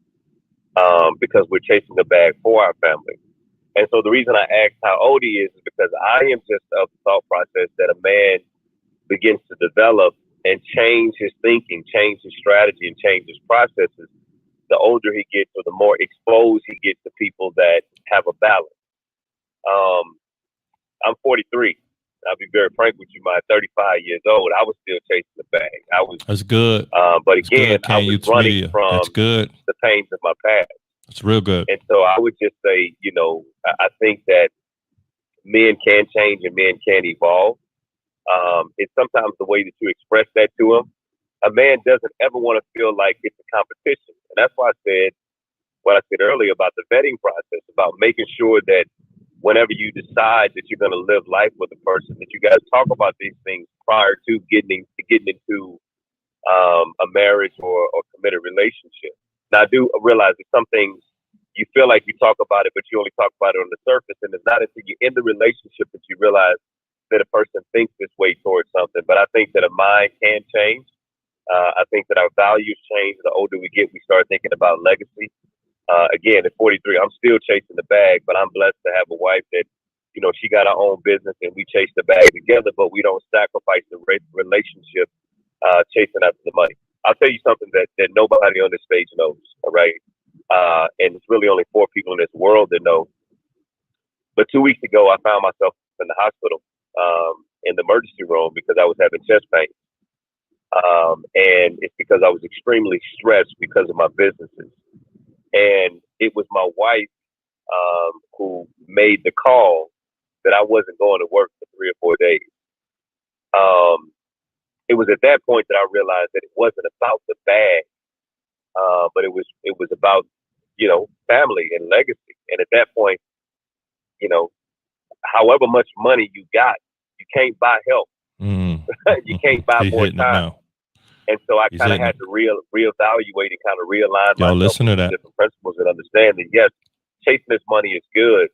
because we're chasing the bag for our family. And so the reason I asked how old he is because I am just of the thought process that a man begins to develop and change his thinking, change his strategy, and change his processes. The older he gets, or the more exposed he gets to people that have a balance. I'm 43. I'll be very frank with you. My 35 years old, I was still chasing the bag. That's good. But again, I was running from That's good. the pains of my past. That's real good. And so I would just say, I think that men can change and men can evolve. It's sometimes the way that you express that to them. A man doesn't ever want to feel like it's a competition. And that's why I said what I said earlier about the vetting process, about making sure that whenever you decide that you're going to live life with a person, that you guys talk about these things prior to getting into a marriage or committed relationship. Now, I do realize that some things you feel like you talk about it, but you only talk about it on the surface. And it's not until you're in the relationship that you realize that a person thinks this way towards something. But I think that a mind can change. I think that our values change. The older we get, we start thinking about legacy. Again, at 43, I'm still chasing the bag, but I'm blessed to have a wife that, she got her own business and we chase the bag together, but we don't sacrifice the relationship chasing after the money. I'll tell you something that nobody on this stage knows, all right? And it's really only 4 people in this world that know. But 2 weeks ago, I found myself in the hospital in the emergency room because I was having chest pain. And it's because I was extremely stressed because of my businesses. And it was my wife who made the call that I wasn't going to work for 3 or 4 days. It was at that point that I realized that it wasn't about the bag, but it was about, family and legacy. And at that point, however much money you got, you can't buy help. You can't buy more time. And so I kind of had to reevaluate and kind of realign myself listen to that. Different principles and understand that, yes, chasing this money is good,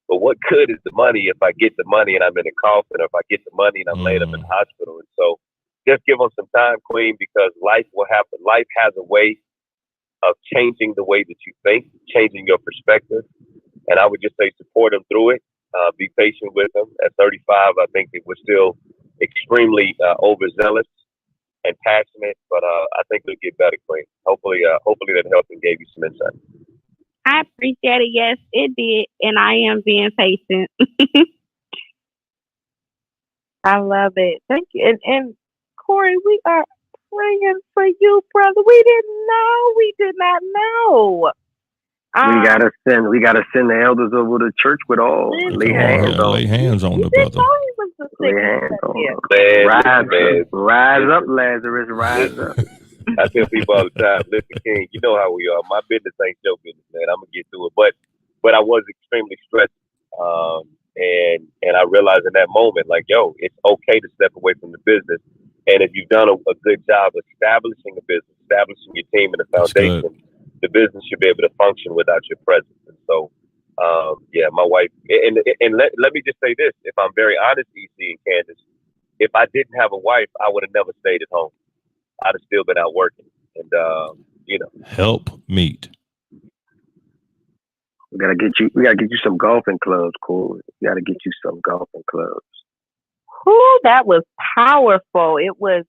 but what good is the money if I get the money and I'm in a coffin, or if I get the money and I'm laid up in the hospital? And so just give them some time, Queen, because life will happen. Life has a way of changing the way that you think, changing your perspective. And I would just say support them through it. Be patient with them. At 35, I think that we're still extremely overzealous and passionate, but I think it'll get better, Queen. Hopefully that helped and gave you some insight. I appreciate it. Yes, it did, and I am being patient. I love it. Thank you. And Corey, we are praying for you, brother. We did not know. We gotta send the elders over to church with all. Lay hands on the brother. Lay hands on him. Rise up, Lazarus. Rise up. I tell people all the time, listen, King, you know how we are. My business ain't your business, man. I'm gonna get through it. But I was extremely stressed. And I realized in that moment, like, yo, it's okay to step away from the business. And if you've done a good job establishing a business, establishing your team and the foundation, the business should be able to function without your presence. And so, my wife, and let me just say this, if I'm very honest, EC and Candace, if I didn't have a wife, I would have never stayed at home. I'd have still been out working. And, help meet. We gotta get you some golfing clubs, Corey. We gotta get you some golfing clubs. Whoo, that was powerful. It was,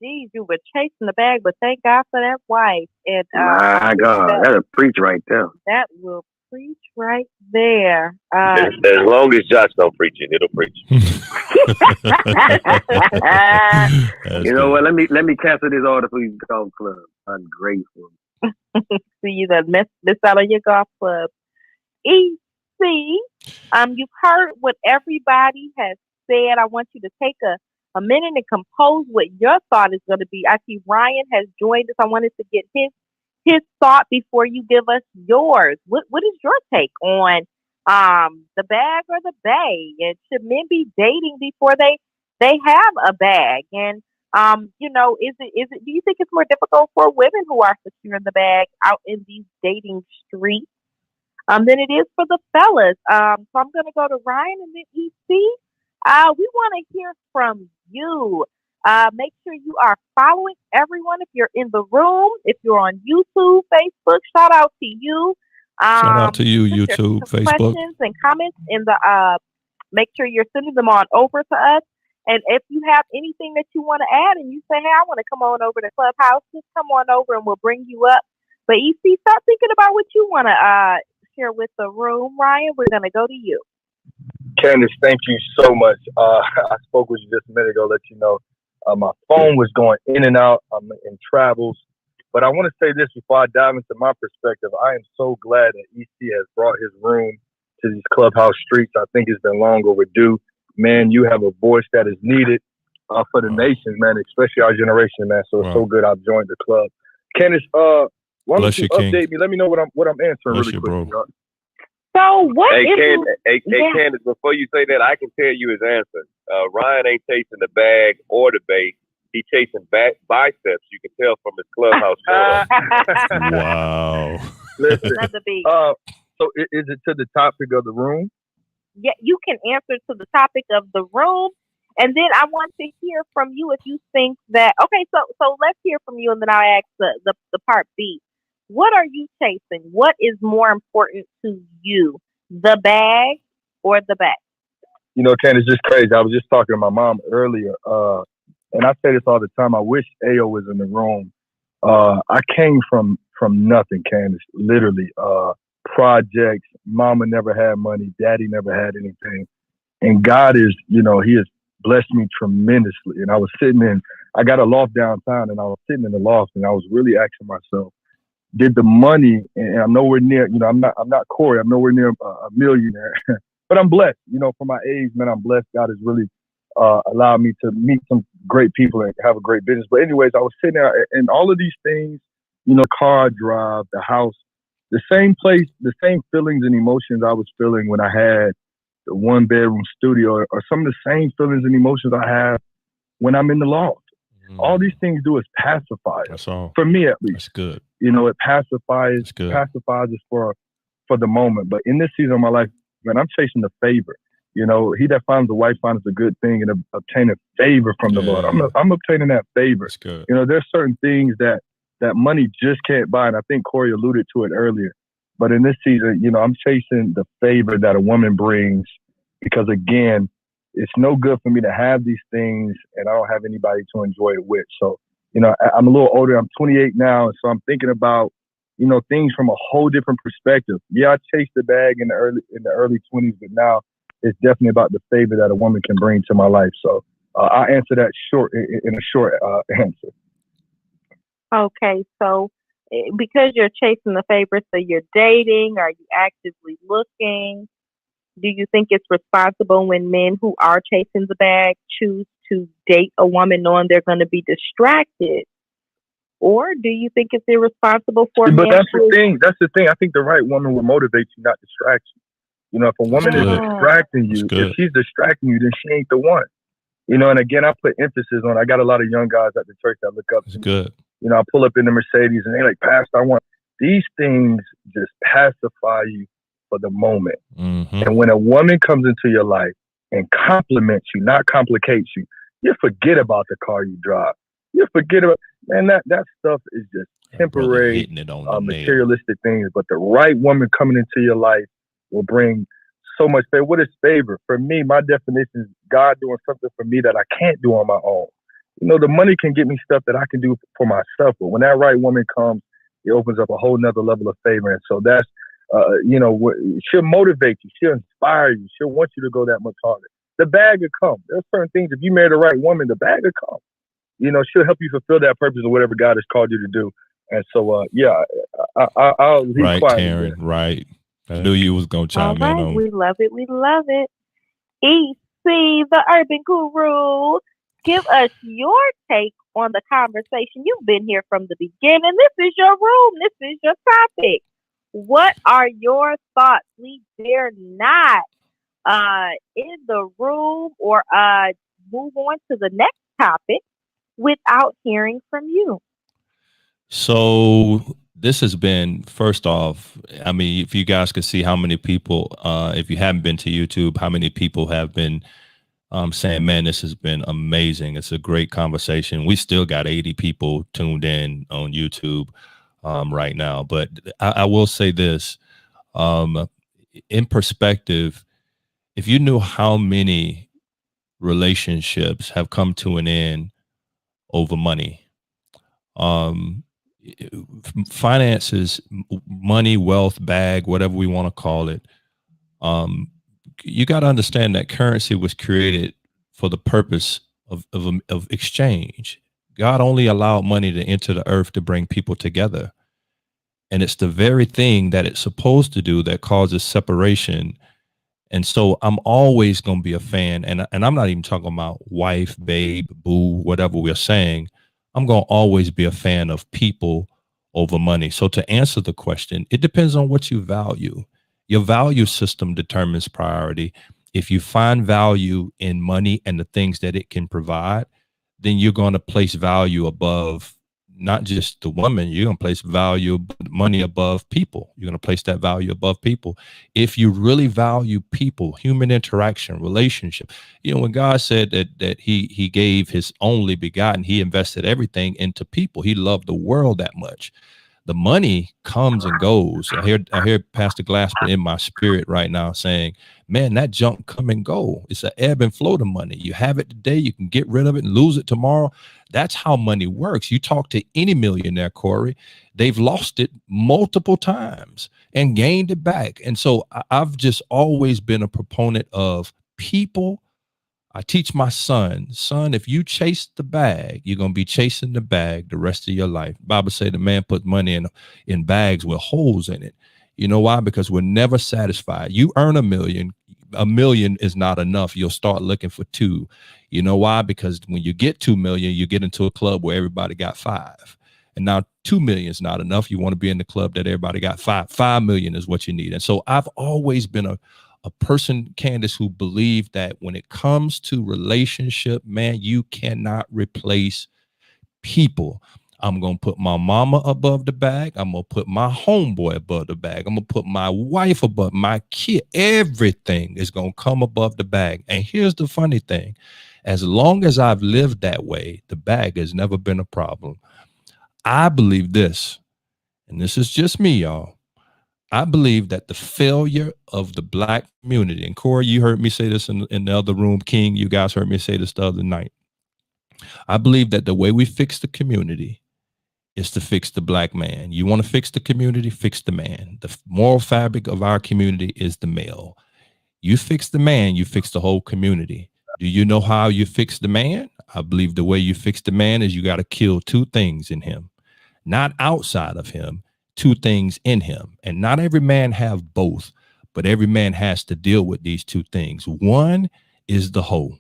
geez, you were chasing the bag, but thank God for that wife. And my God, that'll preach right there. That will preach right there. As long as Josh don't preach it, it'll preach. You know what? Let me cancel this order for these golf clubs. Ungrateful. See, you that miss out on your golf club. EC, you've heard what everybody has said. I want you to take a minute and compose what your thought is going to be. I see Ryan has joined us. I wanted to get his thought before you give us yours. What is your take on the bag or the bae? And should men be dating before they have a bag? And is it do you think it's more difficult for women who are securing the bag out in these dating streets? than it is for the fellas. So I'm going to go to Ryan and then EC. We want to hear from you. Make sure you are following everyone if you're in the room. If you're on YouTube, Facebook, shout out to you. Shout out to you, YouTube, Facebook. Questions and comments in the make sure you're sending them on over to us. And if you have anything that you want to add and you say, hey, I want to come on over to Clubhouse, just come on over and we'll bring you up. But EC, start thinking about what you want to share with the room. Ryan, we're going to go to you. Candace, thank you so much. I spoke with you just a minute ago, let you know. My phone was going in and out. I'm in travels. But I want to say this before I dive into my perspective. I am so glad that EC has brought his room to these Clubhouse streets. I think it's been long overdue. Man, you have a voice that is needed for the nation, man, especially our generation, man. So it's so good I've joined the club. Candace, why don't you update me? Let me know what I'm answering really quick. So what Candace, before you say that, I can tell you his answer. Ryan ain't chasing the bag or the bait. He chasing biceps. You can tell from his Clubhouse. Wow. Listen, so is it to the topic of the room? Yeah, you can answer to the topic of the room. And then I want to hear from you if you think that, okay, so let's hear from you and then I'll ask the part B. What are you chasing? What is more important to you, the bag or the bag? You know, Candace, it's just crazy. I was just talking to my mom earlier, and I say this all the time. I wish Ayo was in the room. I came from nothing, Candace, literally. Projects. Mama never had money. Daddy never had anything. And God is, you know, he has blessed me tremendously. And I was I got a loft downtown, and I was sitting in the loft, and I was really asking myself, did the money, and I'm nowhere near, you know, I'm not Corey, I'm nowhere near a millionaire, but I'm blessed, you know, for my age, man, I'm blessed. God has really allowed me to meet some great people and have a great business. But anyways, I was sitting there and all of these things, you know, car drive, the house, the same place, the same feelings and emotions I was feeling when I had the 1-bedroom studio are some of the same feelings and emotions I have when I'm in the loft. All these things do is pacify us. For me, at least. That's good. You know, it pacifies us for the moment. But in this season of my life, man, I'm chasing the favor. You know, he that finds a wife finds a good thing and obtain a favor from the Lord. I'm obtaining that favor. You know, there's certain things that money just can't buy. And I think Corey alluded to it earlier. But in this season, you know, I'm chasing the favor that a woman brings because, again, it's no good for me to have these things and I don't have anybody to enjoy it with. So, you know, I'm a little older. I'm 28 now. And so I'm thinking about, you know, things from a whole different perspective. Yeah, I chased the bag in the early 20s, but now it's definitely about the favor that a woman can bring to my life. So I'll answer that in a short answer. Okay. So because you're chasing the favor, so you're dating, are you actively looking? Do you think it's responsible when men who are chasing the bag choose to date a woman knowing they're going to be distracted? Or do you think it's irresponsible for men? But that's the thing. That's the thing. I think the right woman will motivate you, not distract you. You know, if a woman is distracting you, if she's distracting you, then she ain't the one. You know, and again, I put emphasis on, I got a lot of young guys at the church that look up to me. Good. You know, I pull up in the Mercedes and they're like, Pastor, I want these things just pacify you for the moment. And when a woman comes into your life and compliments you, not complicates you, you forget about the car you drive. You forget about, man, that stuff is just temporary, materialistic things. But the right woman coming into your life will bring so much favor. What is favor? For me, my definition is God doing something for me that I can't do on my own. You know, the money can get me stuff that I can do for myself. But when that right woman comes, it opens up a whole nother level of favor. And so that's, you know, she'll motivate you. She'll inspire you. She'll want you to go that much harder. The bag will come. There's certain things, if you marry the right woman, the bag will come. You know, she'll help you fulfill that purpose of whatever God has called you to do. And so, yeah, I'll be right, quiet. Karen, right. I knew you was going to chime in on. We love it. We love it. EC, the Urban Guru, give us your take on the conversation. You've been here from the beginning. This is your room. This is your topic. What are your thoughts? We dare not in the room or move on to the next topic without hearing from you. So this has been, first off, I mean, if you guys could see how many people, if you haven't been to YouTube, how many people have been saying, man, this has been amazing. It's a great conversation. We still got 80 people tuned in on YouTube right now. But I will say this, in perspective, if you knew how many relationships have come to an end over money, finances, money, wealth, bag, whatever we want to call it, you got to understand that currency was created for the purpose of exchange. God only allowed money to enter the earth to bring people together. And it's the very thing that it's supposed to do that causes separation. And so I'm always going to be a fan. And I'm not even talking about wife, babe, boo, whatever we're saying. I'm going to always be a fan of people over money. So to answer the question, it depends on what you value. Your value system determines priority. If you find value in money and the things that it can provide, then you're going to place value above not just the woman. You're going to place money above people. You're going to place that value above people. If you really value people, human interaction, relationship, when God said that he gave his only begotten, he invested everything into people. He loved the world that much. The money comes and goes. I hear Pastor Glasper in my spirit right now saying, man, that junk come and go. It's an ebb and flow to money. You have it today, you can get rid of it and lose it tomorrow. That's how money works. You talk to any millionaire, Corey, they've lost it multiple times and gained it back. And so I've just always been a proponent of people. I teach my son, if you chase the bag, you're going to be chasing the bag the rest of your life. Bible say the man put money in bags with holes in it. You know why? Because we're never satisfied. You earn $1 million. $1 million is not enough. You'll start looking for 2. You know why? Because when you get 2 million, you get into a club where everybody got 5. And now 2 million is not enough. You want to be in the club that everybody got 5. 5 million is what you need. And so I've always been a person, Candace, who believed that when it comes to relationship, man, you cannot replace people. I'm going to put my mama above the bag. I'm going to put my homeboy above the bag. I'm going to put my wife above my kid. Everything is going to come above the bag. And here's the funny thing. As long as I've lived that way, the bag has never been a problem. I believe this, and this is just me, y'all. I believe that the failure of the Black community, and Corey, you heard me say this in the other room, King, you guys heard me say this the other night. I believe that the way we fix the community is to fix the Black man. You want to fix the community, fix the man. The moral fabric of our community is the male. You fix the man, you fix the whole community. Do you know how you fix the man? I believe the way you fix the man is you got to kill 2 things in him, not outside of him. 2 things in him. And not every man have both, but every man has to deal with these 2 things. One is the hoe.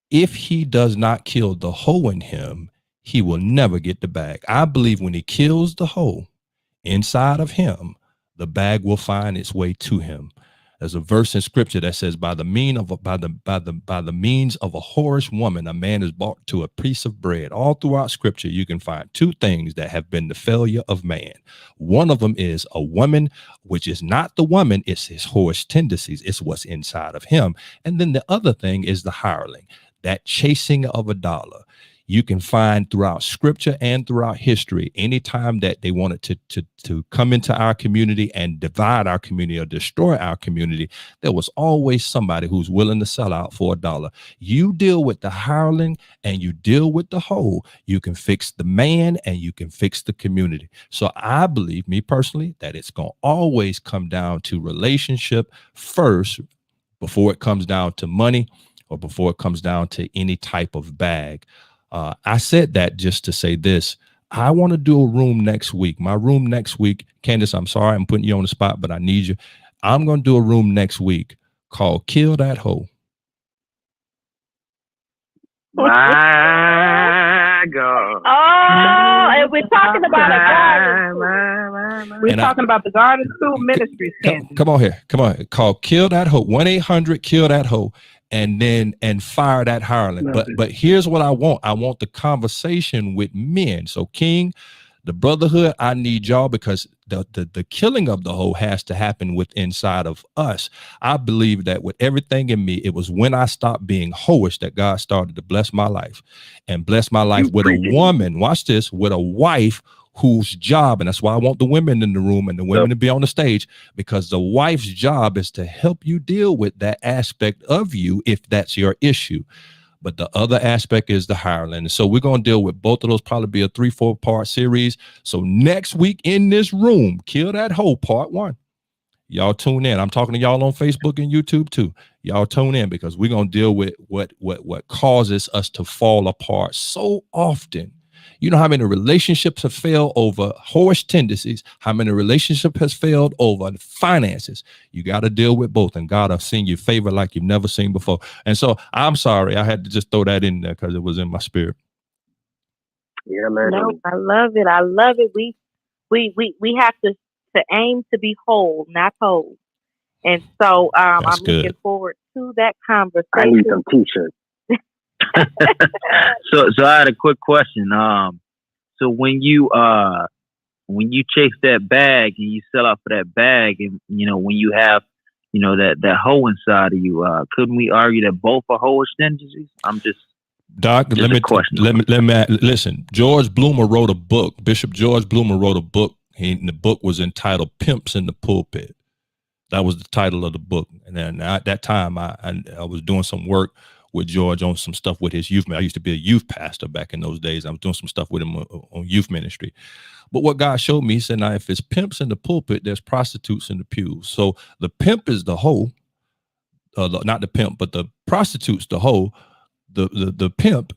If he does not kill the hoe in him, he will never get the bag. I believe when he kills the hoe inside of him, the bag will find its way to him. There's a verse in scripture that says, by the means of a whorish woman, a man is brought to a piece of bread. All throughout scripture, you can find 2 things that have been the failure of man. One of them is a woman, which is not the woman, it's his whorish tendencies. It's what's inside of him. And then the other thing is the hireling, that chasing of a dollar. You can find throughout scripture and throughout history, anytime that they wanted to come into our community and divide our community or destroy our community, there was always somebody who's willing to sell out for $1. You deal with the hireling and you deal with the hoe, you can fix the man and you can fix the community. So I believe, me personally, that it's going to always come down to relationship first before it comes down to money or before it comes down to any type of bag. I said that just to say this. I want to do a room next week. My room next week, Candace, I'm sorry I'm putting you on the spot, but I need you. I'm going to do a room next week called Kill That Hoe. My God. Oh, and we're talking about a garden. We're talking about the Garden School Ministries. Come on here. Come on. Called Kill That Hoe. 1-800-KILL THAT HOE. And fire that hireling. But here's what I want. I want the conversation with men. So King, The brotherhood, I need y'all, because the killing of the hoe has to happen within inside of us. I believe that with everything in me, it was when I stopped being hoish that God started to bless my life, and bless my life with a woman. Watch this, with a wife whose job, and that's why I want the women in the room and the women to be on the stage, because the wife's job is to help you deal with that aspect of you if that's your issue. But the other aspect is the hireling. So we're going to deal with both of those, probably be a 3-4 part series. So next week in this room, Kill That Hoe Part 1. Y'all tune in. I'm talking to y'all on Facebook and YouTube too. Y'all tune in, because we're going to deal with what causes us to fall apart so often. You know how many relationships have failed over whorish tendencies, how many relationships has failed over finances. You got to deal with both, and God have seen you favor like you've never seen before. And so I'm sorry, I had to just throw that in there because it was in my spirit. Yeah, man. No, I love it. I love it. We have to aim to be whole, not whole. And so I'm looking forward to that conversation. I need some t-shirts. So I had a quick question. So when you chase that bag and you sell out for that bag, and when you have that hoe inside of you, couldn't we argue that both are hoish tendencies? I'm just Doc, let me listen. George Bloomer wrote a book. Bishop George Bloomer wrote a book. And the book was entitled "Pimps in the Pulpit." That was the title of the book. And then at that time, I was doing some work with George on some stuff with his youth. I used to be a youth pastor back in those days. I was doing some stuff with him on youth ministry. But what God showed me, he said, now, if it's pimps in the pulpit, there's prostitutes in the pews. So the pimp is the hoe, not the pimp, but the prostitute's the hoe. The pimp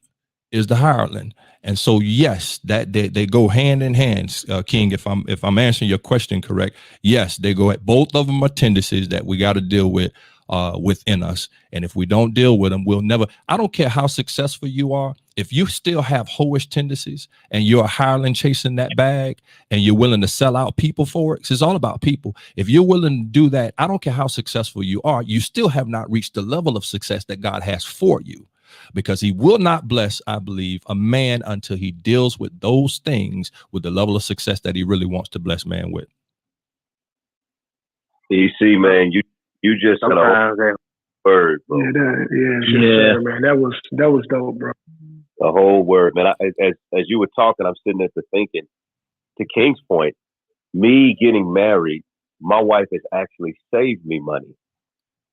is the hireling. And so, yes, that they go hand in hand, King. If I'm answering your question correct, yes, they go. Both of them are tendencies that we got to deal with within us. And if we don't deal with them, we'll never. I don't care how successful you are. If you still have hoish tendencies and you're a hireling chasing that bag, and you're willing to sell out people for it, because it's all about people. If you're willing to do that, I don't care how successful you are, you still have not reached the level of success that God has for you. Because he will not bless, I believe, a man until he deals with those things with the level of success that he really wants to bless man with. You see, man, you just got a word, bro. Yeah, man. That was dope, bro. The whole word, man. As you were talking, I'm sitting there thinking, to King's point, me getting married, my wife has actually saved me money.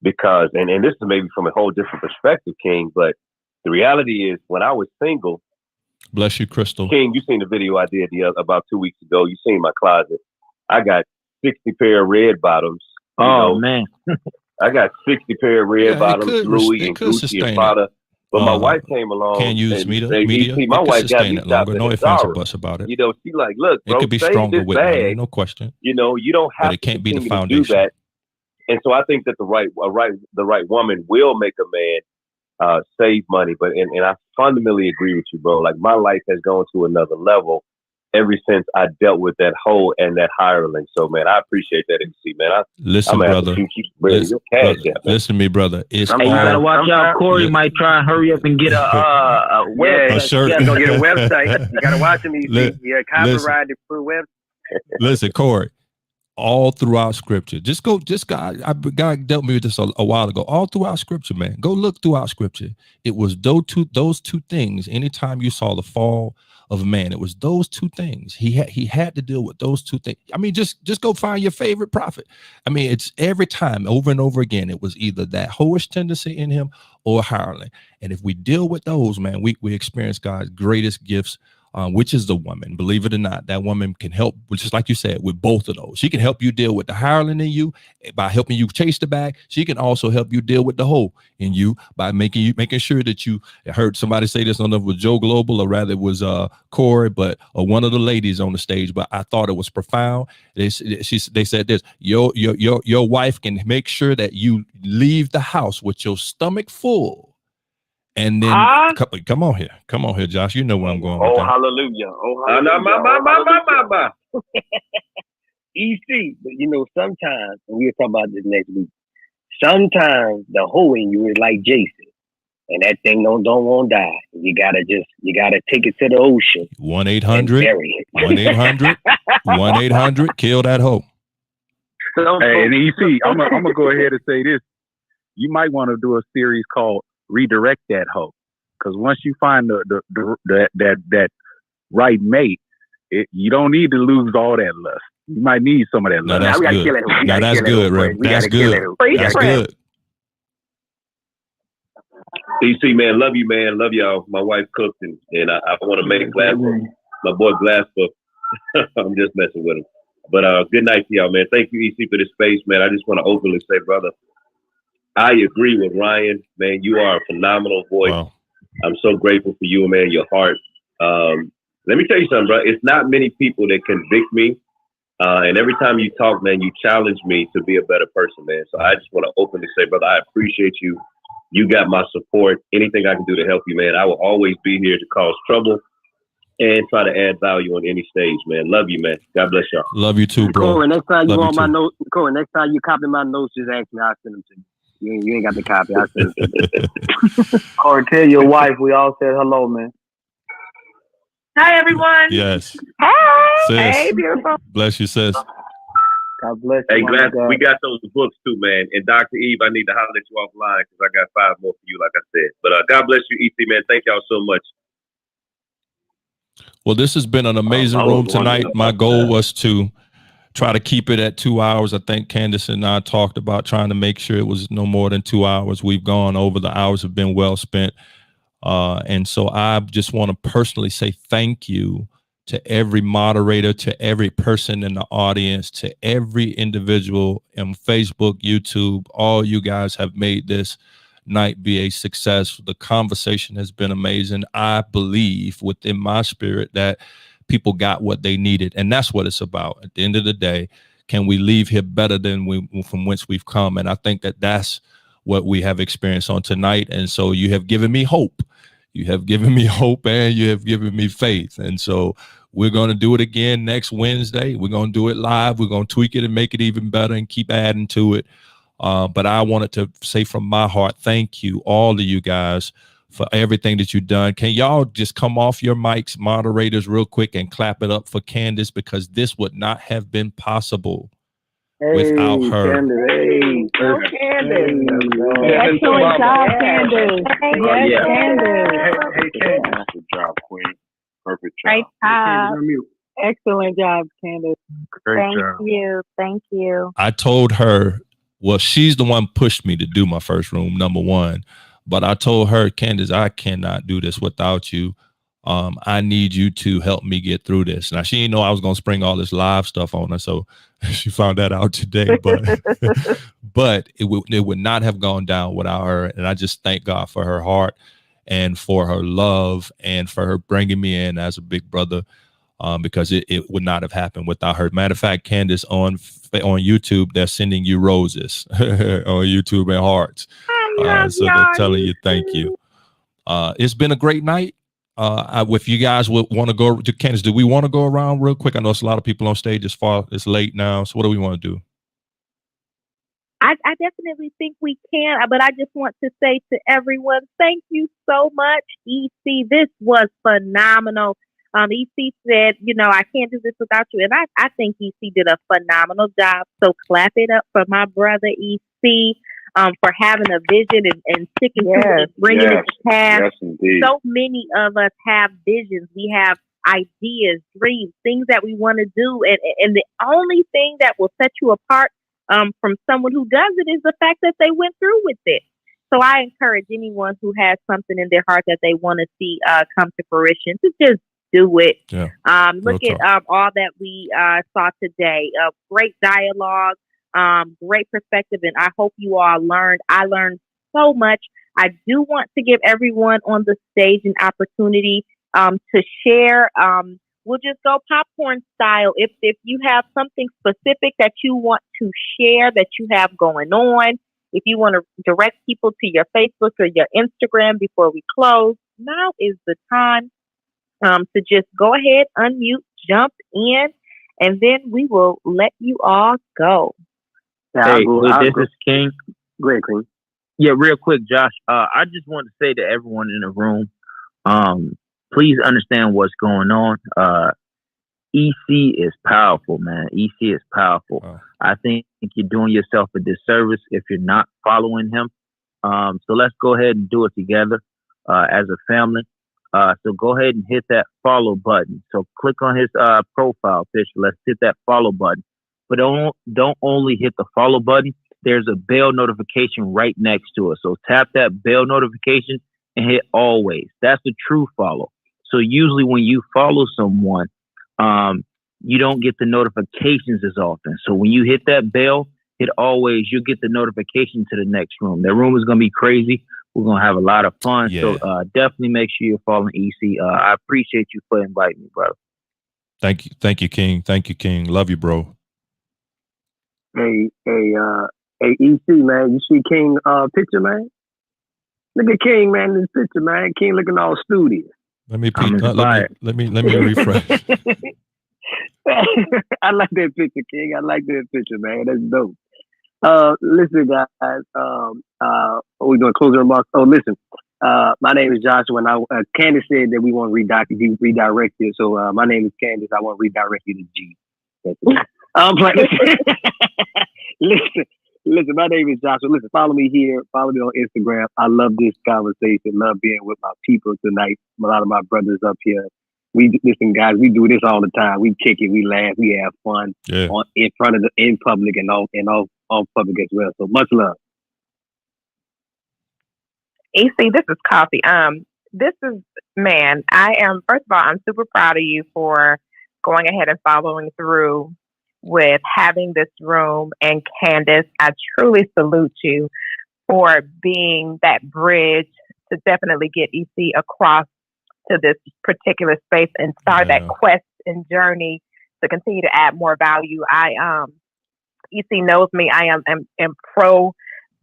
Because, and this is maybe from a whole different perspective, King, but the reality is, when I was single, bless you, Crystal. King, you seen the video I did about 2 weeks ago. You seen my closet. I got 60 pair of red bottoms. Man. I got 60 pair of red bottoms, Louis and Gucci and Prada. But my wife came along. Can't use media. My wife got me longer. No offense or buts about it. She like, look, bro, it could be stronger with money, no question. You don't have but it can't be the foundation. To do that. And so I think that the right woman will make a man save money. But and I fundamentally agree with you, bro. Like, my life has gone to another level ever since I dealt with that hoe and that hireling. So, man, I appreciate that, MC, man. Listen, brother. Listen to me, brother. You gotta watch out. Corey might try and hurry up and get a website. A shirt. You gotta go get a website. You gotta watch him. You're copyrighted for a website. Listen, Corey. All throughout scripture, God dealt me with this a while ago. All throughout scripture, man, go look throughout scripture. It was those two things. Anytime you saw the fall of man, it was those two things. He had to deal with those two things. I mean, just go find your favorite prophet. I mean, it's every time, over and over again, it was either that hoish tendency in him or hireling. And if we deal with those, man, we experience God's greatest gifts, which is the woman. Believe it or not, that woman can help, which is like you said, with both of those. She can help you deal with the hireling in you by helping you chase the bag. She can also help you deal with the hoe in you by making sure that you. I heard somebody say this, I don't know if it was Joe Global or rather it was Corey, but one of the ladies on the stage. But I thought it was profound. They said this: your wife can make sure that you leave the house with your stomach full. And then come on here, Josh. You know where I'm going. Oh, hallelujah! Oh, hallelujah! My. EC, but sometimes, and we'll talk about this next week. Sometimes the hoe in you is like Jason, and that thing won't die. You gotta take it to the ocean. 1-800 kill that hoe. Hey, and EC, I'm gonna go ahead and say this. You might want to do a series called "Redirect That Hoe," because once you find that right mate, you don't need to lose all that lust. You might need some of that lust. That's good. No, that's good, Rev. That's good. That's good. DC, man, love you, man. Love y'all. My wife cooked, and I want to make glass for my boy Glassfoot. I'm just messing with him. But good night to y'all, man. Thank you, EC, for this space, man. I just want to openly say, brother, I agree with Ryan, man. You are a phenomenal voice. Wow. I'm so grateful for you, man, your heart. Let me tell you something, bro. It's not many people that convict me. And every time you talk, man, you challenge me to be a better person, man. So I just want to openly say, brother, I appreciate you. You got my support. Anything I can do to help you, man. I will always be here to cause trouble and try to add value on any stage, man. Love you, man. God bless y'all. Love you too, bro. Corey, next time you want my notes, Corey, next time you copy my notes, just ask me. I'll send them to you. You ain't got the copy. I'll send them to you. Corey, tell your wife we all said hello, man. Hi, everyone. Yes. Hey. Sis. Hey, beautiful. Bless you, sis. God bless you. Hey, Glass, we got those books too, man. And Dr. Eve, I need to holler at you offline because I got 5 more for you, like I said. But God bless you, EC, man. Thank y'all so much. Well, this has been an amazing room tonight. My goal was to try to keep it at 2 hours. I think Candace and I talked about trying to make sure it was no more than 2 hours. We've gone over. The hours have been well spent. And so I just want to personally say thank you to every moderator, to every person in the audience, to every individual on Facebook, YouTube. All you guys have made this night be a success. The conversation has been amazing. I believe within my spirit that people got what they needed, and that's what it's about. At the end of the day, can we leave here better than from whence we've come? And I think that that's what we have experienced on tonight. And so you have given me hope. You have given me hope, and you have given me faith. And so we're going to do it again next Wednesday. We're going to do it live. We're going to tweak it and make it even better and keep adding to it. But I wanted to say from my heart, thank you, all of you guys, for everything that you've done. Can y'all just come off your mics, moderators, real quick and clap it up for Candace, because this would not have been possible without her. Candace, Candace. Excellent job, Candace. Yes, Candace. Hey, Candace. Good job, Queen. Perfect job. Great job. Excellent job, Candace. Great job. Thank you. I told her, well, she's the one pushed me to do my first room, number one. But I told her, Candace, I cannot do this without you. I need you to help me get through this. Now, she didn't know I was going to spring all this live stuff on her, so she found that out today. But it would not have gone down without her. And I just thank God for her heart and for her love and for her bringing me in as a big brother, because it would not have happened without her. Matter of fact, Candace, on YouTube, they're sending you roses on YouTube and hearts. So they're telling you thank you. It's been a great night. If you guys would want to go to Candace, do we want to go around real quick? I know it's a lot of people on stage. It's late now. So what do we want to do? I definitely think we can, but I just want to say to everyone, thank you so much, EC. This was phenomenal. EC said, I can't do this without you. And I think EC did a phenomenal job. So clap it up for my brother, EC. For having a vision and sticking to it and bringing it to pass. Yes, so many of us have visions. We have ideas, dreams, things that we want to do. And the only thing that will set you apart from someone who does it is the fact that they went through with it. So I encourage anyone who has something in their heart that they want to see come to fruition to just do it. Yeah. Look at all that we saw today. Great dialogue. Great perspective, and I hope you all learned. I learned so much. I do want to give everyone on the stage an opportunity to share. We'll just go popcorn style. If you have something specific that you want to share that you have going on, if you want to direct people to your Facebook or your Instagram before we close, now is the time to just go ahead, unmute, jump in, and then we will let you all go. Hey, this is King. Great, King. Yeah, real quick, Josh. I just want to say to everyone in the room, please understand what's going on. EC is powerful, man. EC is powerful. Wow. I think you're doing yourself a disservice if you're not following him. So let's go ahead and do it together as a family. So go ahead and hit that follow button. So click on his profile picture. Let's hit that follow button. But don't only hit the follow button. There's a bell notification right next to it. So tap that bell notification and hit always. That's a true follow. So usually when you follow someone, you don't get the notifications as often. So when you hit that bell, hit always, you'll get the notification to the next room. That room is going to be crazy. We're going to have a lot of fun. Yeah. So definitely make sure you're following EC. I appreciate you for inviting me, brother. Thank you. Thank you, King. Thank you, King. Love you, bro. Hey, EC, man. You see King picture, man? Look at King, man, in this picture, man. King looking all studious. Let me refresh. I like that picture, King. I like that picture, man. That's dope. Listen, guys. We're doing closing remarks. Oh, listen. My name is Joshua, and Candace said that we want to redirect you. So my name is Candace. I want to redirect you to G. I'm playing. Listen. My name is Joshua. Listen, follow me here. Follow me on Instagram. I love this conversation. Love being with my people tonight. A lot of my brothers up here. Listen, guys. We do this all the time. We kick it. We laugh. We have fun in public and off public as well. So much love. EC, this is Coffee. This is, man, first of all, I'm super proud of you for going ahead and following through with having this room. And Candace, I truly salute you for being that bridge to definitely get EC across to this particular space and start that quest and journey to continue to add more value. EC knows me. I am pro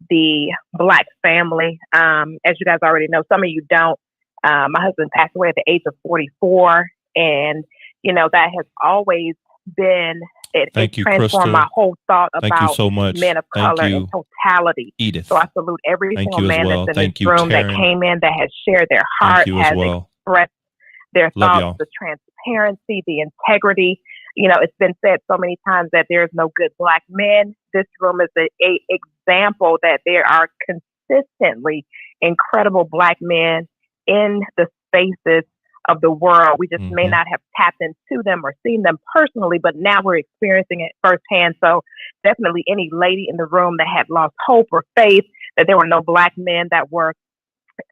the Black family. As you guys already know, some of you don't. My husband passed away at the age of 44, and that has always been it transformed Crystal. My whole thought about so men of color in totality. Edith. So I salute every single man that's in this room Karen. that came in, that has shared their heart, has expressed their thoughts, the transparency, the integrity. It's been said so many times that there's no good Black men. This room is a example that there are consistently incredible Black men in the spaces of the world. We just may not have tapped into them or seen them personally, but now we're experiencing it firsthand. So definitely any lady in the room that had lost hope or faith that there were no Black men that were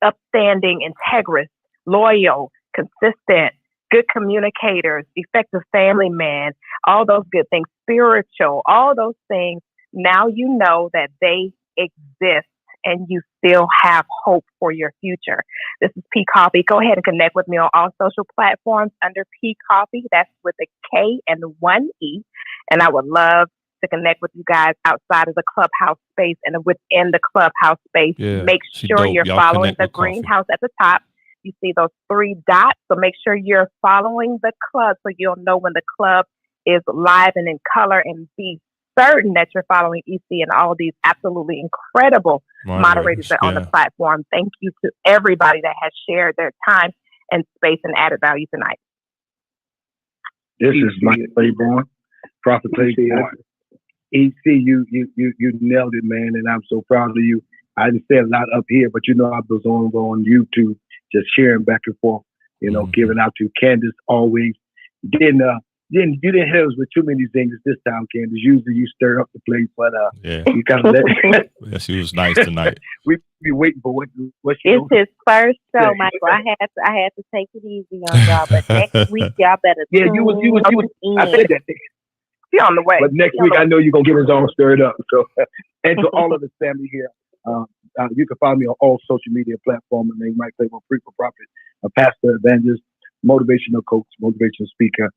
upstanding, integrous, loyal, consistent, good communicators, effective family men, all those good things, spiritual, all those things. Now you know that they exist and you still have hope for your future. This is P Coffee. Go ahead and connect with me on all social platforms under P Coffee. That's with a K and one E. And I would love to connect with you guys outside of the Clubhouse space and within the Clubhouse space. Yeah, make sure you're following the greenhouse at the top. You see those 3 dots. So make sure you're following the club so you'll know when the club is live and in color, and be certain that you're following EC and all these absolutely incredible moderators that are on the platform. Thank you to everybody that has shared their time and space and added value tonight. This is Mike Claiborne, Prophet Claiborne. EC, you nailed it, man, and I'm so proud of you. I didn't say a lot up here, but I was on YouTube, just sharing back and forth, giving out to Candace always. You didn't hit us with too many things this time, Candace. Usually you stir up the place, but you kind of let. Yeah, she was nice tonight. we waiting for what she. It's his first show, Michael. I had to take it easy on y'all, but next week y'all better. Yeah, you was. I said that. She on the way. But next week I know you're gonna get us all stirred up. So, and to all of the family here. You can find me on all social media platforms. My name is Mike Claiborne, Preacher Prophet, a pastor, evangelist, motivational coach, motivational speaker.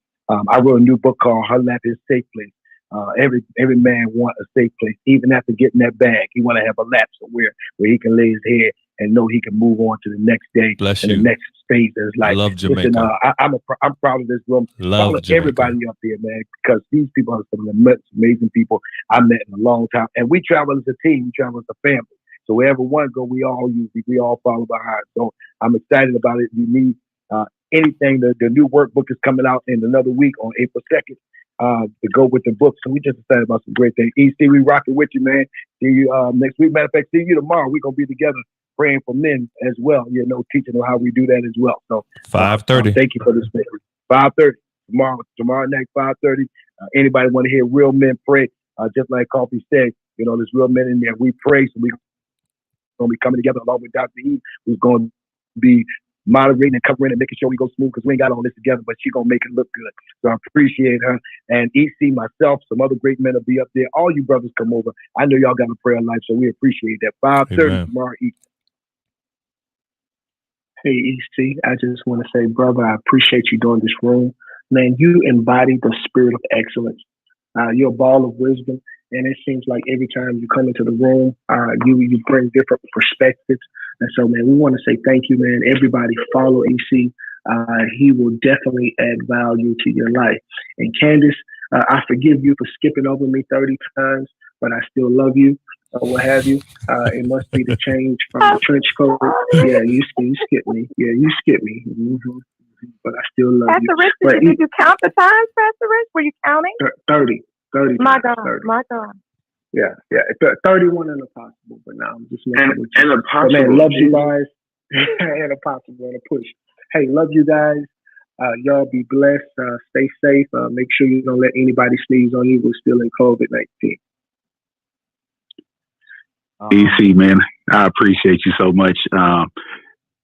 I wrote a new book called Her Lap Is Safe Place. Every man want a safe place. Even after getting that bag, he want to have a lap somewhere where he can lay his head and know he can move on to the next day and the next phase of his life. I love Jamaica. Listen, I'm proud of this room. Love everybody up here, man, because these people are some of the most amazing people I met in a long time. And we travel as a team. We travel as a family. So wherever one go, we all follow behind. So I'm excited about it. We need anything. The new workbook is coming out in another week on April 2nd to go with the book. So we just excited about some great things. EC, we rocking with you, man. See you next week. Matter of fact, see you tomorrow. We're going to be together praying for men as well, teaching them how we do that as well. So 5:30. Thank you for this, man. 5:30 tomorrow night, 5:30. Anybody want to hear real men pray? Just like Coffee said, there's real men in there. We pray, so we're going to be coming together along with Dr. E, who's going to be moderating and covering and making sure we go smooth because we ain't got all this together, but she's going to make it look good. So I appreciate her. And EC, myself, some other great men will be up there. All you brothers come over. I know y'all got a prayer life, so we appreciate that. 5:30 tomorrow evening. Hey, EC, I just want to say, brother, I appreciate you doing this room. Man, you embody the spirit of excellence. You're a ball of wisdom, and it seems like every time you come into the room, you bring different perspectives. And so, man, we want to say thank you, man. Everybody follow EC. He will definitely add value to your life. And Candace, I forgive you for skipping over me 30 times, but I still love you. What have you? It must be the change from the trench coat. Yeah, you skipped me. Yeah, you skipped me. Mm-hmm. But I still love Pastor you. Rich, did you count the times, Pastor Rich? Were you counting? 30. My God, 30. my God. Yeah. 31 and impossible, but now I'm just making with you. And impossible. But man, love you guys. And impossible and a push. Hey, love you guys. Y'all be blessed. Stay safe. Make sure you don't let anybody sneeze on you. We're still in COVID-19. EC, man, I appreciate you so much.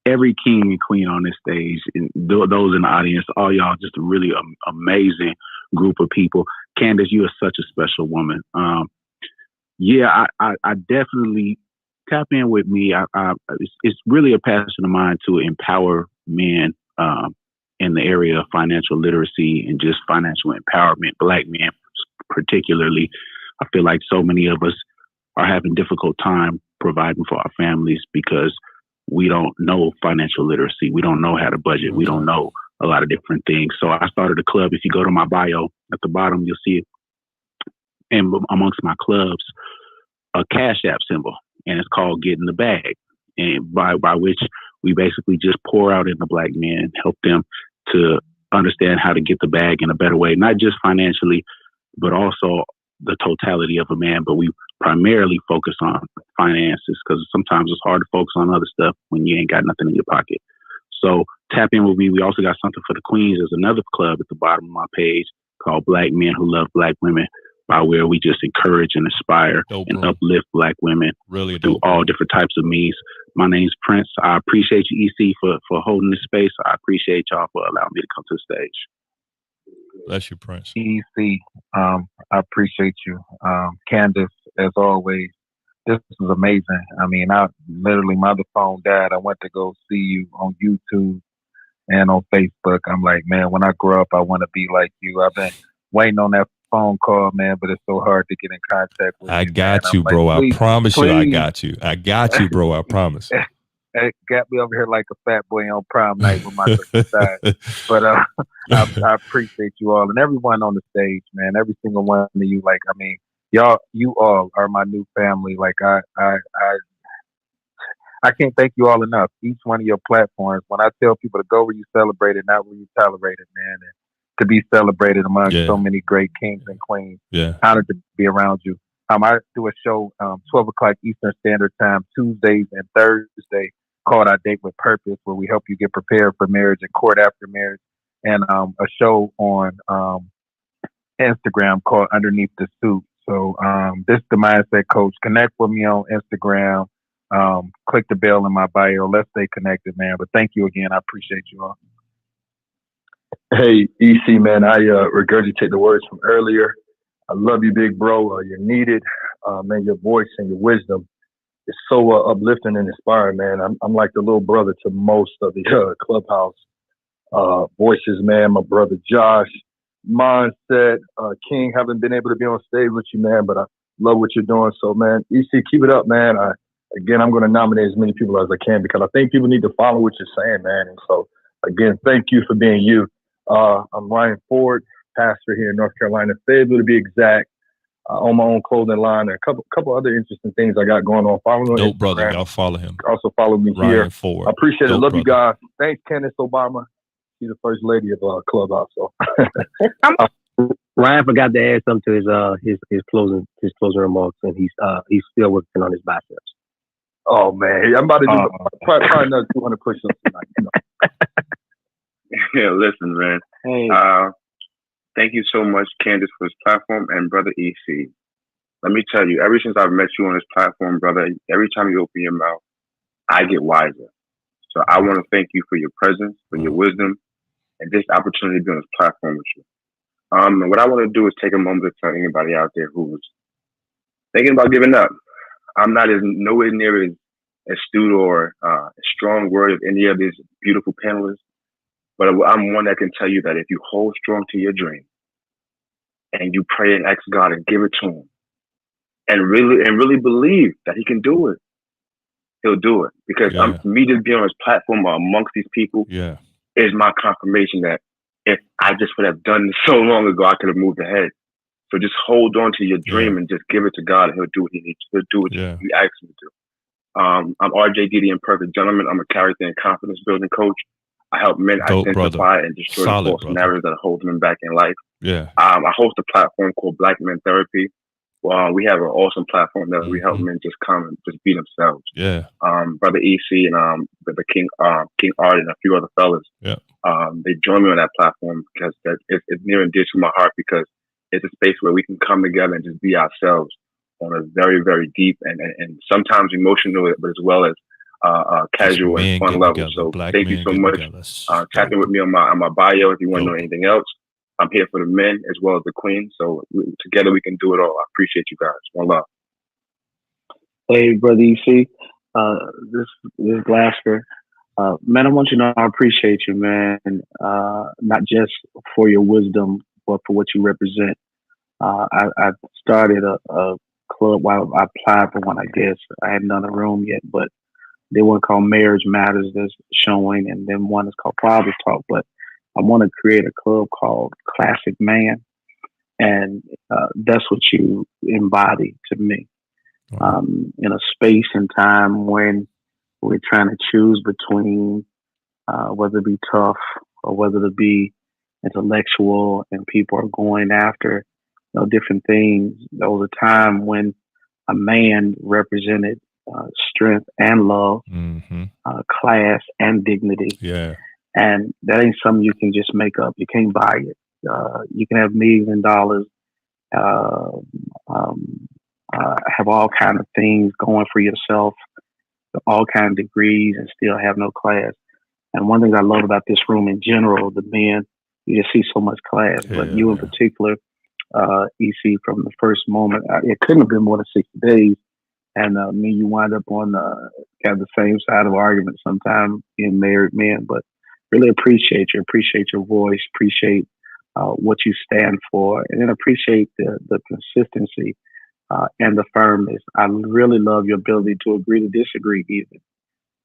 Every king and queen on this stage, and those in the audience, all y'all, just a really amazing group of people. Candace, you are such a special woman. I definitely tap in with me. It's really a passion of mine to empower men in the area of financial literacy and just financial empowerment, Black men particularly. I feel like so many of us are having difficult time providing for our families because we don't know financial literacy. We don't know how to budget. We don't know a lot of different things. So I started a club. If you go to my bio at the bottom, you'll see it. And amongst my clubs, a Cash App symbol, and it's called Get in the Bag. And by which we basically just pour out in the Black men, help them to understand how to get the bag in a better way, not just financially, but also the totality of a man. But we primarily focus on finances because sometimes it's hard to focus on other stuff when you ain't got nothing in your pocket. So tap in with me. We also got something for the queens. There's another club at the bottom of my page called Black Men Who Love Black Women, by where we just encourage and inspire and uplift Black women through all different types of means. My name's Prince. I appreciate you, EC, for holding this space. I appreciate y'all for allowing me to come to the stage. Bless you, Prince. EC, I appreciate you. Candace, as always, this is amazing. I mean, my other phone died. I went to go see you on YouTube and on Facebook. I'm like, man, when I grow up, I want to be like you. I've been waiting on that phone call, man, but it's so hard to get in contact with you. I got you, bro. I promise you I got you. I got you, bro. I promise. It got me over here like a fat boy on prom night with my side. But I appreciate you all and everyone on the stage, man. Every single one of you. Like, I mean, you all are my new family. Like, I can't thank you all enough. Each one of your platforms. When I tell people to go where you celebrate it, not where you tolerate it, man. And to be celebrated among so many great kings and queens. Yeah. Honored to be around you. I do a show 12 o'clock Eastern Standard Time, Tuesdays and Thursday, called Our Date with Purpose, where we help you get prepared for marriage and court after marriage. And a show on Instagram called Underneath the Suit. So this is the Mindset Coach. Connect with me on Instagram. Click the bell in my bio. Let's stay connected, man. But thank you again. I appreciate you all. Hey, EC, man, I regurgitate the words from earlier. I love you, big bro. You're needed. Man, your voice and your wisdom is so uplifting and inspiring, man. I'm like the little brother to most of the Clubhouse voices, man. My brother Josh, Mindset, King, haven't been able to be on stage with you, man, but I love what you're doing. So, man, EC, keep it up, man. I'm going to nominate as many people as I can because I think people need to follow what you're saying, man. And so, again, thank you for being you. I'm Ryan Ford, pastor here in North Carolina, Fayetteville to be exact. own my own clothing line, and a couple other interesting things I got going on. Follow me on Dope, brother. Instagram. Y'all follow him. Also follow me Ryan here. Ford. I appreciate it. Dope, Love brother. you guys. Thanks, Candace Obama. She's the first lady of Clubhouse. So Ryan forgot to add something to his closing remarks, and he's still working on his biceps. Oh man, I'm about to do probably another 200 push-ups tonight. You know. Yeah, listen, man. Hey. Thank you so much, Candace, for this platform, and brother EC. Let me tell you, ever since I've met you on this platform, brother, every time you open your mouth, I get wiser. So I want to thank you for your presence, for your wisdom, and this opportunity to be on this platform with you. And what I want to do is take a moment to tell anybody out there who's thinking about giving up. I'm not nowhere near as astute or strong word of any of these beautiful panelists, but I'm one that can tell you that if you hold strong to your dream and you pray and ask God and give it to Him, and really believe that He can do it, He'll do it. Because me just being on this platform amongst these people is my confirmation that if I just would have done this so long ago, I could have moved ahead. So just hold on to your dream and just give it to God, and He'll do what He needs. He'll do what He asks Him to do. I'm RJD, the Imperfect Gentleman. I'm a character and confidence building coach. I help men identify and destroy the false narratives that hold them back in life. Yeah. I host a platform called Black Men Therapy. We have an awesome platform that we help men just come and just be themselves. Yeah. Brother EC and the King Art and a few other fellas. Yeah. They join me on that platform because it's near and dear to my heart, because it's a space where we can come together and just be ourselves on a very, very deep and sometimes emotional, but as well as casual and fun level. So thank you so much. Tap in with me on my bio if you want to know anything else. I'm here for the men as well as the queen. So together we can do it all. I appreciate you guys. One love. Hey, brother EC. This is Glasper. Man, I want you to know I appreciate you, man. Not just for your wisdom, but for what you represent. I started a club while I applied for one, I guess. I hadn't done a room yet, but they one called Marriage Matters that's showing, and then one is called Fathers Talk. But I want to create a club called Classic Man, and that's what you embody to me. In a space and time when we're trying to choose between whether to be tough or whether to be intellectual, and people are going after different things. There was a time when a man represented strength and love, class and dignity. Yeah. And that ain't something you can just make up. You can't buy it. You can have millions of dollars, have all kind of things going for yourself, all kind of degrees, and still have no class. And one thing I love about this room in general, the men, you just see so much class. But you in particular, EC, from the first moment, it couldn't have been more than 60 days. And me, you wind up on kind of the same side of argument sometimes in married men. But really appreciate your voice, appreciate what you stand for, and then appreciate the consistency and the firmness. I really love your ability to agree to disagree even.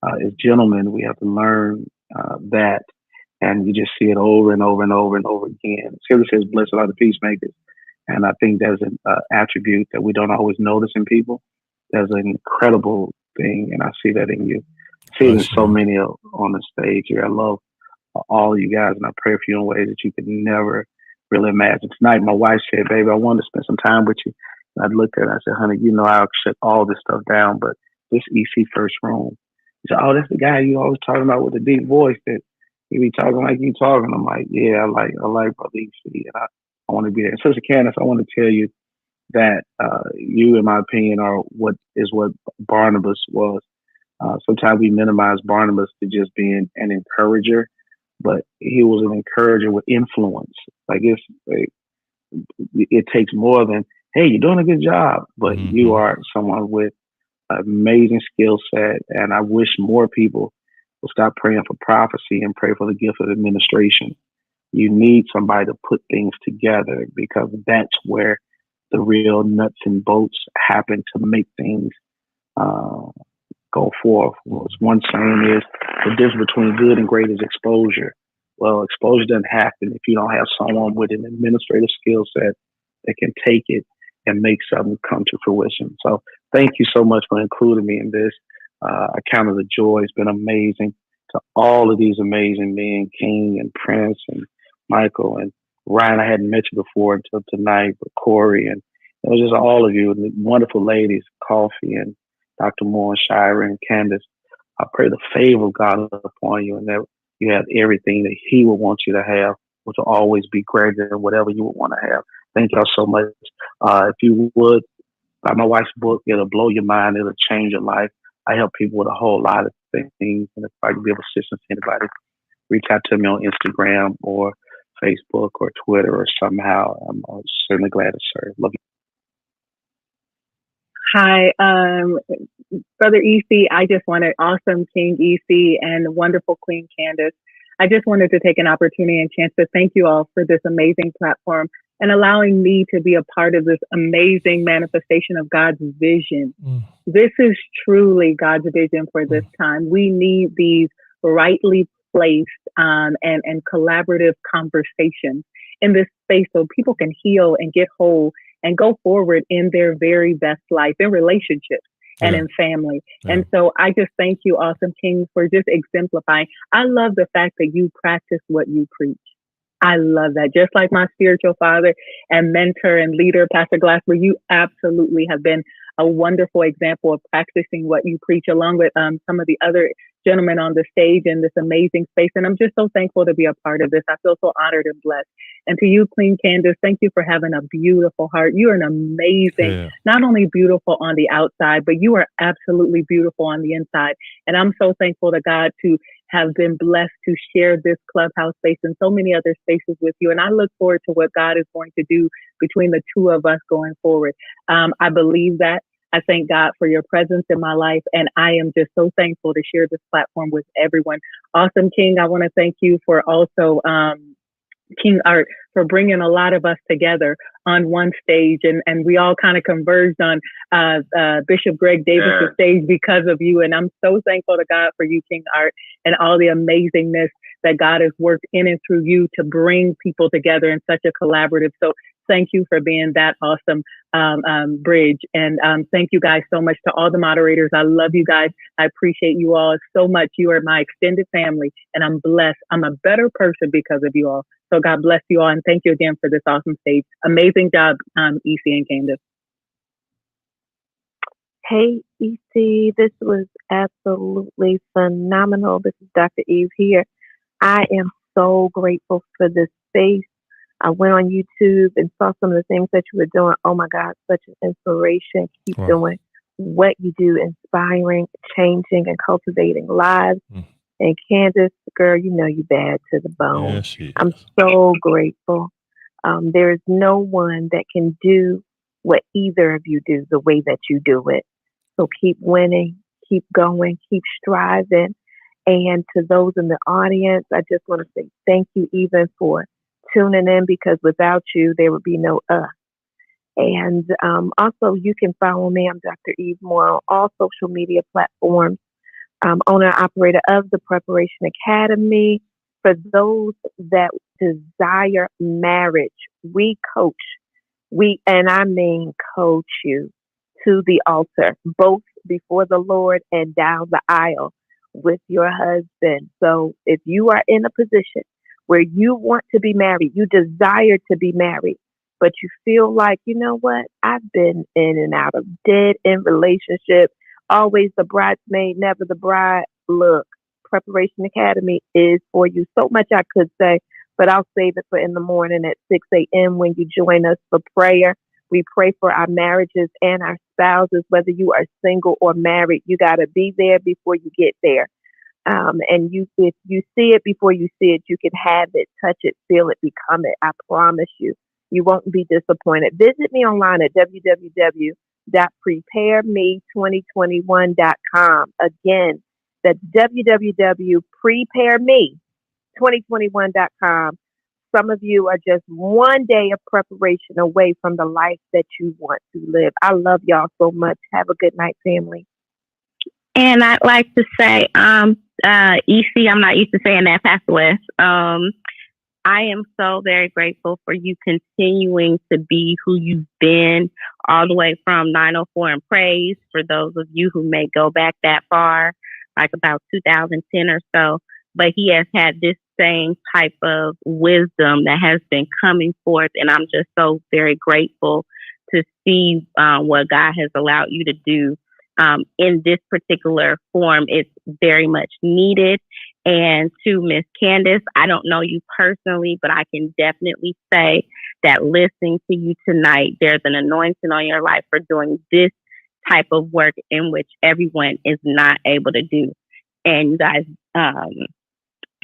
As gentlemen, we have to learn that, and you just see it over and over and over and over again. Scripture says, blessed are the peacemakers. And I think there's an attribute that we don't always notice in people. There's an incredible thing, and I see that in you. I see it in so many on the stage here. I love all of you guys, and I pray for you in ways that you could never really imagine. Tonight, my wife said, baby, I wanted to spend some time with you. And I looked at her and I said, honey, I'll shut all this stuff down, but this EC first room. She said, oh, that's the guy you always talking about with the deep voice that he be talking like you talking. I'm like, yeah, I like Brother EC, and I want to be there. And Sister Candace, I want to tell you that you, in my opinion, are what Barnabas was. Sometimes we minimize Barnabas to just being an encourager, but he was an encourager with influence. It takes more than, hey, you're doing a good job, but you are someone with an amazing skill set. And I wish more people will stop praying for prophecy and pray for the gift of administration. You need somebody to put things together, because that's where the real nuts and bolts happen to make things go forth. One saying is the difference between good and great is exposure. Well, exposure doesn't happen if you don't have someone with an administrative skill set that can take it and make something come to fruition. So thank you so much for including me in this. I count it a joy. It's been amazing to all of these amazing men, King and Prince and Michael and Ryan. I hadn't met you before until tonight, but Corey and it was just all of you, the wonderful ladies, Coffee and Dr. Moore and Shira and Candace. I pray the favor of God upon you and that you have everything that He would want you to have, which will always be greater than whatever you would want to have. Thank y'all so much. If you would, buy my wife's book, it'll blow your mind. It'll change your life. I help people with a whole lot of things. And if I can be of assistance to anybody, reach out to me on Instagram or Facebook or Twitter or somehow. I'm certainly glad to serve. Love you. Hi, Brother EC. I just wanted awesome King EC and wonderful Queen Candace. I just wanted to take an opportunity and chance to thank you all for this amazing platform and allowing me to be a part of this amazing manifestation of God's vision. This is truly God's vision for this time. We need these rightly placed and collaborative conversations in this space so people can heal and get whole and go forward in their very best life, in relationships and in family. And so I just thank you, Awesome King, for just exemplifying. I love the fact that you practice what you preach. I love that. Just like my spiritual father and mentor and leader, Pastor Glasper, you absolutely have been a wonderful example of practicing what you preach, along with some of the other gentlemen on the stage in this amazing space. And I'm just so thankful to be a part of this. I feel so honored and blessed. And to you, Queen Candace, thank you for having a beautiful heart. You are an amazing, not only beautiful on the outside, but you are absolutely beautiful on the inside. And I'm so thankful to God to have been blessed to share this clubhouse space and so many other spaces with you. And I look forward to what God is going to do between the two of us going forward. I believe that. I thank God for your presence in my life. And I am just so thankful to share this platform with everyone. Awesome King, I want to thank you for also King Art for bringing a lot of us together on one stage. And we all kind of converged on Bishop Greg Davis' stage because of you. And I'm so thankful to God for you, King Art, and all the amazingness that God has worked in and through you to bring people together in such a collaborative. So thank you for being that awesome bridge. And thank you guys so much to all the moderators. I love you guys. I appreciate you all so much. You are my extended family and I'm blessed. I'm a better person because of you all. So God bless you all. And thank you again for this awesome stage. Amazing job, EC and Candace. Hey, EC, this was absolutely phenomenal. This is Dr. Eve here. I am so grateful for this space. I went on YouTube and saw some of the things that you were doing. Oh my God, such an inspiration. Keep doing what you do, inspiring, changing, and cultivating lives. And Candace, girl, you know you bad to the bone. Yes, I'm so grateful. There is no one that can do what either of you do the way that you do it. So keep winning, keep going, keep striving. And to those in the audience, I just want to say thank you even for tuning in, because without you, there would be no us. And also, you can follow me. I'm Dr. Eve Moore on all social media platforms. Owner and operator of the Preparation Academy. For those that desire marriage, we coach. And I mean coach you to the altar, both before the Lord and down the aisle with your husband. So if you are in a position where you want to be married, you desire to be married, but you feel like, you know what, I've been in and out of dead end relationships, always the bridesmaid, never the bride. Look, Preparation Academy is for you. So much I could say, but I'll save it for in the morning at 6 a.m. when you join us for prayer. We pray for our marriages and our spouses, whether you are single or married. You got to be there before you get there. And if you see it before you see it, you can have it, touch it, feel it, become it. I promise you, you won't be disappointed. Visit me online at www.prepareme2021.com. Again, that's www.prepareme2021.com. Some of you are just one day of preparation away from the life that you want to live. I love y'all so much. Have a good night, family. And I'd like to say, EC, I'm not used to saying that, Pastor West. I am so very grateful for you continuing to be who you've been all the way from 904 and Praise. For those of you who may go back that far, like about 2010 or so, but he has had this same type of wisdom that has been coming forth. And I'm just so very grateful to see what God has allowed you to do in this particular form. It's very much needed. And to Miss Candace, I don't know you personally, but I can definitely say that listening to you tonight, there's an anointing on your life for doing this type of work in which everyone is not able to do. And you guys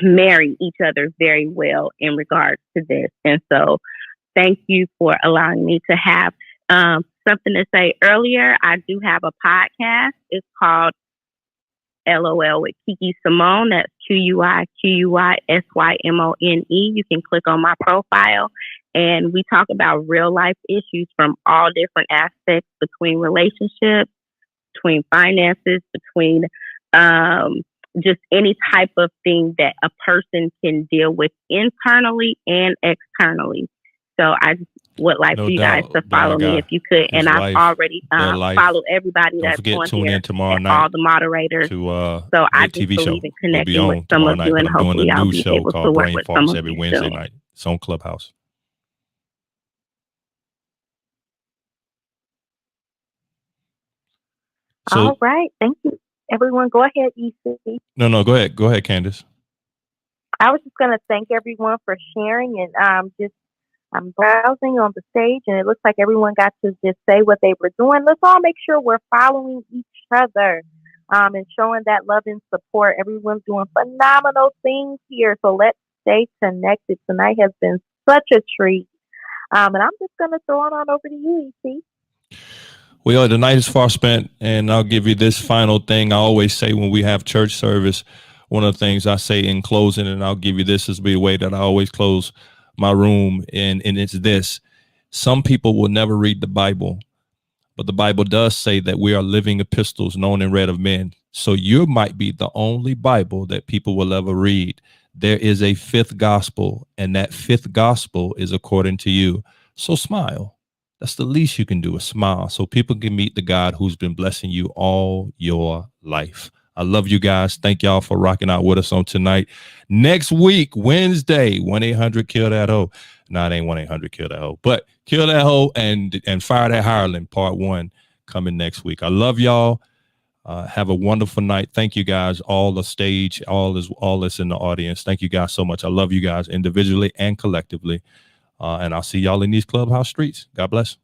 marry each other very well in regards to this. And so thank you for allowing me to have something to say earlier. I do have a podcast. It's called LOL with Kiki Simone. That's QUISYMONE. You can click on my profile and we talk about real life issues from all different aspects, between relationships, between finances, between just any type of thing that a person can deal with internally and externally. So I just would like for you guys to follow me if you could. And I've already followed everybody that's on tune here, in tomorrow and night, all the moderators. To so I LiT just TV believe show. in connecting We'll with some of you, and hopefully I'll be able to work with some of every you Wednesday soon. night. It's on Clubhouse. So, all right. Thank you, everyone. Go ahead, EC. No, go ahead. Go ahead, Candace. I was just going to thank everyone for sharing, and I'm browsing on the stage, and it looks like everyone got to just say what they were doing. Let's all make sure we're following each other and showing that love and support. Everyone's doing phenomenal things here, so let's stay connected. Tonight has been such a treat, and I'm just going to throw it on over to you, EC. Well, the night is far spent, and I'll give you this final thing. I always say when we have church service, one of the things I say in closing, and I'll give you this as the way that I always close my room, and it's this: some people will never read the Bible, but the Bible does say that we are living epistles known and read of men. So you might be the only Bible that people will ever read. There is a fifth gospel, and that fifth gospel is according to you. So smile. That's the least you can do, is smile, so people can meet the God who's been blessing you all your life. I love you guys. Thank y'all for rocking out with us on tonight. Next week, Wednesday, 1-800-KILL-THAT-HOE. No, it ain't 1-800-KILL-THAT-HOE, but Kill That Hoe and Fire That Hireling, part 1, coming next week. I love y'all. Have a wonderful night. Thank you guys. All the stage, all this in the audience. Thank you guys so much. I love you guys individually and collectively. And I'll see y'all in these clubhouse streets. God bless.